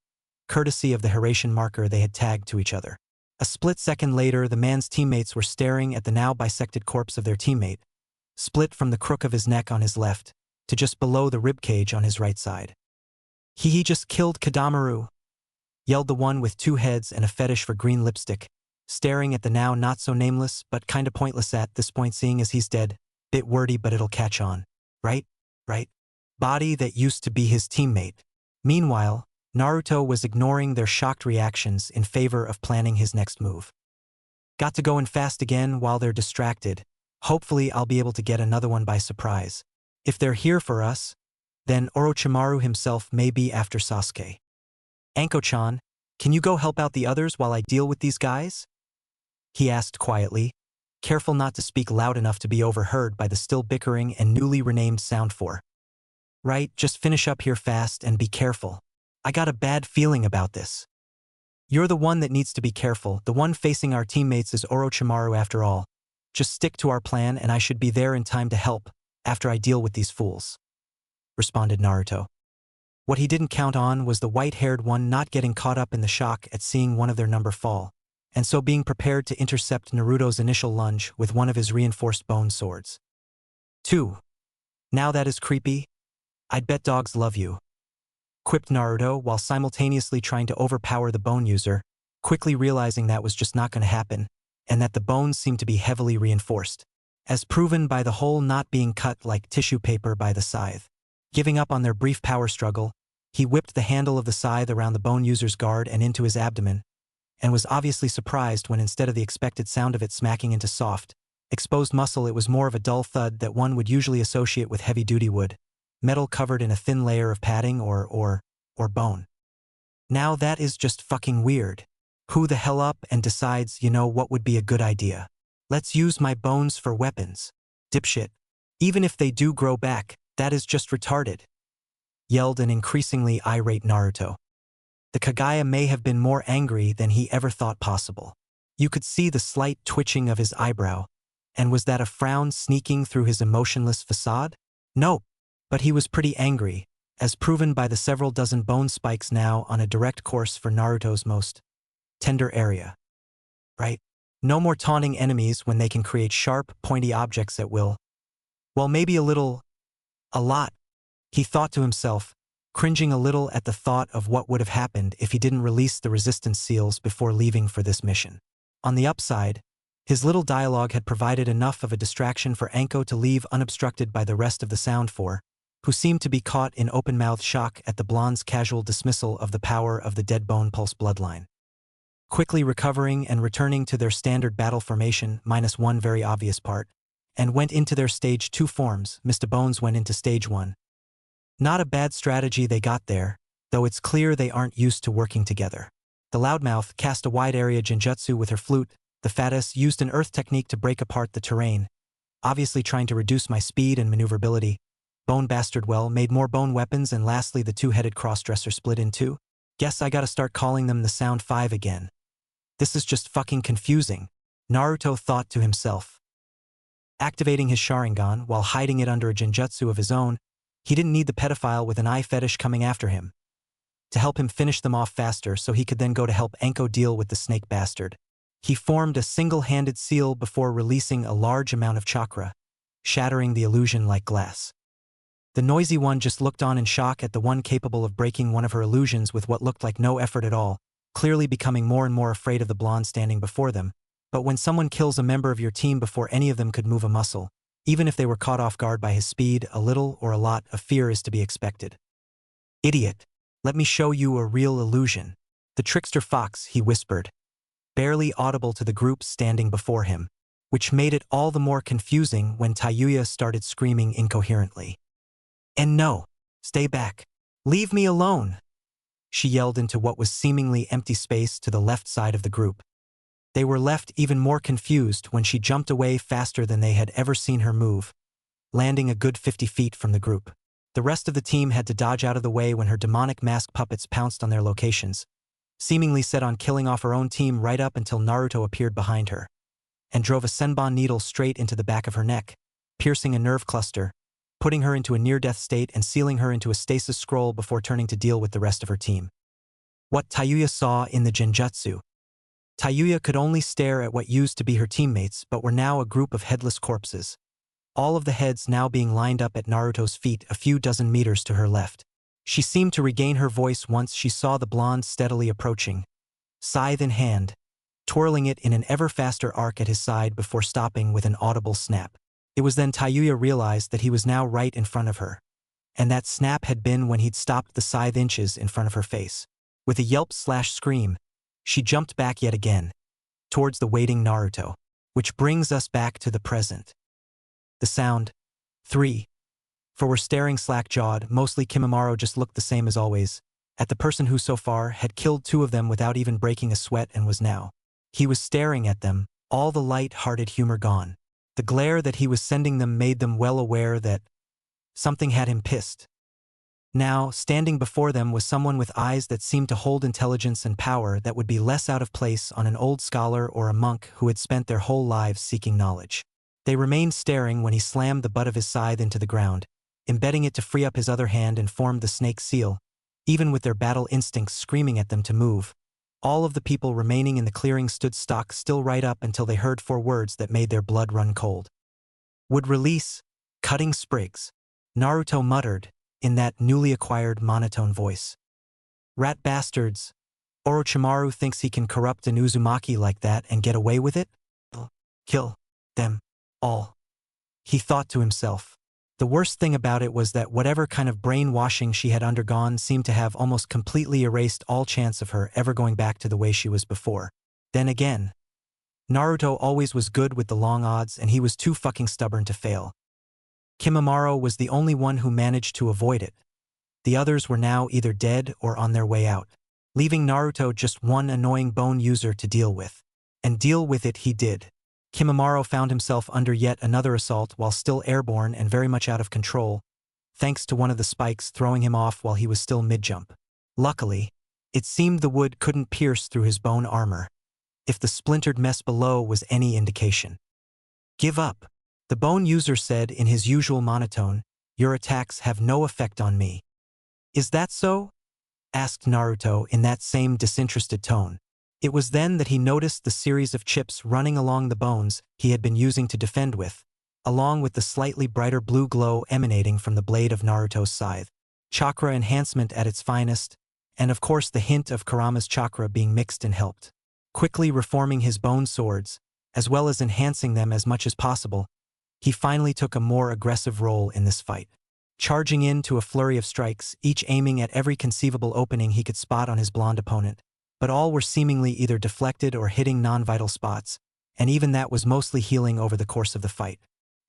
courtesy of the Hiration marker they had tagged to each other. A split second later, the man's teammates were staring at the now bisected corpse of their teammate, split from the crook of his neck on his left to just below the ribcage on his right side. He just killed Kadamaru, yelled the one with two heads and a fetish for green lipstick, staring at the now not-so-nameless but kinda pointless at this point seeing as he's dead, bit wordy but it'll catch on, right? Body that used to be his teammate. Meanwhile, Naruto was ignoring their shocked reactions in favor of planning his next move. Got to go in fast again while they're distracted. Hopefully I'll be able to get another one by surprise. If they're here for us, then Orochimaru himself may be after Sasuke. Anko-chan, can you go help out the others while I deal with these guys? He asked quietly, careful not to speak loud enough to be overheard by the still bickering and newly renamed Sound 4. Right, just finish up here fast and be careful. I got a bad feeling about this. You're the one that needs to be careful. The one facing our teammates is Orochimaru after all. Just stick to our plan and I should be there in time to help after I deal with these fools, responded Naruto. What he didn't count on was the white-haired one not getting caught up in the shock at seeing one of their number fall, and so being prepared to intercept Naruto's initial lunge with one of his reinforced bone swords. 2. Now that is creepy. I'd bet dogs love you, quipped Naruto while simultaneously trying to overpower the bone user, quickly realizing that was just not going to happen, and that the bones seemed to be heavily reinforced, as proven by the hole not being cut like tissue paper by the scythe. Giving up on their brief power struggle, he whipped the handle of the scythe around the bone user's guard and into his abdomen, and was obviously surprised when instead of the expected sound of it smacking into soft, exposed muscle it was more of a dull thud that one would usually associate with heavy-duty wood, metal covered in a thin layer of padding or bone. Now that is just fucking weird. Who the hell up and decides, you know what would be a good idea? Let's use my bones for weapons. Dipshit. Even if they do grow back, that is just retarded, yelled an increasingly irate Naruto. The Kagaya may have been more angry than he ever thought possible. You could see the slight twitching of his eyebrow, and was that a frown sneaking through his emotionless facade? No, but he was pretty angry, as proven by the several dozen bone spikes now on a direct course for Naruto's most tender area. Right? No more taunting enemies when they can create sharp, pointy objects at will. Well, maybe a lot, he thought to himself, cringing a little at the thought of what would have happened if he didn't release the resistance seals before leaving for this mission. On the upside, His little dialogue had provided enough of a distraction for Anko to leave unobstructed by the rest of the Sound Four, who seemed to be caught in open-mouthed shock at the blonde's casual dismissal of the power of the dead bone pulse bloodline. Quickly recovering and returning to their standard battle formation minus one very obvious part, and went into their stage 2 forms, Mr. Bones went into stage 1. Not a bad strategy they got there, though it's clear they aren't used to working together. The loudmouth cast a wide-area genjutsu with her flute. The fattest used an earth technique to break apart the terrain, obviously trying to reduce my speed and maneuverability. Bone Bastard made more bone weapons, and lastly the two-headed crossdresser split in two. Guess I gotta start calling them the Sound 5 again. This is just fucking confusing, Naruto thought to himself. Activating his sharingan while hiding it under a genjutsu of his own, he didn't need the pedophile with an eye fetish coming after him to help him finish them off faster so he could then go to help Anko deal with the snake bastard. He formed a single-handed seal before releasing a large amount of chakra, shattering the illusion like glass. The noisy one just looked on in shock at the one capable of breaking one of her illusions with what looked like no effort at all, clearly becoming more and more afraid of the blonde standing before them. But when someone kills a member of your team before any of them could move a muscle, even if they were caught off guard by his speed, a little or a lot of fear is to be expected. Idiot, let me show you a real illusion. The trickster fox, he whispered, barely audible to the group standing before him, which made it all the more confusing when Tayuya started screaming incoherently. And no, stay back. Leave me alone, she yelled into what was seemingly empty space to the left side of the group. They were left even more confused when she jumped away faster than they had ever seen her move, landing a good 50 feet from the group. The rest of the team had to dodge out of the way when her demonic mask puppets pounced on their locations, seemingly set on killing off her own team right up until Naruto appeared behind her and drove a senbon needle straight into the back of her neck, piercing a nerve cluster, putting her into a near-death state and sealing her into a stasis scroll before turning to deal with the rest of her team. What Tayuya saw in the genjutsu. Tayuya could only stare at what used to be her teammates but were now a group of headless corpses, all of the heads now being lined up at Naruto's feet a few dozen meters to her left. She seemed to regain her voice once she saw the blonde steadily approaching, scythe in hand, twirling it in an ever-faster arc at his side before stopping with an audible snap. It was then Tayuya realized that he was now right in front of her, and that snap had been when he'd stopped the scythe inches in front of her face. With a yelp/scream, she jumped back yet again, towards the waiting Naruto, which brings us back to the present. The Sound 3. For we're staring slack-jawed, mostly Kimimaro just looked the same as always, at the person who so far had killed two of them without even breaking a sweat and was now. He was staring at them, all the light-hearted humor gone. The glare that he was sending them made them well aware that something had him pissed. Now, standing before them was someone with eyes that seemed to hold intelligence and power that would be less out of place on an old scholar or a monk who had spent their whole lives seeking knowledge. They remained staring when he slammed the butt of his scythe into the ground, embedding it to free up his other hand and formed the snake seal, even with their battle instincts screaming at them to move. All of the people remaining in the clearing stood stock still right up until they heard 4 words that made their blood run cold. Would release, cutting sprigs, Naruto muttered, in that newly acquired monotone voice. Rat bastards, Orochimaru thinks he can corrupt an Uzumaki like that and get away with it? Kill them all, he thought to himself. The worst thing about it was that whatever kind of brainwashing she had undergone seemed to have almost completely erased all chance of her ever going back to the way she was before. Then again, Naruto always was good with the long odds and he was too fucking stubborn to fail. Kimimaro was the only one who managed to avoid it. The others were now either dead or on their way out, leaving Naruto just one annoying bone user to deal with. And deal with it he did. Kimimaro found himself under yet another assault while still airborne and very much out of control, thanks to one of the spikes throwing him off while he was still mid-jump. Luckily, it seemed the wood couldn't pierce through his bone armor, if the splintered mess below was any indication. Give up, the bone user said in his usual monotone. Your attacks have no effect on me. Is that so? Asked Naruto in that same disinterested tone. It was then that he noticed the series of chips running along the bones he had been using to defend with, along with the slightly brighter blue glow emanating from the blade of Naruto's scythe. Chakra enhancement at its finest, and of course the hint of Kurama's chakra being mixed and helped. Quickly reforming his bone swords, as well as enhancing them as much as possible, he finally took a more aggressive role in this fight. Charging into a flurry of strikes, each aiming at every conceivable opening he could spot on his blonde opponent, but all were seemingly either deflected or hitting non-vital spots, and even that was mostly healing over the course of the fight.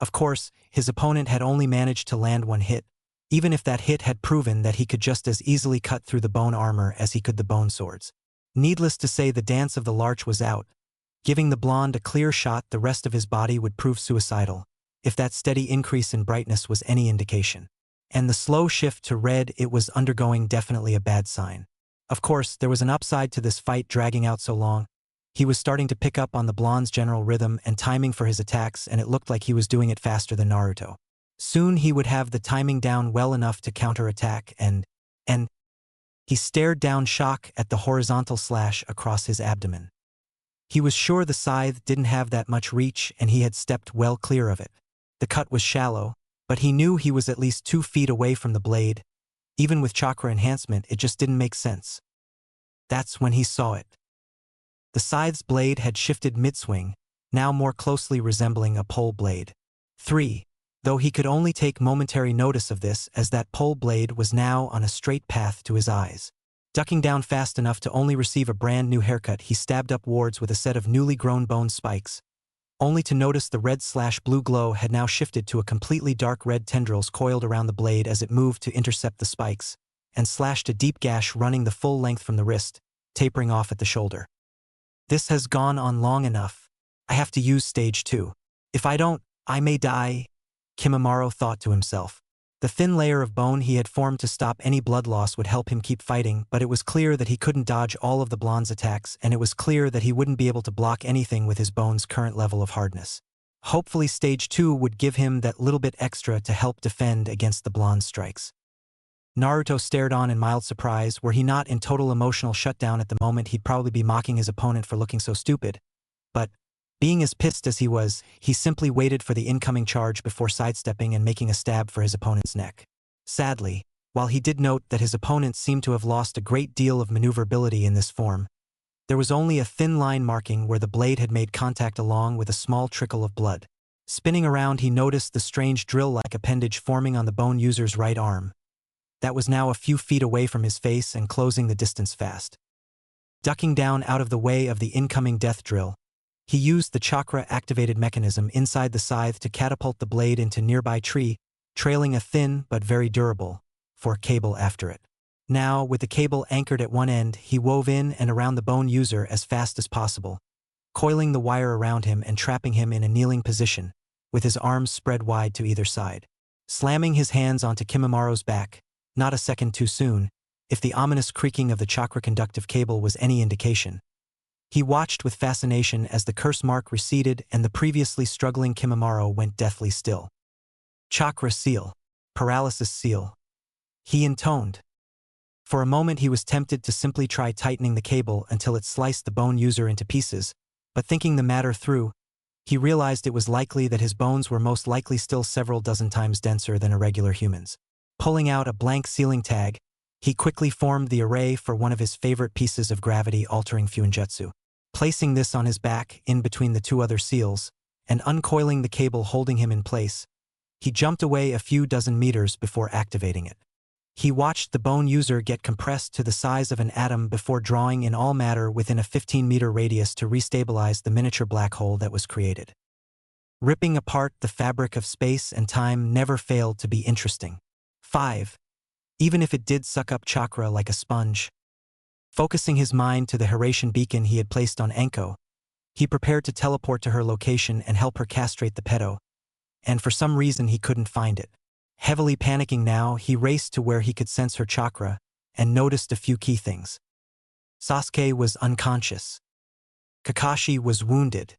Of course, his opponent had only managed to land one hit, even if that hit had proven that he could just as easily cut through the bone armor as he could the bone swords. Needless to say, the dance of the larch was out. Giving the blonde a clear shot, the rest of his body would prove suicidal, if that steady increase in brightness was any indication. And the slow shift to red it was undergoing definitely a bad sign. Of course, there was an upside to this fight dragging out so long. He was starting to pick up on the blonde's general rhythm and timing for his attacks, and it looked like he was doing it faster than Naruto. Soon he would have the timing down well enough to counterattack, and he stared down shock at the horizontal slash across his abdomen. He was sure the scythe didn't have that much reach, and he had stepped well clear of it. The cut was shallow, but he knew he was at least 2 feet away from the blade. Even with chakra enhancement, it just didn't make sense. That's when he saw it. The scythe's blade had shifted mid-swing, now more closely resembling a pole blade. 3. Though he could only take momentary notice of this, as that pole blade was now on a straight path to his eyes. Ducking down fast enough to only receive a brand new haircut, he stabbed upwards with a set of newly grown bone spikes, only to notice the red/blue glow had now shifted to a completely dark red tendrils coiled around the blade as it moved to intercept the spikes, and slashed a deep gash running the full length from the wrist, tapering off at the shoulder. This has gone on long enough. I have to use stage 2. If I don't, I may die, Kimimaro thought to himself. The thin layer of bone he had formed to stop any blood loss would help him keep fighting, but it was clear that he couldn't dodge all of the blonde's attacks, and it was clear that he wouldn't be able to block anything with his bone's current level of hardness. Hopefully stage 2 would give him that little bit extra to help defend against the blonde's strikes. Naruto stared on in mild surprise. Were he not in total emotional shutdown at the moment, he'd probably be mocking his opponent for looking so stupid. But, being as pissed as he was, he simply waited for the incoming charge before sidestepping and making a stab for his opponent's neck. Sadly, while he did note that his opponent seemed to have lost a great deal of maneuverability in this form, there was only a thin line marking where the blade had made contact along with a small trickle of blood. Spinning around, he noticed the strange drill-like appendage forming on the bone user's right arm. That was now a few feet away from his face and closing the distance fast. Ducking down out of the way of the incoming death drill, he used the chakra-activated mechanism inside the scythe to catapult the blade into nearby tree, trailing a thin but very durable cable after it. Now, with the cable anchored at one end, he wove in and around the bone user as fast as possible, coiling the wire around him and trapping him in a kneeling position, with his arms spread wide to either side. Slamming his hands onto Kimimaro's back, not a second too soon, if the ominous creaking of the chakra-conductive cable was any indication. He watched with fascination as the curse mark receded and the previously struggling Kimimaro went deathly still. Chakra seal. Paralysis seal. He intoned. For a moment he was tempted to simply try tightening the cable until it sliced the bone user into pieces, but thinking the matter through, he realized it was likely that his bones were most likely still several dozen times denser than a regular human's. Pulling out a blank sealing tag, he quickly formed the array for one of his favorite pieces of gravity-altering fuinjutsu. Placing this on his back, in between the 2 other seals, and uncoiling the cable holding him in place, he jumped away a few dozen meters before activating it. He watched the bone user get compressed to the size of an atom before drawing in all matter within a 15-meter radius to restabilize the miniature black hole that was created. Ripping apart the fabric of space and time never failed to be interesting. 5. Even if it did suck up chakra like a sponge. Focusing his mind to the Hiratian beacon he had placed on Anko, he prepared to teleport to her location and help her castrate the pedo, and for some reason he couldn't find it. Heavily panicking now, he raced to where he could sense her chakra and noticed a few key things. Sasuke was unconscious. Kakashi was wounded.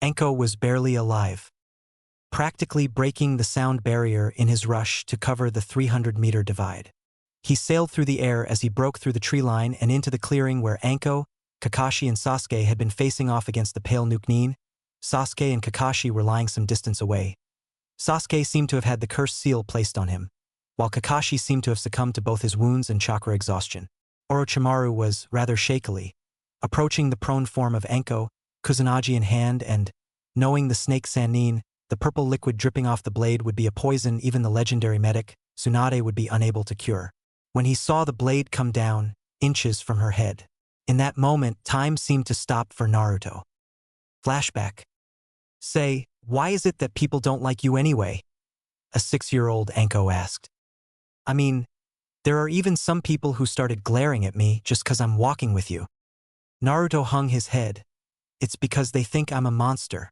Anko was barely alive, practically breaking the sound barrier in his rush to cover the 300-meter divide. He sailed through the air as he broke through the tree line and into the clearing where Anko, Kakashi and Sasuke had been facing off against the pale Nuke-nin. Sasuke and Kakashi were lying some distance away. Sasuke seemed to have had the cursed seal placed on him, while Kakashi seemed to have succumbed to both his wounds and chakra exhaustion. Orochimaru was, rather shakily, approaching the prone form of Anko, Kusanagi in hand and, knowing the snake Sannin, the purple liquid dripping off the blade would be a poison even the legendary medic, Tsunade, would be unable to cure. When he saw the blade come down, inches from her head. In that moment, time seemed to stop for Naruto. Flashback. Say, why is it that people don't like you anyway? A 6-year-old Anko asked. I mean, there are even some people who started glaring at me just 'cause I'm walking with you. Naruto hung his head. It's because they think I'm a monster.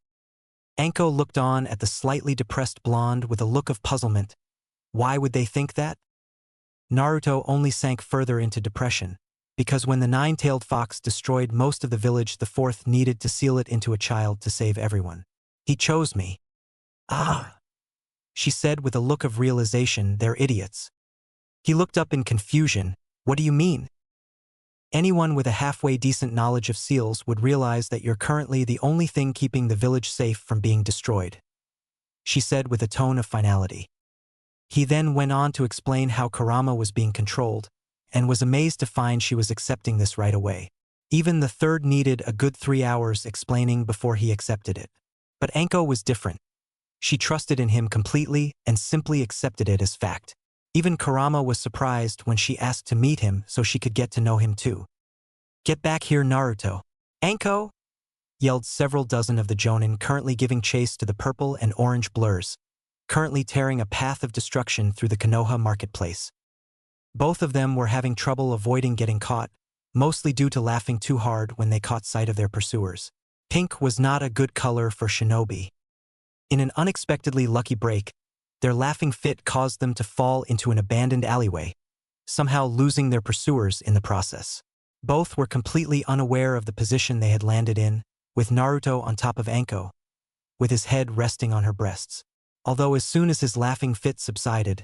Anko looked on at the slightly depressed blonde with a look of puzzlement. Why would they think that? Naruto only sank further into depression, because when the nine-tailed fox destroyed most of the village, the fourth needed to seal it into a child to save everyone. He chose me. Ah, she said with a look of realization, they're idiots. He looked up in confusion. What do you mean? Anyone with a halfway decent knowledge of seals would realize that you're currently the only thing keeping the village safe from being destroyed, she said with a tone of finality. He then went on to explain how Kurama was being controlled, and was amazed to find she was accepting this right away. Even the third needed a good 3 hours explaining before he accepted it. But Anko was different. She trusted in him completely and simply accepted it as fact. Even Kurama was surprised when she asked to meet him so she could get to know him too. Get back here, Naruto. Anko! Yelled several dozen of the Jonin currently giving chase to the purple and orange blurs, currently tearing a path of destruction through the Konoha marketplace. Both of them were having trouble avoiding getting caught, mostly due to laughing too hard when they caught sight of their pursuers. Pink was not a good color for shinobi. In an unexpectedly lucky break, their laughing fit caused them to fall into an abandoned alleyway, somehow losing their pursuers in the process. Both were completely unaware of the position they had landed in, with Naruto on top of Anko, with his head resting on her breasts. Although as soon as his laughing fit subsided,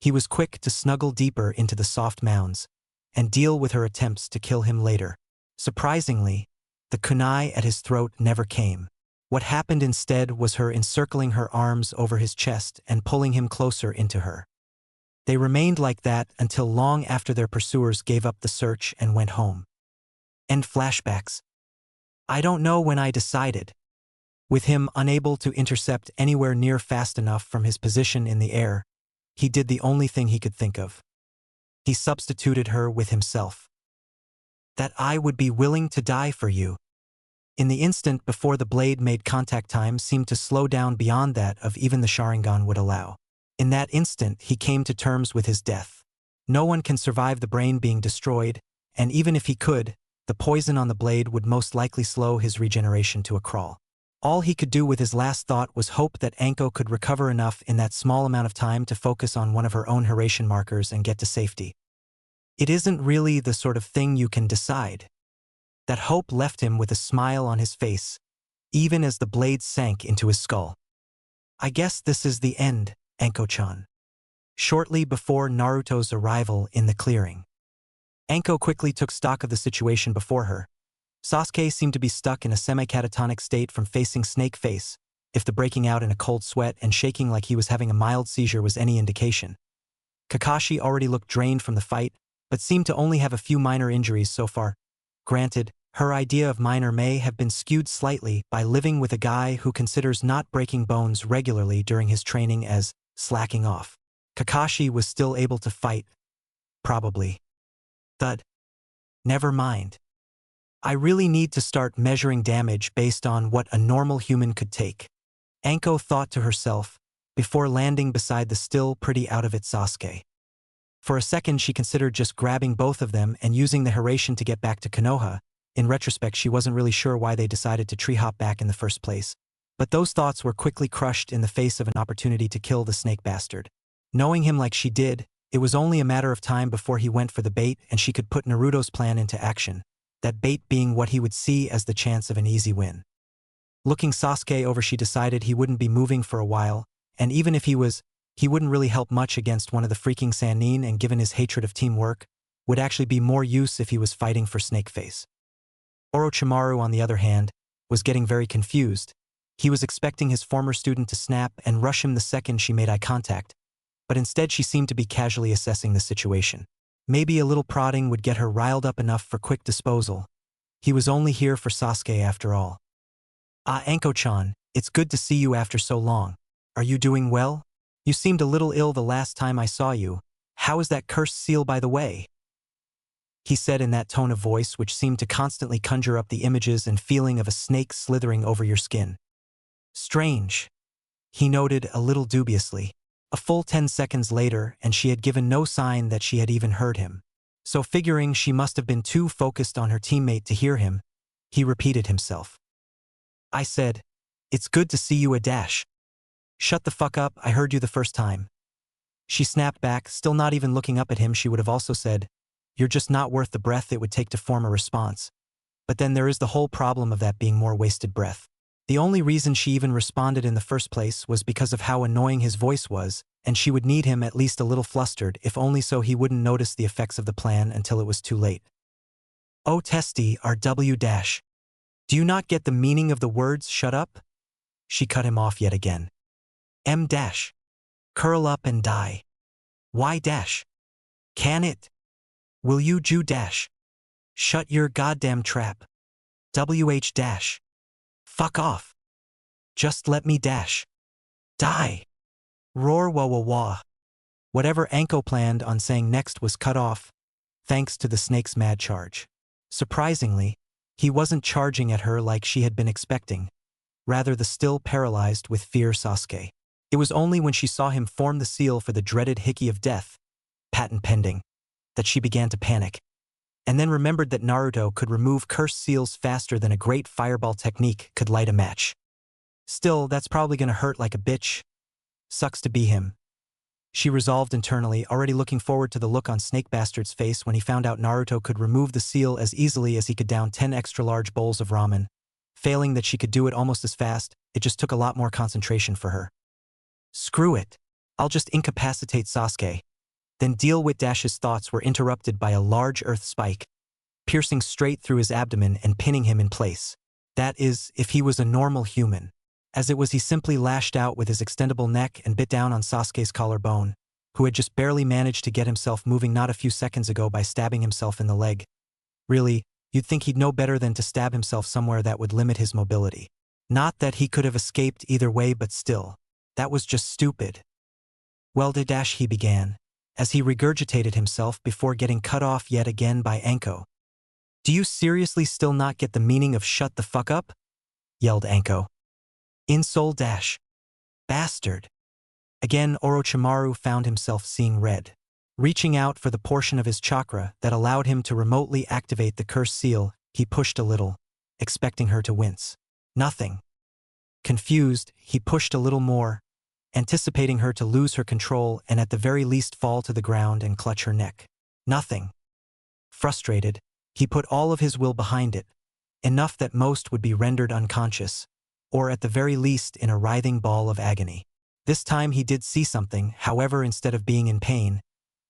he was quick to snuggle deeper into the soft mounds and deal with her attempts to kill him later. Surprisingly, the kunai at his throat never came. What happened instead was her encircling her arms over his chest and pulling him closer into her. They remained like that until long after their pursuers gave up the search and went home. End flashbacks. I don't know when I decided. With him unable to intercept anywhere near fast enough from his position in the air, he did the only thing he could think of. He substituted her with himself. That I would be willing to die for you. In the instant before the blade made contact, time seemed to slow down beyond that of even the sharingan would allow. In that instant he came to terms with his death. No one can survive the brain being destroyed, and even if he could, the poison on the blade would most likely slow his regeneration to a crawl. All he could do with his last thought was hope that Anko could recover enough in that small amount of time to focus on one of her own Hiraishin markers and get to safety. It isn't really the sort of thing you can decide. That hope left him with a smile on his face, even as the blade sank into his skull. I guess this is the end, Anko-chan. Shortly before Naruto's arrival in the clearing, Anko quickly took stock of the situation before her. Sasuke seemed to be stuck in a semi-catatonic state from facing Snake Face, if the breaking out in a cold sweat and shaking like he was having a mild seizure was any indication. Kakashi already looked drained from the fight, but seemed to only have a few minor injuries so far. Granted, her idea of minor may have been skewed slightly by living with a guy who considers not breaking bones regularly during his training as slacking off. Kakashi was still able to fight. Probably. Thud. Never mind. I really need to start measuring damage based on what a normal human could take, Anko thought to herself, before landing beside the still pretty out-of-it Sasuke. For a second she considered just grabbing both of them and using the Hiraishin to get back to Konoha. In retrospect, she wasn't really sure why they decided to tree-hop back in the first place. But those thoughts were quickly crushed in the face of an opportunity to kill the snake bastard. Knowing him like she did, it was only a matter of time before he went for the bait and she could put Naruto's plan into action, that bait being what he would see as the chance of an easy win. Looking Sasuke over, she decided he wouldn't be moving for a while, and even if he wouldn't really help much against one of the freaking Sannin, and given his hatred of teamwork, would actually be more use if he was fighting for Snakeface. Orochimaru, on the other hand, was getting very confused. He was expecting his former student to snap and rush him the second she made eye contact, but instead she seemed to be casually assessing the situation. Maybe a little prodding would get her riled up enough for quick disposal. He was only here for Sasuke after all. Ah, Anko-chan, it's good to see you after so long. Are you doing well? You seemed a little ill the last time I saw you. How is that cursed seal, by the way? He said in that tone of voice which seemed to constantly conjure up the images and feeling of a snake slithering over your skin. Strange, he noted a little dubiously. A full 10 seconds later, and she had given no sign that she had even heard him. So figuring she must have been too focused on her teammate to hear him, he repeated himself. I said, it's good to see you a dash. Shut the fuck up, I heard you the first time. She snapped back, still not even looking up at him. She would have also said, you're just not worth the breath it would take to form a response. But then there is the whole problem of that being more wasted breath. The only reason she even responded in the first place was because of how annoying his voice was, and she would need him at least a little flustered, if only so he wouldn't notice the effects of the plan until it was too late. Oh testy RW dash. Do you not get the meaning of the words shut up? She cut him off yet again. M dash. Curl up and die. Why dash? Can it? Will you Jew dash? Shut your goddamn trap. WH dash. Fuck off. Just let me dash. Die. Roar wah wah wah. Whatever Anko planned on saying next was cut off, thanks to the snake's mad charge. Surprisingly, he wasn't charging at her like she had been expecting, rather the still paralyzed with fear Sasuke. It was only when she saw him form the seal for the dreaded Hiki of Death, patent pending, that she began to panic, and then remembered that Naruto could remove cursed seals faster than a great fireball technique could light a match. Still, that's probably gonna hurt like a bitch. Sucks to be him. She resolved internally, already looking forward to the look on Snake Bastard's face when he found out Naruto could remove the seal as easily as he could down 10 extra large bowls of ramen. Failing that she could do it almost as fast, it just took a lot more concentration for her. Screw it. I'll just incapacitate Sasuke. Then deal with Dash's thoughts were interrupted by a large earth spike, piercing straight through his abdomen and pinning him in place. That is, if he was a normal human. As it was, he simply lashed out with his extendable neck and bit down on Sasuke's collarbone, who had just barely managed to get himself moving not a few seconds ago by stabbing himself in the leg. Really, you'd think he'd know better than to stab himself somewhere that would limit his mobility. Not that he could have escaped either way, but still, that was just stupid. Well, Dash, he began, as he regurgitated himself before getting cut off yet again by Anko. Do you seriously still not get the meaning of shut the fuck up? Yelled Anko. Insole dash. Bastard. Again, Orochimaru found himself seeing red. Reaching out for the portion of his chakra that allowed him to remotely activate the cursed seal, he pushed a little, expecting her to wince. Nothing. Confused, he pushed a little more, anticipating her to lose her control and at the very least fall to the ground and clutch her neck. Nothing. Frustrated, he put all of his will behind it, enough that most would be rendered unconscious, or at the very least in a writhing ball of agony. This time he did see something, however, instead of being in pain,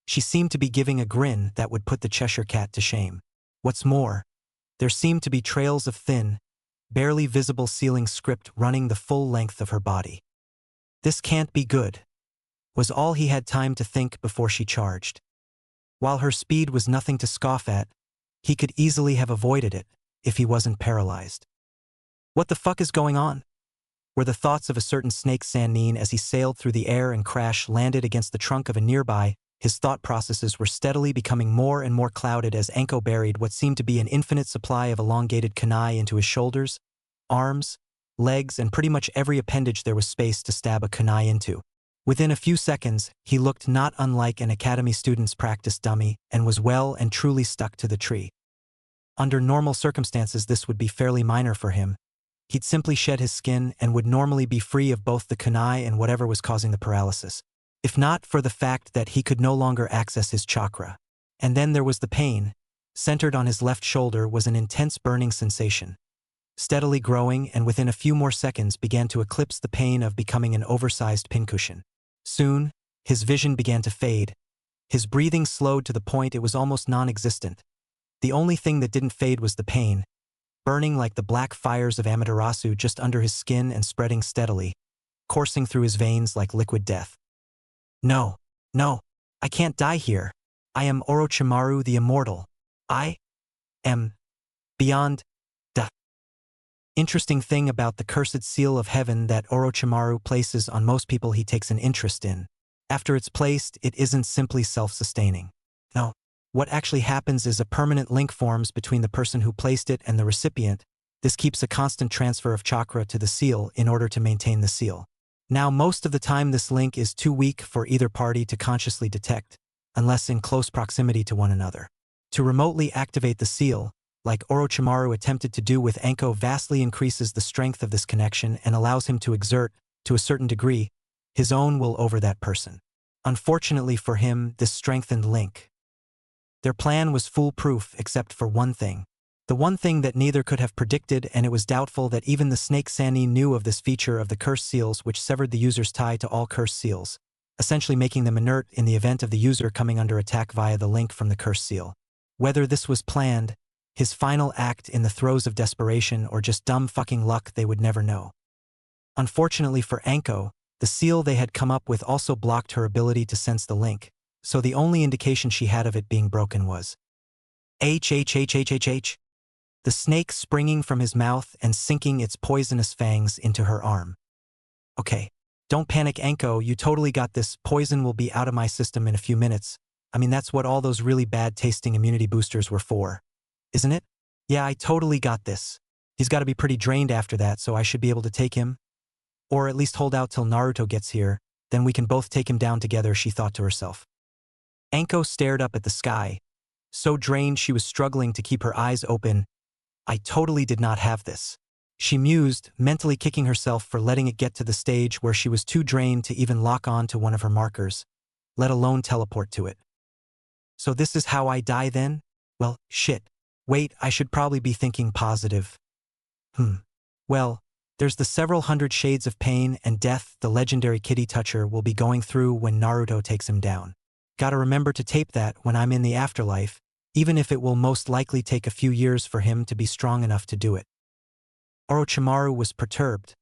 she seemed to be giving a grin that would put the Cheshire Cat to shame. What's more, there seemed to be trails of thin, barely visible sealing script running the full length of her body. This can't be good, was all he had time to think before she charged. While her speed was nothing to scoff at, he could easily have avoided it if he wasn't paralyzed. What the fuck is going on? Were the thoughts of a certain snake Sannin as he sailed through the air and landed against the trunk of a nearby. His thought processes were steadily becoming more and more clouded as Anko buried what seemed to be an infinite supply of elongated kunai into his shoulders, arms, legs, and pretty much every appendage there was space to stab a kunai into. Within a few seconds, he looked not unlike an academy student's practice dummy and was well and truly stuck to the tree. Under normal circumstances, this would be fairly minor for him. He'd simply shed his skin and would normally be free of both the kunai and whatever was causing the paralysis, if not for the fact that he could no longer access his chakra. And then there was the pain. Centered on his left shoulder was an intense burning sensation, steadily growing, and within a few more seconds began to eclipse the pain of becoming an oversized pincushion. Soon, his vision began to fade. His breathing slowed to the point it was almost non-existent. The only thing that didn't fade was the pain, burning like the black fires of Amaterasu just under his skin and spreading steadily, coursing through his veins like liquid death. No, I can't die here. I am Orochimaru the Immortal. I am beyond death. interesting thing about the cursed seal of heaven that Orochimaru places on most people he takes an interest in. After it's placed, it isn't simply self-sustaining. No. What actually happens is a permanent link forms between the person who placed it and the recipient. This keeps a constant transfer of chakra to the seal in order to maintain the seal. Now, most of the time this link is too weak for either party to consciously detect, unless in close proximity to one another. To remotely activate the seal, like Orochimaru attempted to do with Anko, vastly increases the strength of this connection and allows him to exert, to a certain degree, his own will over that person. Unfortunately for him, this strengthened link. Their plan was foolproof except for one thing. The one thing that neither could have predicted, and it was doubtful that even the Snake Sannin knew of this feature of the cursed seals, which severed the user's tie to all cursed seals, essentially making them inert in the event of the user coming under attack via the link from the cursed seal. Whether this was planned, his final act in the throes of desperation, or just dumb fucking luck, they would never know. Unfortunately for Anko, the seal they had come up with also blocked her ability to sense the link, so the only indication she had of it being broken was H. The snake springing from his mouth and sinking its poisonous fangs into her arm. Okay, don't panic, Anko, you totally got this. Poison will be out of my system in a few minutes. I mean, that's what all those really bad tasting immunity boosters were for, isn't it? Yeah, I totally got this. He's got to be pretty drained after that, so I should be able to take him. Or at least hold out till Naruto gets here, then we can both take him down together, she thought to herself. Anko stared up at the sky. So drained she was struggling to keep her eyes open. I totally did not have this. She mused, mentally kicking herself for letting it get to the stage where she was too drained to even lock on to one of her markers, let alone teleport to it. So this is how I die then? Well, shit. Wait, I should probably be thinking positive. Well, there's the several hundred shades of pain and death the legendary kitty toucher will be going through when Naruto takes him down. Gotta remember to tape that when I'm in the afterlife, even if it will most likely take a few years for him to be strong enough to do it. Orochimaru was perturbed.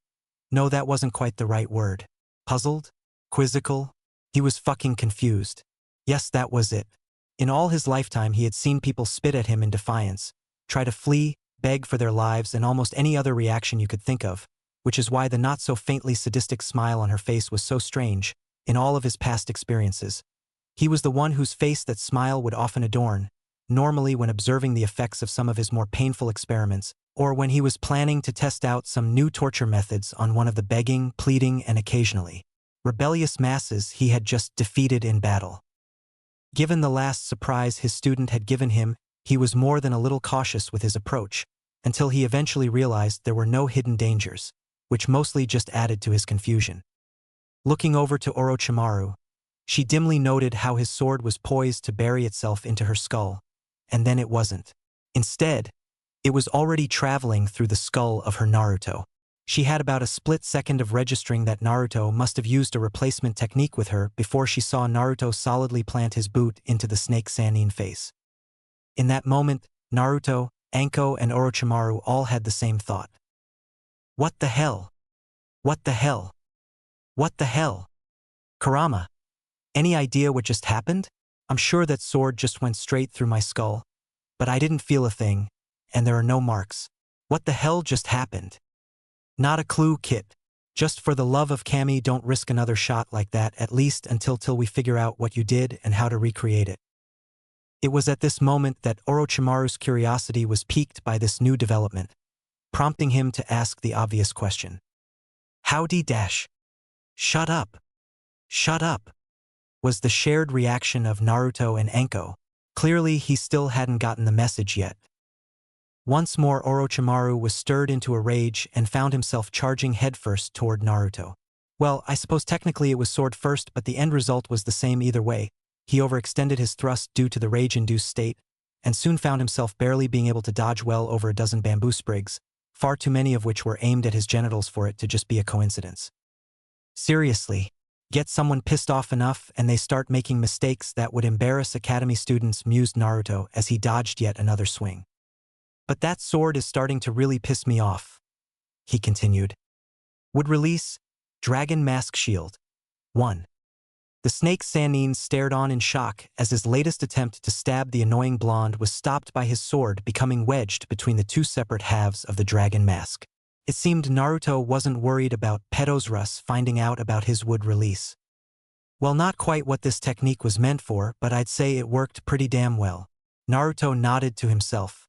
No, that wasn't quite the right word. Puzzled? Quizzical? He was fucking confused. Yes, that was it. In all his lifetime he had seen people spit at him in defiance, try to flee, beg for their lives, and almost any other reaction you could think of, which is why the not-so-faintly sadistic smile on her face was so strange. In all of his past experiences, he was the one whose face that smile would often adorn, normally when observing the effects of some of his more painful experiments, or when he was planning to test out some new torture methods on one of the begging, pleading, and occasionally rebellious masses he had just defeated in battle. Given the last surprise his student had given him, he was more than a little cautious with his approach, until he eventually realized there were no hidden dangers, which mostly just added to his confusion. Looking over to Orochimaru, she dimly noted how his sword was poised to bury itself into her skull, and then it wasn't. Instead, it was already traveling through the skull of her Naruto. She had about a split second of registering that Naruto must have used a replacement technique with her before she saw Naruto solidly plant his boot into the Snake Sannin face. In that moment, Naruto, Anko, and Orochimaru all had the same thought. What the hell? What the hell? What the hell? Kurama, any idea what just happened? I'm sure that sword just went straight through my skull, but I didn't feel a thing, and there are no marks. What the hell just happened? Not a clue, Kit. Just for the love of Kami, don't risk another shot like that, at least until we figure out what you did and how to recreate it. It was at this moment that Orochimaru's curiosity was piqued by this new development, prompting him to ask the obvious question. Howdy dash. Shut up. Shut up. Was the shared reaction of Naruto and Anko. Clearly he still hadn't gotten the message yet. Once more Orochimaru was stirred into a rage and found himself charging headfirst toward Naruto. Well, I suppose technically it was sword first, but the end result was the same either way. He overextended his thrust due to the rage-induced state, and soon found himself barely being able to dodge well over a dozen bamboo sprigs, far too many of which were aimed at his genitals for it to just be a coincidence. Seriously, get someone pissed off enough and they start making mistakes that would embarrass academy students, mused Naruto as he dodged yet another swing. But that sword is starting to really piss me off, he continued. Would release, Dragon Mask Shield. 1. The Snake Sannin stared on in shock as his latest attempt to stab the annoying blonde was stopped by his sword becoming wedged between the two separate halves of the dragon mask. It seemed Naruto wasn't worried about Pedosrus finding out about his wood release. Well, not quite what this technique was meant for, but I'd say it worked pretty damn well. Naruto nodded to himself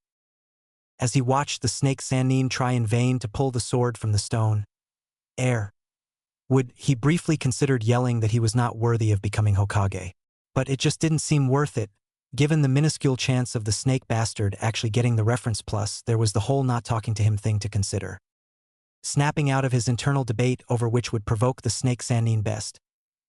as he watched the snake Sannin try in vain to pull the sword from the stone. He briefly considered yelling that he was not worthy of becoming Hokage. But it just didn't seem worth it. Given the minuscule chance of the snake bastard actually getting the reference plus, there was the whole not talking to him thing to consider. Snapping out of his internal debate over which would provoke the snake Sannin best,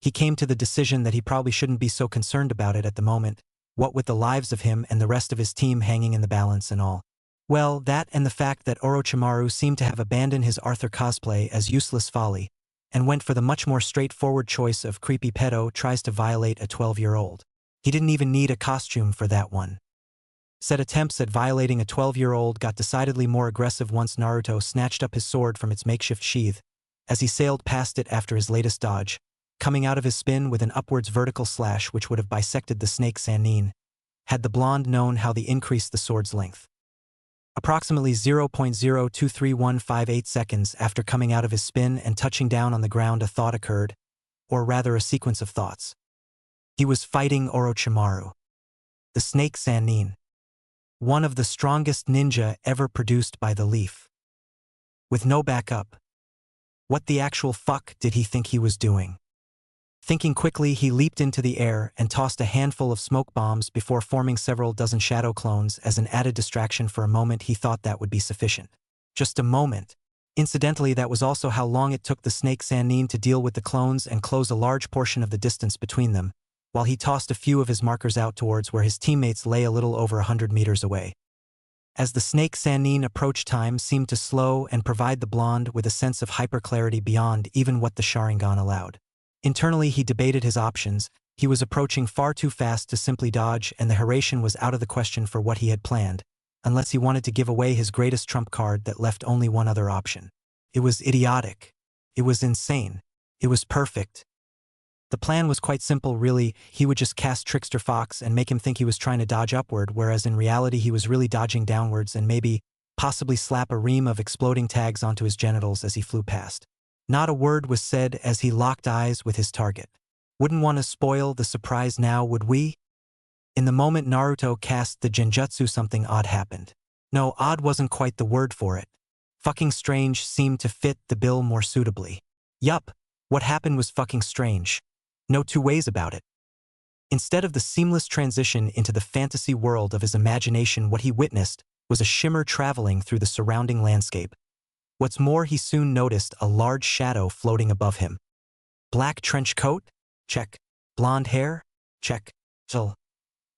he came to the decision that he probably shouldn't be so concerned about it at the moment, what with the lives of him and the rest of his team hanging in the balance and all. Well, that and the fact that Orochimaru seemed to have abandoned his Arthur cosplay as useless folly, and went for the much more straightforward choice of creepy pedo tries to violate a 12-year-old. He didn't even need a costume for that one. Said attempts at violating a 12-year-old got decidedly more aggressive once Naruto snatched up his sword from its makeshift sheath, as he sailed past it after his latest dodge, coming out of his spin with an upwards vertical slash which would have bisected the snake Sannin, had the blonde known how they increased the sword's length. Approximately 0.023158 seconds after coming out of his spin and touching down on the ground, a thought occurred, or rather a sequence of thoughts. He was fighting Orochimaru, the snake Sannin, one of the strongest ninja ever produced by the Leaf. With no backup. What the actual fuck did he think he was doing? Thinking quickly, he leaped into the air and tossed a handful of smoke bombs before forming several dozen shadow clones as an added distraction. For a moment he thought that would be sufficient. Just a moment. Incidentally, that was also how long it took the snake Sannin to deal with the clones and close a large portion of the distance between them, while he tossed a few of his markers out towards where his teammates lay a little over 100 meters away. As the snake Sannin approached, time seemed to slow and provide the blonde with a sense of hyperclarity beyond even what the sharingan allowed. Internally he debated his options. He was approaching far too fast to simply dodge, and the Hiraishin was out of the question for what he had planned, unless he wanted to give away his greatest trump card that left only one other option. It was idiotic. It was insane. It was perfect. The plan was quite simple really. He would just cast Trickster Fox and make him think he was trying to dodge upward, whereas in reality he was really dodging downwards, and possibly slap a ream of exploding tags onto his genitals as he flew past. Not a word was said as he locked eyes with his target. Wouldn't want to spoil the surprise now, would we? In the moment Naruto cast the genjutsu, something odd happened. No, odd wasn't quite the word for it. Fucking strange seemed to fit the bill more suitably. Yup, what happened was fucking strange. No two ways about it. Instead of the seamless transition into the fantasy world of his imagination, what he witnessed was a shimmer traveling through the surrounding landscape. What's more, he soon noticed a large shadow floating above him. Black trench coat? Check. Blonde hair? Check. So,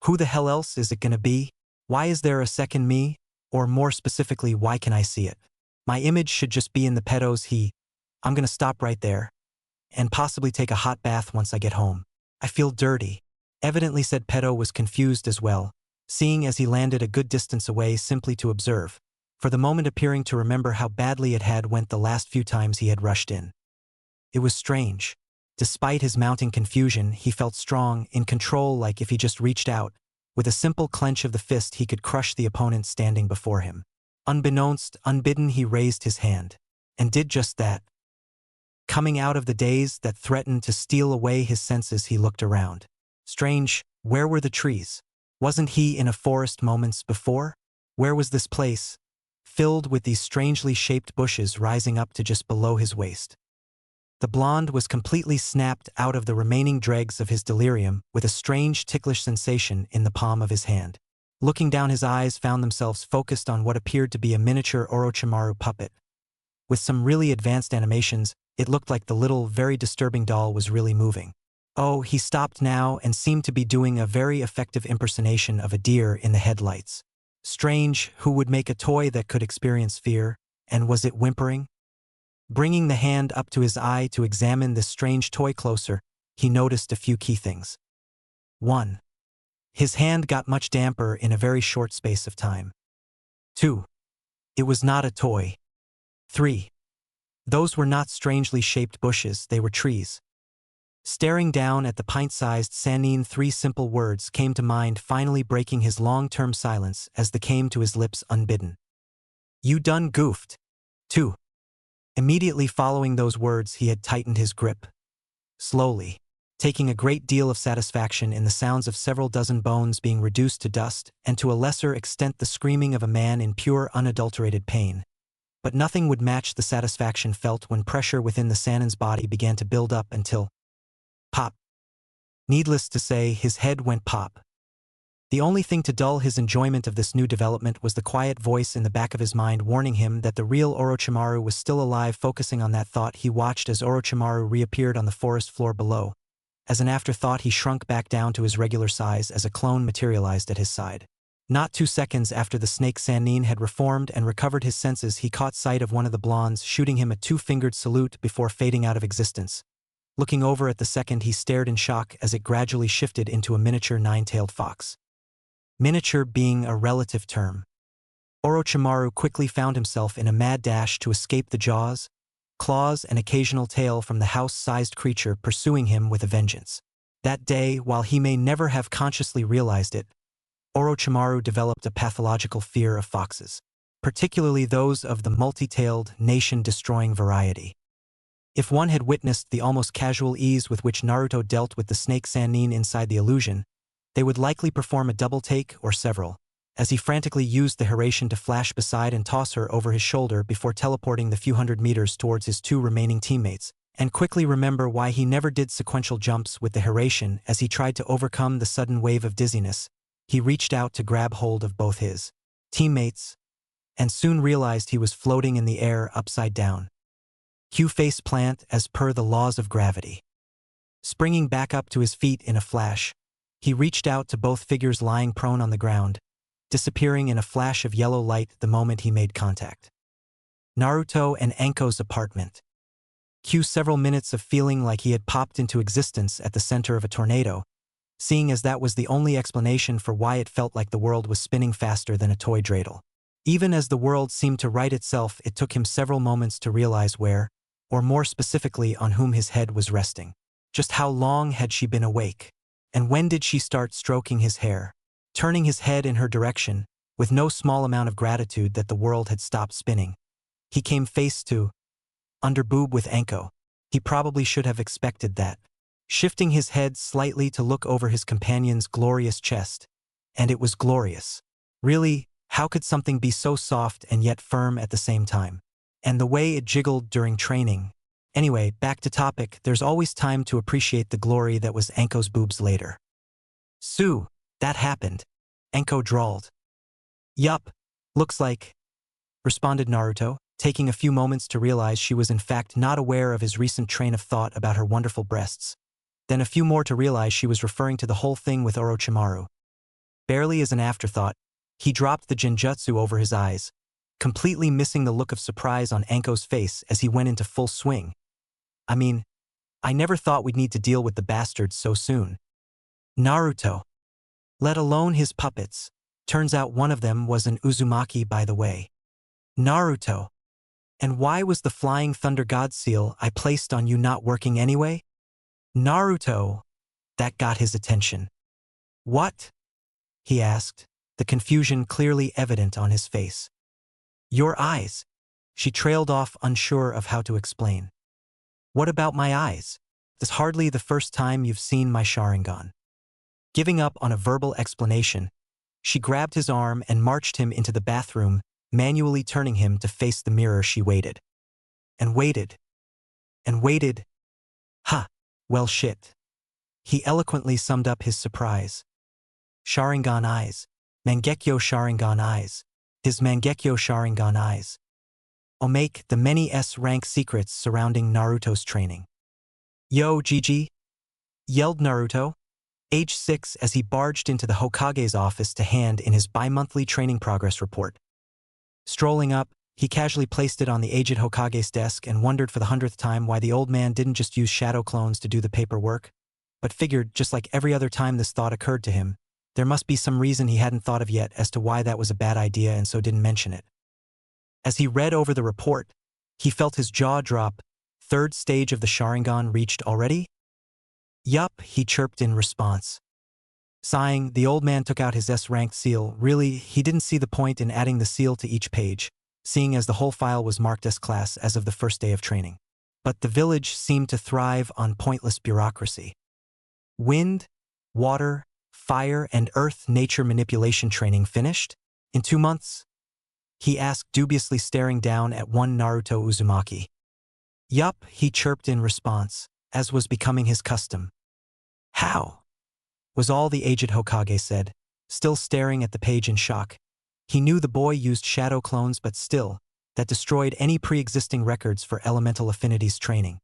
who the hell else is it gonna be? Why is there a second me? Or more specifically, why can I see it? My image should just be in the pedos. I'm gonna stop right there. And possibly take a hot bath once I get home. I feel dirty. Evidently said pedo was confused as well, seeing as he landed a good distance away simply to observe, for the moment appearing to remember how badly it had went the last few times he had rushed in. It was strange. Despite his mounting confusion, he felt strong, in control, like if he just reached out, with a simple clench of the fist he could crush the opponent standing before him. Unbidden he raised his hand, and did just that. Coming out of the daze that threatened to steal away his senses, he looked around. Strange, where were the trees? Wasn't he in a forest moments before? Where was this place, filled with these strangely shaped bushes rising up to just below his waist? The blonde was completely snapped out of the remaining dregs of his delirium with a strange ticklish sensation in the palm of his hand. Looking down, his eyes found themselves focused on what appeared to be a miniature Orochimaru puppet. With some really advanced animations, it looked like the little, very disturbing doll was really moving. Oh, he stopped now and seemed to be doing a very effective impersonation of a deer in the headlights. Strange, who would make a toy that could experience fear, and was it whimpering? Bringing the hand up to his eye to examine this strange toy closer, he noticed a few key things. 1. His hand got much damper in a very short space of time. 2. It was not a toy. 3. Those were not strangely shaped bushes, they were trees. Staring down at the pint-sized Sannin, 3 simple words came to mind, finally breaking his long-term silence as they came to his lips unbidden. You done goofed. 2. Immediately following those words, he had tightened his grip. Slowly, taking a great deal of satisfaction in the sounds of several dozen bones being reduced to dust, and to a lesser extent the screaming of a man in pure unadulterated pain. But nothing would match the satisfaction felt when pressure within the Sannin's body began to build up until pop. Needless to say, his head went pop. The only thing to dull his enjoyment of this new development was the quiet voice in the back of his mind warning him that the real Orochimaru was still alive. Focusing on that thought, he watched as Orochimaru reappeared on the forest floor below. As an afterthought, he shrunk back down to his regular size as a clone materialized at his side. Not 2 seconds after the snake Sannin had reformed and recovered his senses, he caught sight of one of the blondes shooting him a 2-fingered salute before fading out of existence. Looking over at the second, he stared in shock as it gradually shifted into a miniature 9-tailed fox. Miniature being a relative term. Orochimaru quickly found himself in a mad dash to escape the jaws, claws, and occasional tail from the house-sized creature pursuing him with a vengeance. That day, while he may never have consciously realized it, Orochimaru developed a pathological fear of foxes, particularly those of the multi-tailed, nation-destroying variety. If one had witnessed the almost casual ease with which Naruto dealt with the snake Sannin inside the illusion, they would likely perform a double take or several, as he frantically used the Hiraishin to flash beside and toss her over his shoulder before teleporting the few hundred meters towards his 2 remaining teammates, and quickly remember why he never did sequential jumps with the Hiraishin as he tried to overcome the sudden wave of dizziness. He reached out to grab hold of both his teammates, and soon realized he was floating in the air upside down. Cue face plant as per the laws of gravity. Springing back up to his feet in a flash, he reached out to both figures lying prone on the ground, disappearing in a flash of yellow light the moment he made contact. Naruto and Anko's apartment. Cue several minutes of feeling like he had popped into existence at the center of a tornado, seeing as that was the only explanation for why it felt like the world was spinning faster than a toy dreidel. Even as the world seemed to right itself, it took him several moments to realize where, or more specifically on whom his head was resting. Just how long had she been awake? And when did she start stroking his hair? Turning his head in her direction, with no small amount of gratitude that the world had stopped spinning, he came face to underboob with Anko. He probably should have expected that. Shifting his head slightly to look over his companion's glorious chest. And it was glorious. Really, how could something be so soft and yet firm at the same time? And the way it jiggled during training. Anyway, back to topic, there's always time to appreciate the glory that was Anko's boobs later. "Sue, that happened," Anko drawled. "Yup, looks like," responded Naruto, taking a few moments to realize she was in fact not aware of his recent train of thought about her wonderful breasts. Then a few more to realize she was referring to the whole thing with Orochimaru. Barely as an afterthought, he dropped the genjutsu over his eyes, completely missing the look of surprise on Anko's face as he went into full swing. "I mean, I never thought we'd need to deal with the bastards so soon." Naruto. Let alone his puppets. Turns out one of them was an Uzumaki, by the way. Naruto. And why was the flying thunder god seal I placed on you not working anyway? Naruto. That got his attention. "What?" he asked, the confusion clearly evident on his face. "Your eyes." She trailed off, unsure of how to explain. "What about my eyes? This hardly the first time you've seen my sharingan." Giving up on a verbal explanation, she grabbed his arm and marched him into the bathroom, manually turning him to face the mirror. She waited. And waited. And waited. "Ha, well shit." He eloquently summed up his surprise. Sharingan eyes. Mangekyo Sharingan eyes. His Mangekyo Sharingan eyes. Omake the many S-rank secrets surrounding Naruto's training. "Yo, Gigi!" yelled Naruto, age 6, as he barged into the Hokage's office to hand in his bi-monthly training progress report. Strolling up, he casually placed it on the aged Hokage's desk and wondered for the 100th time why the old man didn't just use shadow clones to do the paperwork, but figured, just like every other time this thought occurred to him, there must be some reason he hadn't thought of yet as to why that was a bad idea and so didn't mention it. As he read over the report, he felt his jaw drop. "Third stage of the Sharingan reached already?" "Yup," he chirped in response. Sighing, the old man took out his S-ranked seal. Really, he didn't see the point in adding the seal to each page, seeing as the whole file was marked S-class as of the first day of training. But the village seemed to thrive on pointless bureaucracy. Wind, water, fire, and earth nature manipulation training finished? In 2 months? He asked, dubiously staring down at one Naruto Uzumaki. Yup, he chirped in response, as was becoming his custom. How? Was all the aged Hokage said, still staring at the page in shock. He knew the boy used shadow clones, but still, that destroyed any pre-existing records for elemental affinities training.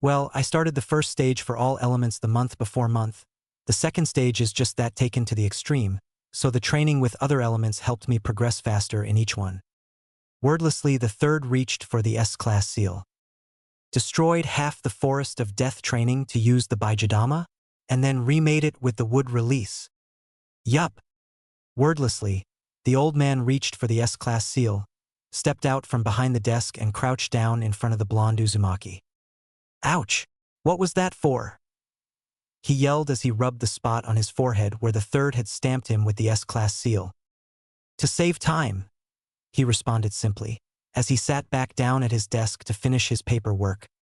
Well, I started the first stage for all elements the month before month. The second stage is just that taken to the extreme, so the training with other elements helped me progress faster in each one. Wordlessly, the third reached for the S-class seal. Destroyed half the forest of death training to use the Baijidama, and then remade it with the wood release. Yup. Wordlessly, the old man reached for the S-class seal, stepped out from behind the desk and crouched down in front of the blonde Uzumaki. Ouch! What was that for? He yelled as he rubbed the spot on his forehead where the third had stamped him with the S-class seal. To save time, he responded simply, as he sat back down at his desk to finish his paperwork.